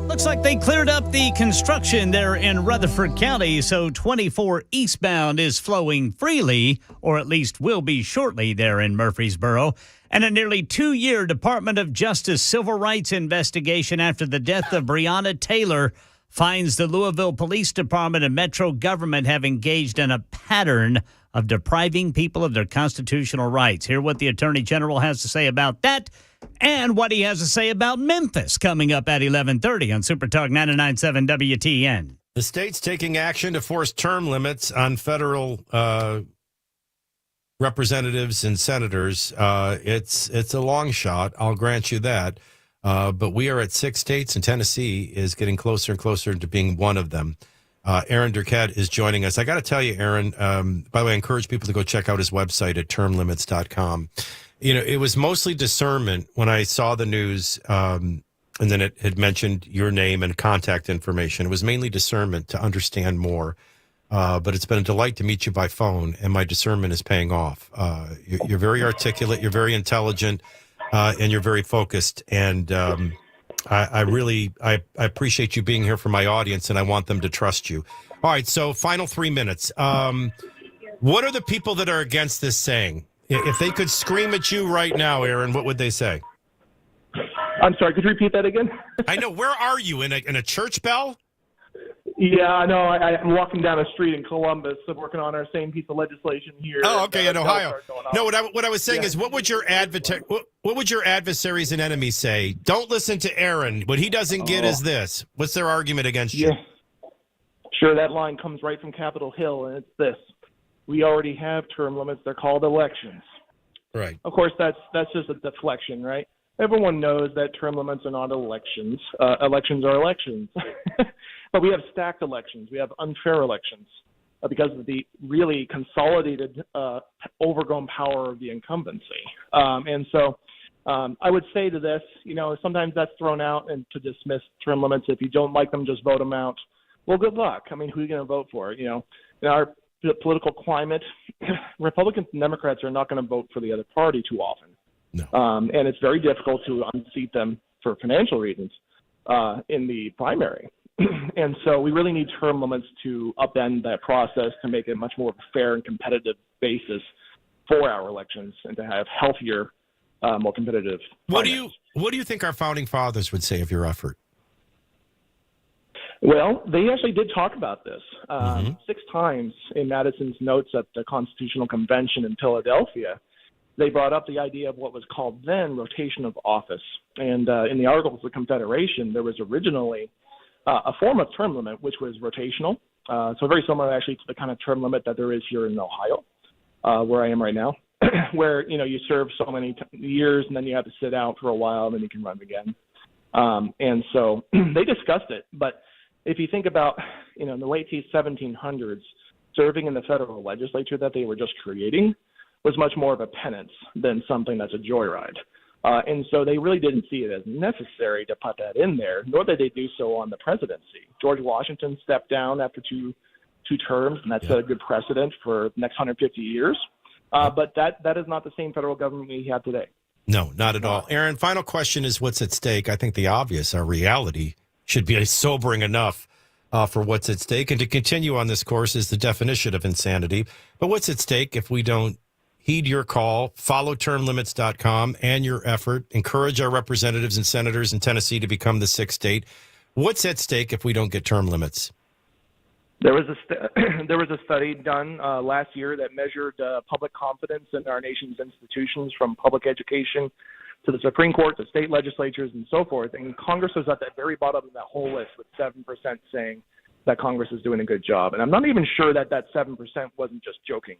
Looks like they cleared up the construction there in Rutherford County, so 24 eastbound is flowing freely, or at least will be shortly there in Murfreesboro. And a nearly 2-year Department of Justice civil rights investigation after the death of Breonna Taylor finds the Louisville Police Department and Metro government have engaged in a pattern of depriving people of their constitutional rights. Hear what the Attorney General has to say about that and what he has to say about Memphis coming up at 11:30 on Super Talk 99.7 WTN. The state's taking action to force term limits on federal representatives and senators. It's a long shot, I'll grant you that. But we are at 6 states, and Tennessee is getting closer and closer to being one of them. Aaron Duquette is joining us. I got to tell you, Aaron, by the way, I encourage people to go check out his website at termlimits.com. It was mostly discernment when I saw the news, and then it had mentioned your name and contact information. It was mainly discernment to understand more. But it's been a delight to meet you by phone, and my discernment is paying off. You're very articulate, you're very intelligent, and you're very focused. And I appreciate you being here for my audience, and I want them to trust you. All right, so final 3 minutes. What are the people that are against this saying? If they could scream at you right now, Aaron, what would they say? I'm sorry, could you repeat that again? I know. Where are you? In a church bell? Yeah, I know. I'm walking down a street in Columbus, working on our same piece of legislation here. Oh, okay, in Ohio. No, what I was saying Yeah. is, what would your adversaries and enemies say? Don't listen to Aaron. What he doesn't get is this. What's their argument against you? Sure, that line comes right from Capitol Hill, and it's this: we already have term limits. They're called elections. Right. Of course, that's just a deflection, right? Everyone knows that term limits are not elections. Elections are elections. But we have stacked elections. We have unfair elections because of the really consolidated, overgrown power of the incumbency. And so I would say to this, sometimes that's thrown out and to dismiss term limits. If you don't like them, just vote them out. Well, good luck. I mean, who are you going to vote for? In our political climate, Republicans and Democrats are not going to vote for the other party too often. No. And it's very difficult to unseat them for financial reasons in the primary. And so we really need term limits to upend that process to make it much more of a fair and competitive basis for our elections and to have healthier, more competitive. What do you think our founding fathers would say of your effort? Well, they actually did talk about this 6 times in Madison's notes at the Constitutional Convention in Philadelphia. They brought up the idea of what was called then rotation of office. And in the Articles of Confederation, there was originally a form of term limit, which was rotational. So very similar actually to the kind of term limit that there is here in Ohio, where I am right now, where, you serve so many years and then you have to sit out for a while and then you can run again. And so they discussed it. But if you think about, in the late 1700s, serving in the federal legislature that they were just creating was much more of a penance than something that's a joyride. And so they really didn't see it as necessary to put that in there, nor did they do so on the presidency. George Washington stepped down after two terms, and that set a good precedent for the next 150 years. But that is not the same federal government we have today. No, not at all. Aaron, final question is what's at stake? I think the obvious, our reality, should be sobering enough for what's at stake. And to continue on this course is the definition of insanity. But what's at stake if we don't heed your call, follow termlimits.com and your effort, encourage our representatives and senators in Tennessee to become the 6th state? What's at stake if we don't get term limits? There was a study done last year that measured public confidence in our nation's institutions, from public education to the Supreme Court to state legislatures and so forth. And Congress was at the very bottom of that whole list, with 7% saying that Congress is doing a good job. And I'm not even sure that 7% wasn't just joking.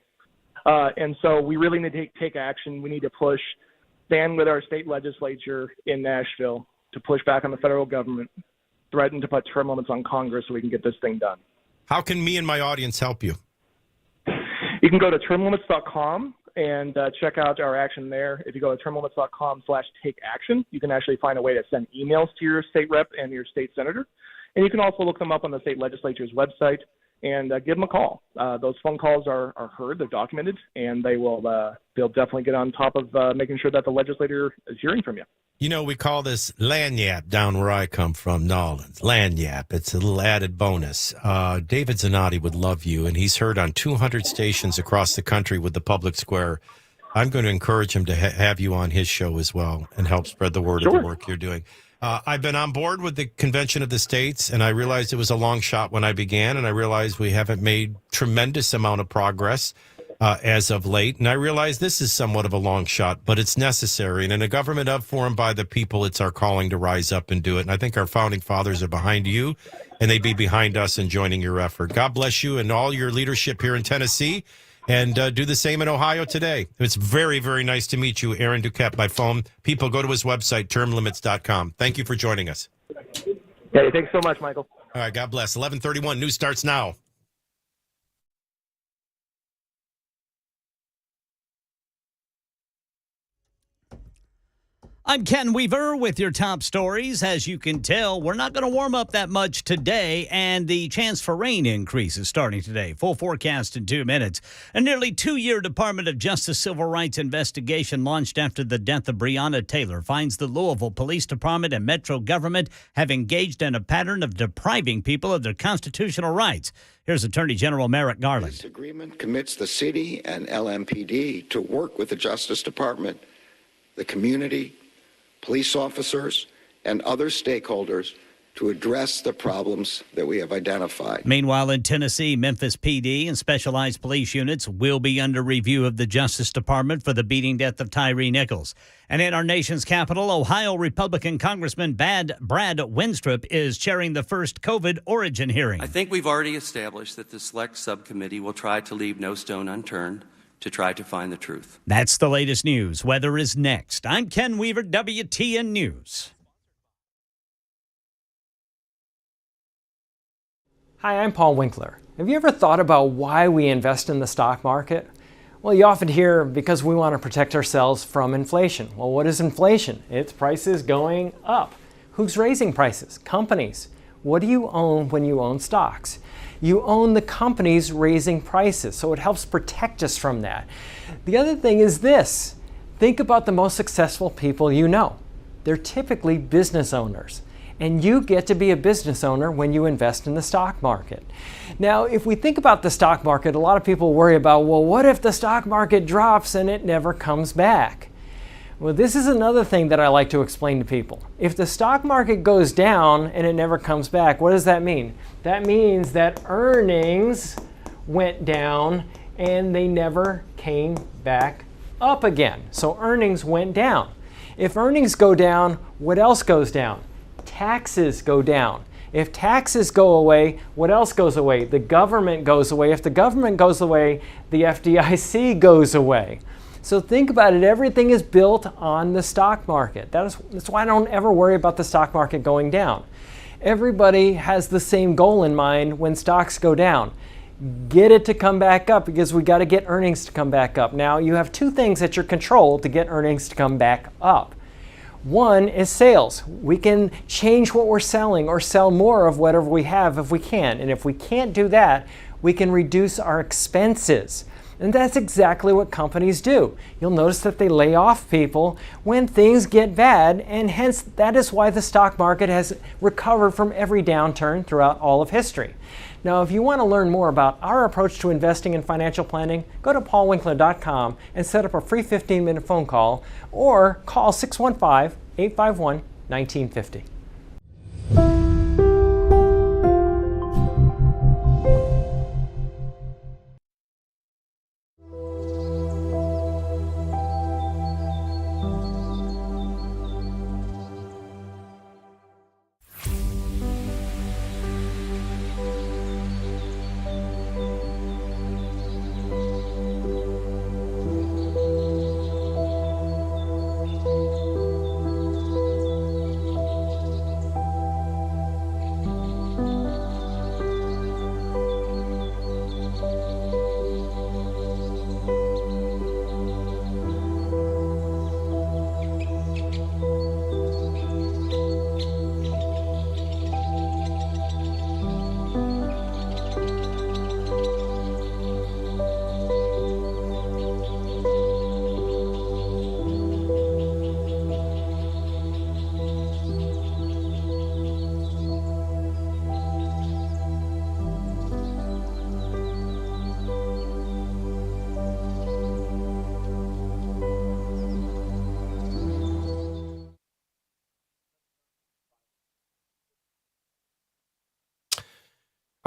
And so we really need to take action. We need to stand with our state legislature in Nashville to push back on the federal government, threaten to put term limits on Congress so we can get this thing done. How can me and my audience help you? You can go to termlimits.com and check out our action there. If you go to termlimits.com/takeaction, you can actually find a way to send emails to your state rep and your state senator. And you can also look them up on the state legislature's website and give them a call. Those phone calls are heard, they're documented, and they'll definitely get on top of making sure that the legislator is hearing from you. We call this lanyap down where I come from, Nolans. Lanyap. It's a little added bonus. David Zanotti would love you, and he's heard on 200 stations across the country with the Public Square. I'm going to encourage him to have you on his show as well and help spread the word of the work you're doing. I've been on board with the Convention of the States, and I realized it was a long shot when I began, and I realized we haven't made tremendous amount of progress as of late. And I realize this is somewhat of a long shot, but it's necessary. And in a government of, for, and by the people, it's our calling to rise up and do it. And I think our founding fathers are behind you, and they'd be behind us in joining your effort. God bless you and all your leadership here in Tennessee, and do the same in Ohio today. It's very, very nice to meet you, Aaron Duquette, by phone. People, go to his website, termlimits.com. Thank you for joining us. Yeah, thanks so much, Michael. All right, God bless. 11:31, news starts now. I'm Ken Weaver with your top stories. As you can tell, we're not going to warm up that much today, and the chance for rain increases starting today. Full forecast in 2 minutes. A nearly 2-year Department of Justice civil rights investigation launched after the death of Breonna Taylor finds the Louisville Police Department and Metro government have engaged in a pattern of depriving people of their constitutional rights. Here's Attorney General Merrick Garland. This agreement commits the city and LMPD to work with the Justice Department, the community, police officers, and other stakeholders to address the problems that we have identified. Meanwhile, in Tennessee, Memphis PD and specialized police units will be under review of the Justice Department for the beating death of Tyree Nichols. And in our nation's capital, Ohio Republican Congressman Brad Wenstrup is chairing the first COVID origin hearing. I think we've already established that the select subcommittee will try to leave no stone unturned to try to find the truth. That's the latest news. Weather is next. I'm Ken Weaver, WTN News. Hi, I'm Paul Winkler. Have you ever thought about why we invest in the stock market? Well, you often hear because we want to protect ourselves from inflation. Well, what is inflation? It's prices going up. Who's raising prices? Companies. What do you own when you own stocks? You own the companies raising prices, so it helps protect us from that. The other thing is this. Think about the most successful people you know. They're typically business owners. And you get to be a business owner when you invest in the stock market. Now, if we think about the stock market, a lot of people worry about, well, what if the stock market drops and it never comes back? Well, this is another thing that I like to explain to people. If the stock market goes down and it never comes back, what does that mean? That means that earnings went down and they never came back up again. So earnings went down. If earnings go down, what else goes down? Taxes go down. If taxes go away, what else goes away? The government goes away. If the government goes away, the FDIC goes away. So think about it. Everything is built on the stock market. That's why I don't ever worry about the stock market going down. Everybody has the same goal in mind when stocks go down. Get it to come back up because we got to get earnings to come back up. Now, you have two things at your control to get earnings to come back up. One is sales. We can change what we're selling or sell more of whatever we have if we can. And if we can't do that, we can reduce our expenses. And that's exactly what companies do. You'll notice that they lay off people when things get bad, and hence that is why the stock market has recovered from every downturn throughout all of history. Now, if you want to learn more about our approach to investing in financial planning, go to paulwinkler.com and set up a free 15-minute phone call or call 615-851-1950.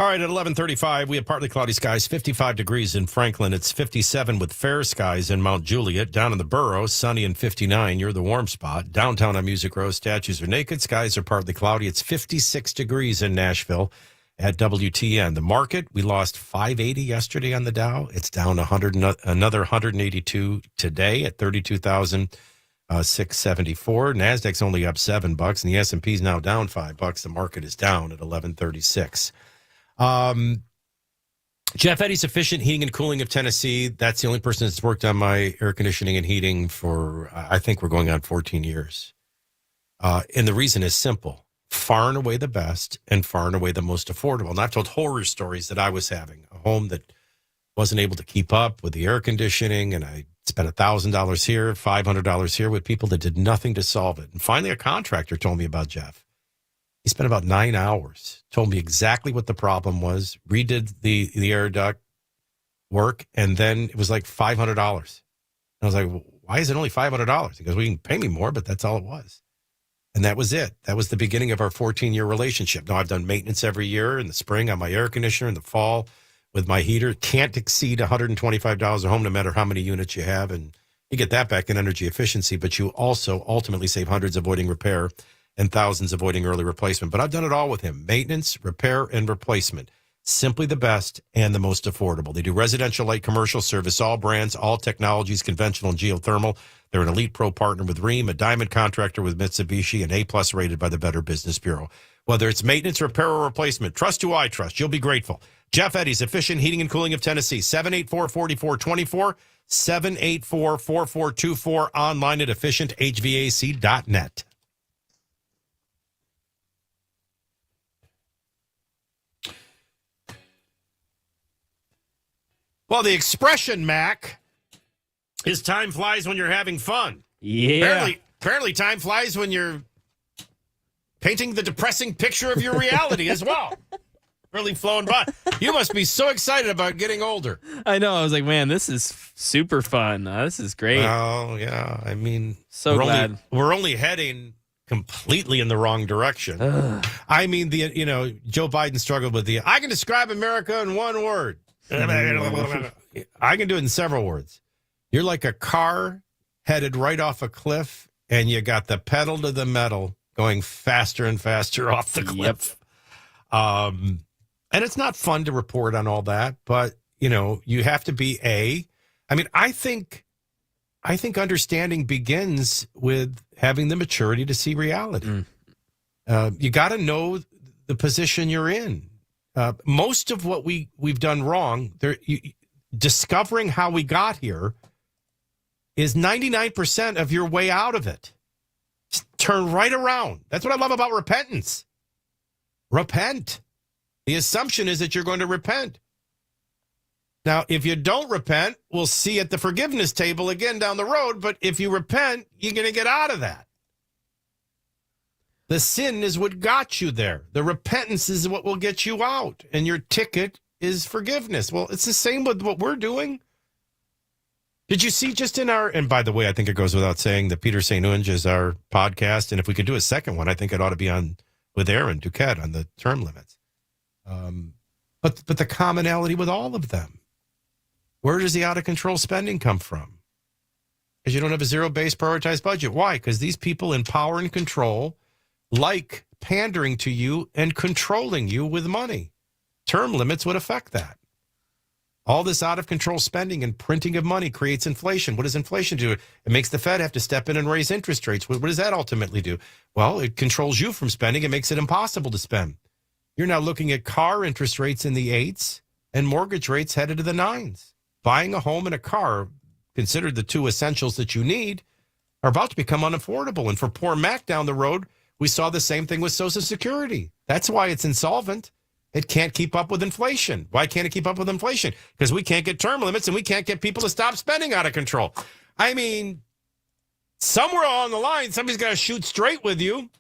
All right, at 11:35, we have partly cloudy skies, 55 degrees in Franklin. It's 57 with fair skies in Mount Juliet. Down in the boroughs, sunny and 59. You're the warm spot. Downtown on Music Row, statues are naked. Skies are partly cloudy. It's 56 degrees in Nashville at WTN. The market, we lost 580 yesterday on the Dow. It's down another 182 today at 32,000. 674. Nasdaq's only up $7, and the S&P's now down $5. The market is down at 1136. Jeff Eddy's Efficient Heating and Cooling of Tennessee. That's the only person that's worked on my air conditioning and heating for, I think we're going on 14 years. And the reason is simple. Far and away the best and far and away the most affordable. And I've told horror stories that I was having. A home that wasn't able to keep up with the air conditioning, and I spent $1,000 here, $500 here with people that did nothing to solve it. And finally, a contractor told me about Jeff. He spent about 9 hours, told me exactly what the problem was, redid the air duct work, and then it was like $500. And I was like, well, why is it only $500? He goes, well, you can pay me more, but that's all it was. And that was it. That was the beginning of our 14-year relationship. Now, I've done maintenance every year in the spring on my air conditioner, in the fall with my heater. Can't exceed $125 a home, no matter how many units you have. And you get that back in energy efficiency, but you also ultimately save hundreds avoiding repair and thousands avoiding early replacement. But I've done it all with him. Maintenance, repair, and replacement. Simply the best and the most affordable. They do residential, light commercial service, all brands, all technologies, conventional and geothermal. They're an elite pro partner with Rheem, a diamond contractor with Mitsubishi, and A+ rated by the Better Business Bureau. Whether it's maintenance, repair, or replacement, trust who I trust. You'll be grateful. Jeff Eddy's Efficient Heating and Cooling of Tennessee, 784-4424, 784-4424, online at efficienthvac.net. Well, the expression, Mac, is time flies when you're having fun. Yeah. Apparently time flies when you're painting the depressing picture of your reality as well. Really flown by. You must be so excited about getting older. I know. I was like, man, this is super fun. This is great. Oh, yeah. I mean, so glad. We're only heading completely in the wrong direction. I mean, Joe Biden struggled with I can describe America in one word. I can do it in several words. You're like a car headed right off a cliff, and you got the pedal to the metal going faster and faster off the cliff. Yep. And it's not fun to report on all that, but, you have to be I think understanding begins with having the maturity to see reality. You got to know the position you're in. Most of what we've done wrong, discovering how we got here is 99% of your way out of it. Just turn right around. That's what I love about repentance. Repent. The assumption is that you're going to repent. Now, if you don't repent, we'll see at the forgiveness table again down the road. But if you repent, you're going to get out of that. The sin is what got you there. The repentance is what will get you out. And your ticket is forgiveness. Well, it's the same with what we're doing. Did you see just in and by the way, I think it goes without saying that Peter St. Unge is our podcast. And if we could do a second one, I think it ought to be on with Aaron Duquette on the term limits. But the commonality with all of them. Where does the out of control spending come from? Because you don't have a zero-based prioritized budget. Why? Because these people in power and control like pandering to you and controlling you with money. Term limits would affect that. All this out-of-control spending and printing of money creates inflation. What does inflation do? It makes the Fed have to step in and raise interest rates. What does that ultimately do? Well, it controls you from spending. It makes it impossible to spend. You're now looking at car interest rates in the 8s and mortgage rates headed to the 9s. Buying a home and a car, considered the two essentials that you need, are about to become unaffordable. And for poor Mac down the road, we saw the same thing with Social Security. That's why it's insolvent. It can't keep up with inflation. Why can't it keep up with inflation? Because we can't get term limits and we can't get people to stop spending out of control. I mean, somewhere along the line, somebody's got to shoot straight with you.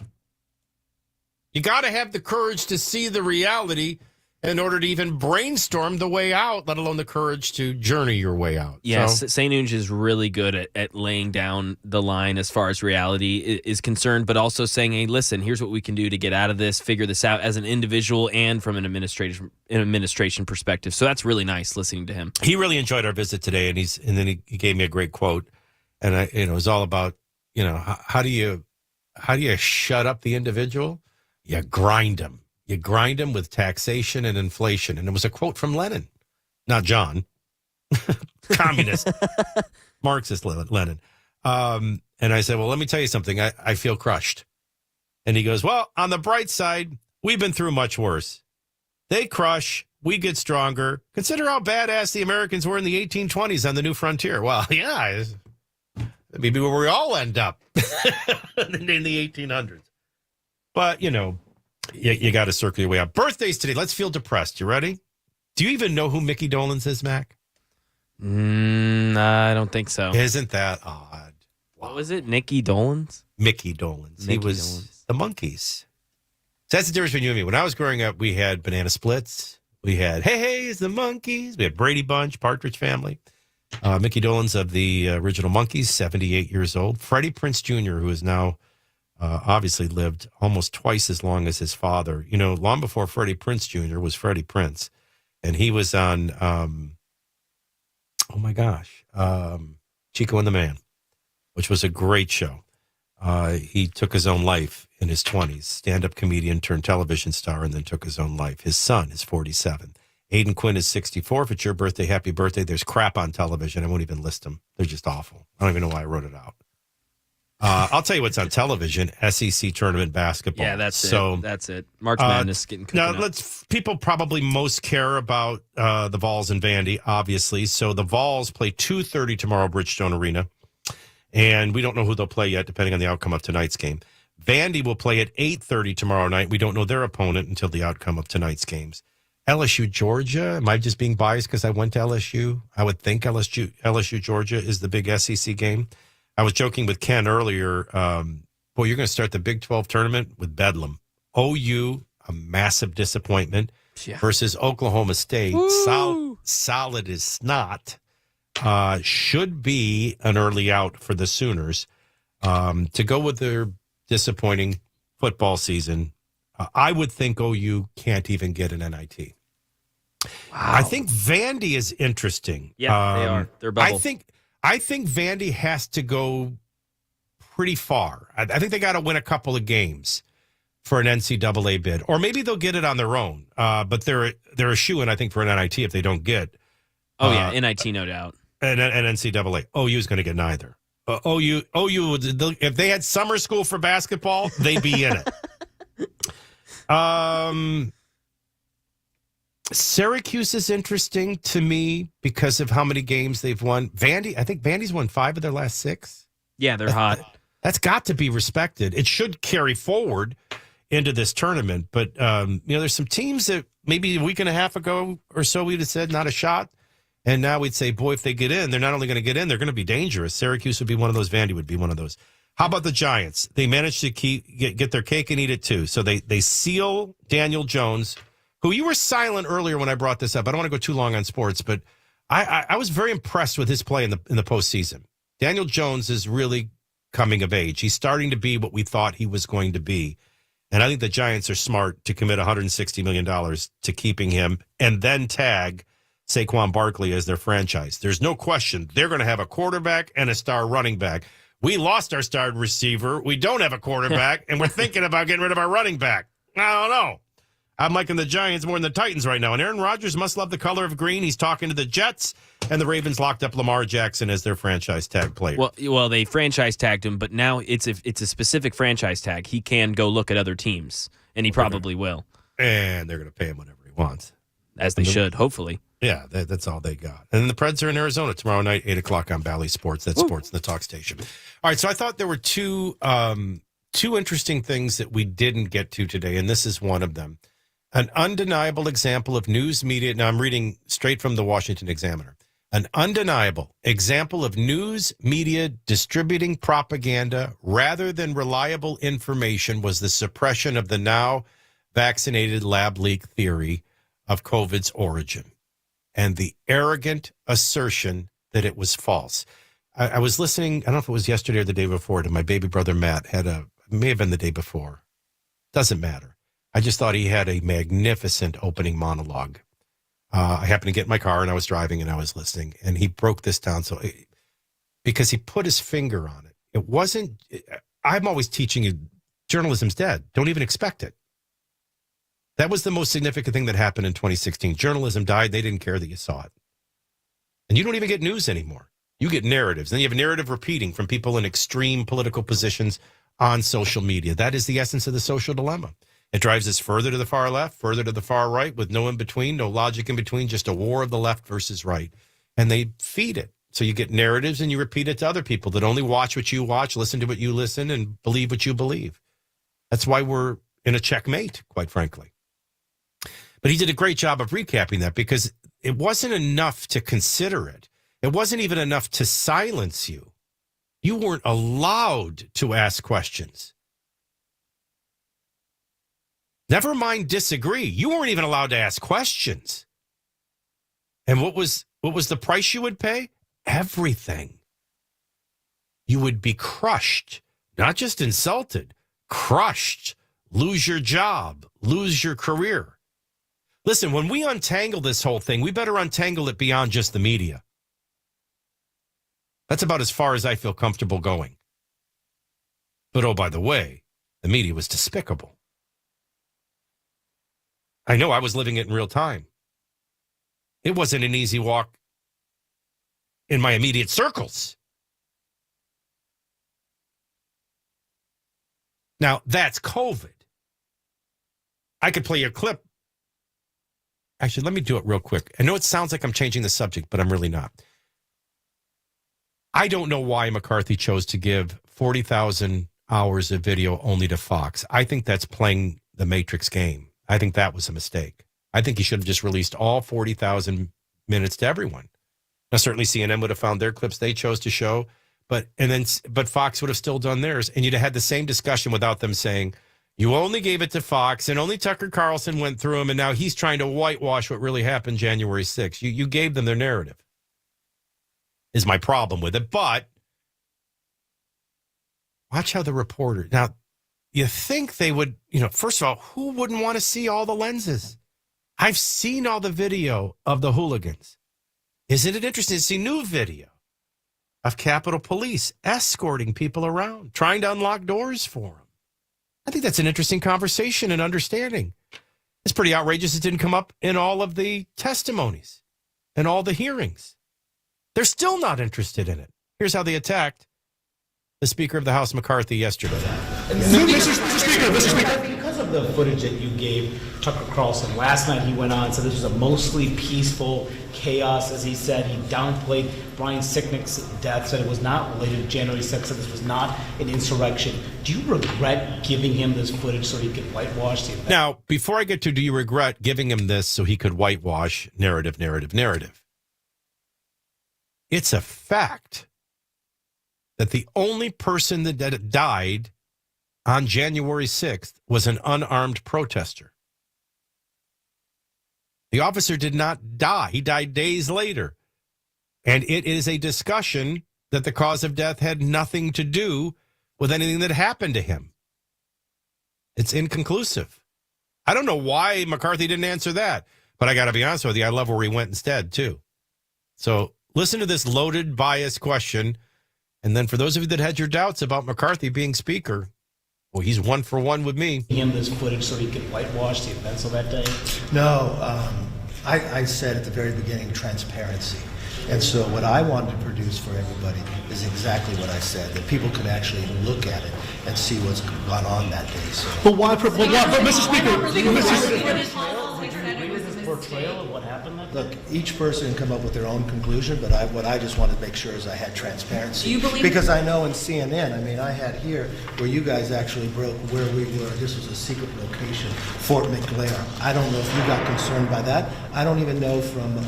You got to have the courage to see the reality in order to even brainstorm the way out, let alone the courage to journey your way out. Yes, St. Unge is really good at laying down the line as far as reality is concerned, but also saying, hey, listen, here's what we can do to get out of this, figure this out as an individual and from an administration perspective. So that's really nice listening to him. He really enjoyed our visit today, and then he gave me a great quote, and it was all about, how do you shut up the individual? You grind them. You grind them with taxation and inflation. And it was a quote from Lenin, not John, communist, Marxist Lenin. And I said, well, let me tell you something. I feel crushed. And he goes, well, on the bright side, we've been through much worse. They crush. We get stronger. Consider how badass the Americans were in the 1820s on the new frontier. Well, yeah, maybe where we all end up in the 1800s. But, you got to circle your way out. Birthdays today. Let's feel depressed. You ready? Do you even know who Mickey Dolenz is, Mac? I don't think so. Isn't that odd? What was it? Nicky Dolenz? Mickey Dolenz. He was the Monkees. So that's the difference between you and me. When I was growing up, we had Banana Splits. We had Hey, the Monkees. We had Brady Bunch, Partridge Family. Mickey Dolenz of the original Monkees, 78 years old. Freddie Prinze Jr., who has now obviously lived almost twice as long as his father. Long before Freddie Prinze Jr. was Freddie Prinze. And he was on, Chico and the Man, which was a great show. He took his own life in his 20s, stand-up comedian turned television star, and then took his own life. His son is 47. Aiden Quinn is 64. If it's your birthday, happy birthday. There's crap on television. I won't even list them. They're just awful. I don't even know why I wrote it out. I'll tell you what's on television, SEC tournament basketball. Yeah, that's it. That's it. March Madness getting cooking now, up. People probably most care about the Vols and Vandy, obviously. So the Vols play 2:30 tomorrow, Bridgestone Arena. And we don't know who they'll play yet, depending on the outcome of tonight's game. Vandy will play at 8:30 tomorrow night. We don't know their opponent until the outcome of tonight's games. LSU, Georgia. Am I just being biased because I went to LSU? I would think LSU, Georgia is the big SEC game. I was joking with Ken earlier. You're going to start the Big 12 tournament with Bedlam. OU, a massive disappointment versus Oklahoma State. Solid as snot. Should be an early out for the Sooners. To go with their disappointing football season, I would think OU can't even get an NIT. Wow. I think Vandy is interesting. Yeah, they are. They're bubble. I think Vandy has to go pretty far. I think they got to win a couple of games for an NCAA bid, or maybe they'll get it on their own. But they're a shoo-in, I think, for an NIT if they don't get. NIT, no doubt. And NCAA. OU is going to get neither. OU, if they had summer school for basketball, they'd be in it. Syracuse is interesting to me because of how many games they've won. I think Vandy's won 5 of their last 6. Yeah, they're hot. That's got to be respected. It should carry forward into this tournament. But, there's some teams that maybe a week and a half ago or so we'd have said not a shot. And now we'd say, boy, if they get in, they're not only going to get in, they're going to be dangerous. Syracuse would be one of those. Vandy would be one of those. How about the Giants? They managed to get their cake and eat it too. So they seal Daniel Jones, who you were silent earlier when I brought this up. I don't want to go too long on sports, but I was very impressed with his play in the postseason. Daniel Jones is really coming of age. He's starting to be what we thought he was going to be. And I think the Giants are smart to commit $160 million to keeping him and then tag Saquon Barkley as their franchise. There's no question they're going to have a quarterback and a star running back. We lost our star receiver. We don't have a quarterback, and we're thinking about getting rid of our running back. I don't know. I'm liking the Giants more than the Titans right now. And Aaron Rodgers must love the color of green. He's talking to the Jets, and the Ravens locked up Lamar Jackson as their franchise tag player. Well, they franchise tagged him, but now it's a specific franchise tag. He can go look at other teams, and he probably will. And they're going to pay him whatever he wants. As they should, hopefully. Yeah, that's all they got. And then the Preds are in Arizona tomorrow night, 8 o'clock on Bally Sports. That's Sports in the Talk Station. All right, so I thought there were two interesting things that we didn't get to today, and this is one of them. An undeniable example of news media. Now, I'm reading straight from the Washington Examiner. An undeniable example of news media distributing propaganda rather than reliable information was the suppression of the now vaccinated lab leak theory of COVID's origin and the arrogant assertion that it was false. I was listening, I don't know if it was yesterday or the day before, to my baby brother Matt. May have been the day before. Doesn't matter. I just thought he had a magnificent opening monologue. I happened to get in my car and I was driving and I was listening, and he broke this down because he put his finger on it. It wasn't, I'm always teaching you, journalism's dead. Don't even expect it. That was the most significant thing that happened in 2016. Journalism died. They didn't care that you saw it. And you don't even get news anymore. You get narratives. Then you have narrative repeating from people in extreme political positions on social media. That is the essence of the social dilemma. It drives us further to the far left, further to the far right, with no in between, no logic in between, just a war of the left versus right. And they feed it. So you get narratives and you repeat it to other people that only watch what you watch, listen to what you listen, and believe what you believe. That's why we're in a checkmate, quite frankly. But he did a great job of recapping that, because it wasn't enough to consider it. It wasn't even enough to silence you. You weren't allowed to ask questions. Never mind disagree. You weren't even allowed to ask questions. And what was the price you would pay? Everything. You would be crushed, not just insulted, crushed, lose your job, lose your career. Listen, when we untangle this whole thing, we better untangle it beyond just the media. That's about as far as I feel comfortable going. But oh, by the way, the media was despicable. I know, I was living it in real time. It wasn't an easy walk in my immediate circles. Now, that's COVID. I could play you a clip. Actually, let me do it real quick. I know it sounds like I'm changing the subject, but I'm really not. I don't know why McCarthy chose to give 40,000 hours of video only to Fox. I think that's playing the Matrix game. I think that was a mistake. I think he should have just released all 40,000 minutes to everyone. Now, certainly CNN would have found their clips they chose to show, but Fox would have still done theirs, and you'd have had the same discussion without them saying, you only gave it to Fox, and only Tucker Carlson went through them, and now he's trying to whitewash what really happened January 6th. You gave them their narrative, is my problem with it. But watch how the reporter... Now, you think they would, first of all, who wouldn't want to see all the lenses? I've seen all the video of the hooligans. Isn't it interesting to see new video of Capitol Police escorting people around, trying to unlock doors for them? I think that's an interesting conversation and understanding. It's pretty outrageous it didn't come up in all of the testimonies and all the hearings. They're still not interested in it. Here's how they attacked the Speaker of the House, McCarthy, yesterday. Mr. Speaker, because of the footage that you gave Tucker Carlson last night, he went on and said this was a mostly peaceful chaos. As he said, he downplayed Brian Sicknick's death, said it was not related to January 6th, said this was not an insurrection. Do you regret giving him this footage so he could whitewash the event? Now, before I get to do you regret giving him this so he could whitewash narrative? It's a fact that the only person that died on January 6th was an unarmed protester. The officer did not die. He died days later. And it is a discussion that the cause of death had nothing to do with anything that happened to him. It's inconclusive. I don't know why McCarthy didn't answer that, but I got to be honest with you, I love where he went instead, too. So listen to this loaded, biased question. And then for those of you that had your doubts about McCarthy being speaker, well, he's 1 for 1 with me. Him this footage so he could whitewash the events of that day? No, I said at the very beginning, transparency. And so what I wanted to produce for everybody is exactly what I said, that people could actually look at it and see what's gone on that day. So. But why, Mr. Portrayal of what happened that day? Look, each person can come up with their own conclusion, but what I just wanted to make sure is I had transparency. Do you believe because I know in CNN, I had here where you guys actually broke where we were. This was a secret location, Fort McLear. I don't know if you got concerned by that. I don't even know from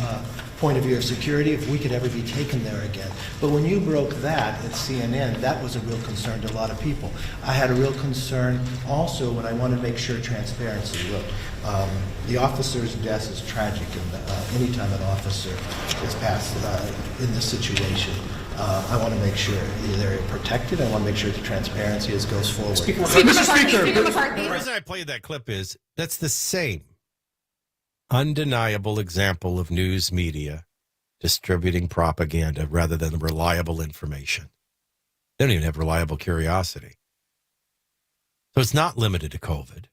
point of view of security if we could ever be taken there again. But when you broke that at CNN, that was a real concern to a lot of people. I had a real concern also when I wanted to make sure transparency. Look, the officer's death is tragic, and anytime an officer is passed in this situation, I want to make sure they're protected. I want to make sure the transparency goes forward. Mr. Speaker, the reason I played that clip is that's the same undeniable example of news media distributing propaganda rather than reliable information. They don't even have reliable curiosity. So it's not limited to COVID.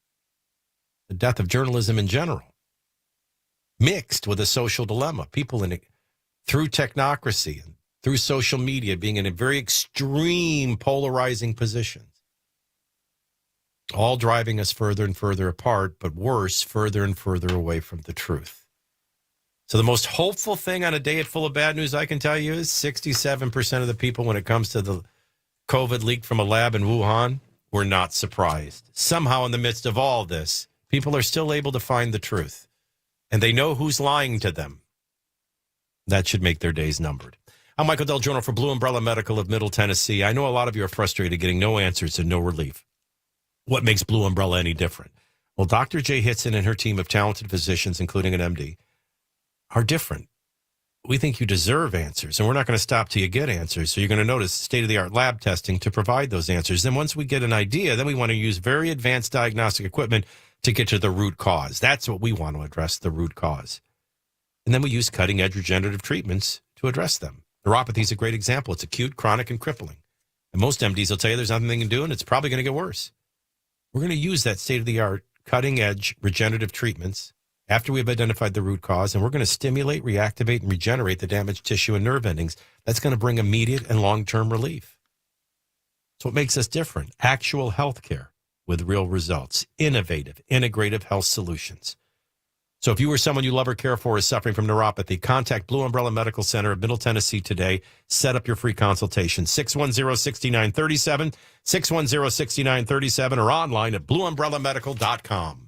The death of journalism in general, mixed with a social dilemma. People through technocracy and through social media, being in a very extreme, polarizing positions. All driving us further and further apart, but worse, further and further away from the truth. So the most hopeful thing on a day full of bad news I can tell you is 67% of the people, when it comes to the COVID leaked from a lab in Wuhan, were not surprised. Somehow in the midst of all this, people are still able to find the truth. And they know who's lying to them. That should make their days numbered. I'm Michael DelGiorno for Blue Umbrella Medical of Middle Tennessee. I know a lot of you are frustrated getting no answers and no relief. What makes Blue Umbrella any different? Well, Dr. Jay Hitson and her team of talented physicians, including an MD, are different. We think you deserve answers, and we're not going to stop till you get answers. So you're going to notice state-of-the-art lab testing to provide those answers. Then once we get an idea, then we want to use very advanced diagnostic equipment to get to the root cause. That's what we want to address, the root cause. And then we use cutting-edge regenerative treatments to address them. Neuropathy is a great example. It's acute, chronic, and crippling. And most MDs will tell you there's nothing they can do, and it's probably going to get worse. We're going to use that state-of-the-art, cutting-edge regenerative treatments after we've identified the root cause, and we're going to stimulate, reactivate, and regenerate the damaged tissue and nerve endings. That's going to bring immediate and long-term relief. It's what makes us different. Actual health care with real results. Innovative, integrative health solutions. So if you or someone you love or care for is suffering from neuropathy, contact Blue Umbrella Medical Center of Middle Tennessee today. Set up your free consultation. 610-6937, 610-6937, or online at bluumbellamedical.com.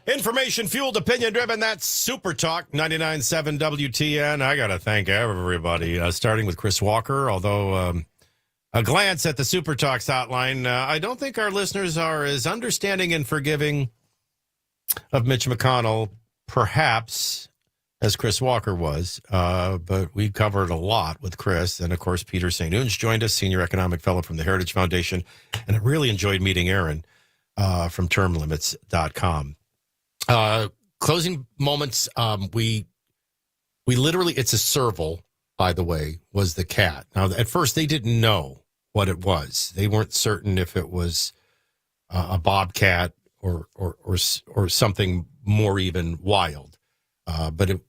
Information-fueled, opinion-driven, that's Super Talk 99.7 WTN. I got to thank everybody, starting with Chris Walker, although a glance at the Super Talks hotline, I don't think our listeners are as understanding and forgiving of Mitch McConnell, perhaps, as Chris Walker was. But we covered a lot with Chris. And, of course, Peter St. Unge joined us, Senior Economic Fellow from the Heritage Foundation. And I really enjoyed meeting Aaron from termlimits.com. Closing moments. We literally, it's a serval, by the way, was the cat. Now, at first, they didn't know what it was. They weren't certain if it was a bobcat or something more even wild. But it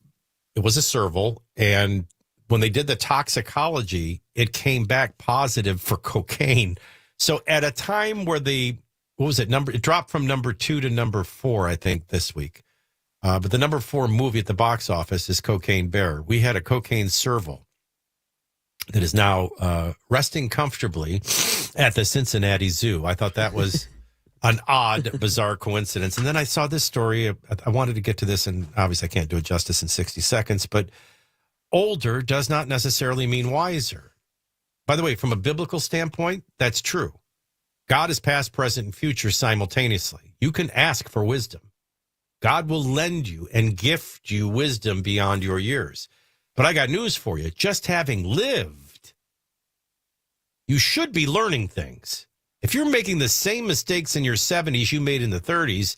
was a serval. And when they did the toxicology, it came back positive for cocaine. So at a time where it dropped from number 2 to number 4, I think, this week. But the number 4 movie at the box office is Cocaine Bear. We had a cocaine serval that is now resting comfortably at the Cincinnati Zoo. I thought that was an odd, bizarre coincidence. And then I saw this story. I wanted to get to this, and obviously I can't do it justice in 60 seconds, but older does not necessarily mean wiser. By the way, from a biblical standpoint, that's true. God is past, present, and future simultaneously. You can ask for wisdom. God will lend you and gift you wisdom beyond your years. But I got news for you. Just having lived, you should be learning things. If you're making the same mistakes in your 70s you made in the 30s,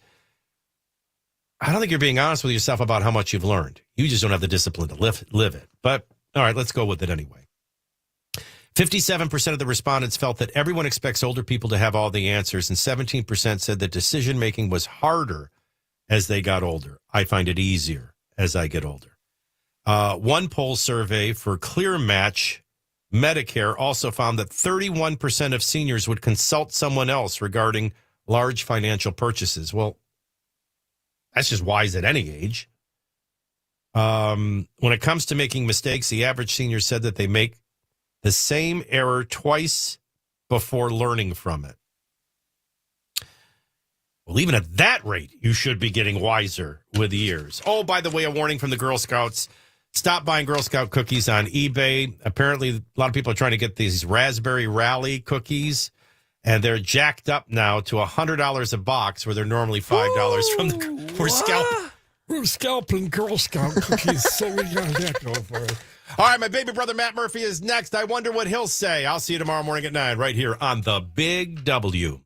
I don't think you're being honest with yourself about how much you've learned. You just don't have the discipline to live it. But, all right, let's go with it anyway. 57% of the respondents felt that everyone expects older people to have all the answers, and 17% said that decision-making was harder as they got older. I find it easier as I get older. One poll survey for Clear Match Medicare also found that 31% of seniors would consult someone else regarding large financial purchases. Well, that's just wise at any age. When it comes to making mistakes, the average senior said that they make the same error twice before learning from it. Well, even at that rate, you should be getting wiser with years. Oh, by the way, a warning from the Girl Scouts. Stop buying Girl Scout cookies on eBay. Apparently, a lot of people are trying to get these Raspberry Rally cookies, and they're jacked up now to $100 a box, where they're normally $5 We're scalping Girl Scout cookies, so we got that go for it. All right, my baby brother Matt Murphy is next. I wonder what he'll say. I'll see you tomorrow morning at 9 right here on The Big W.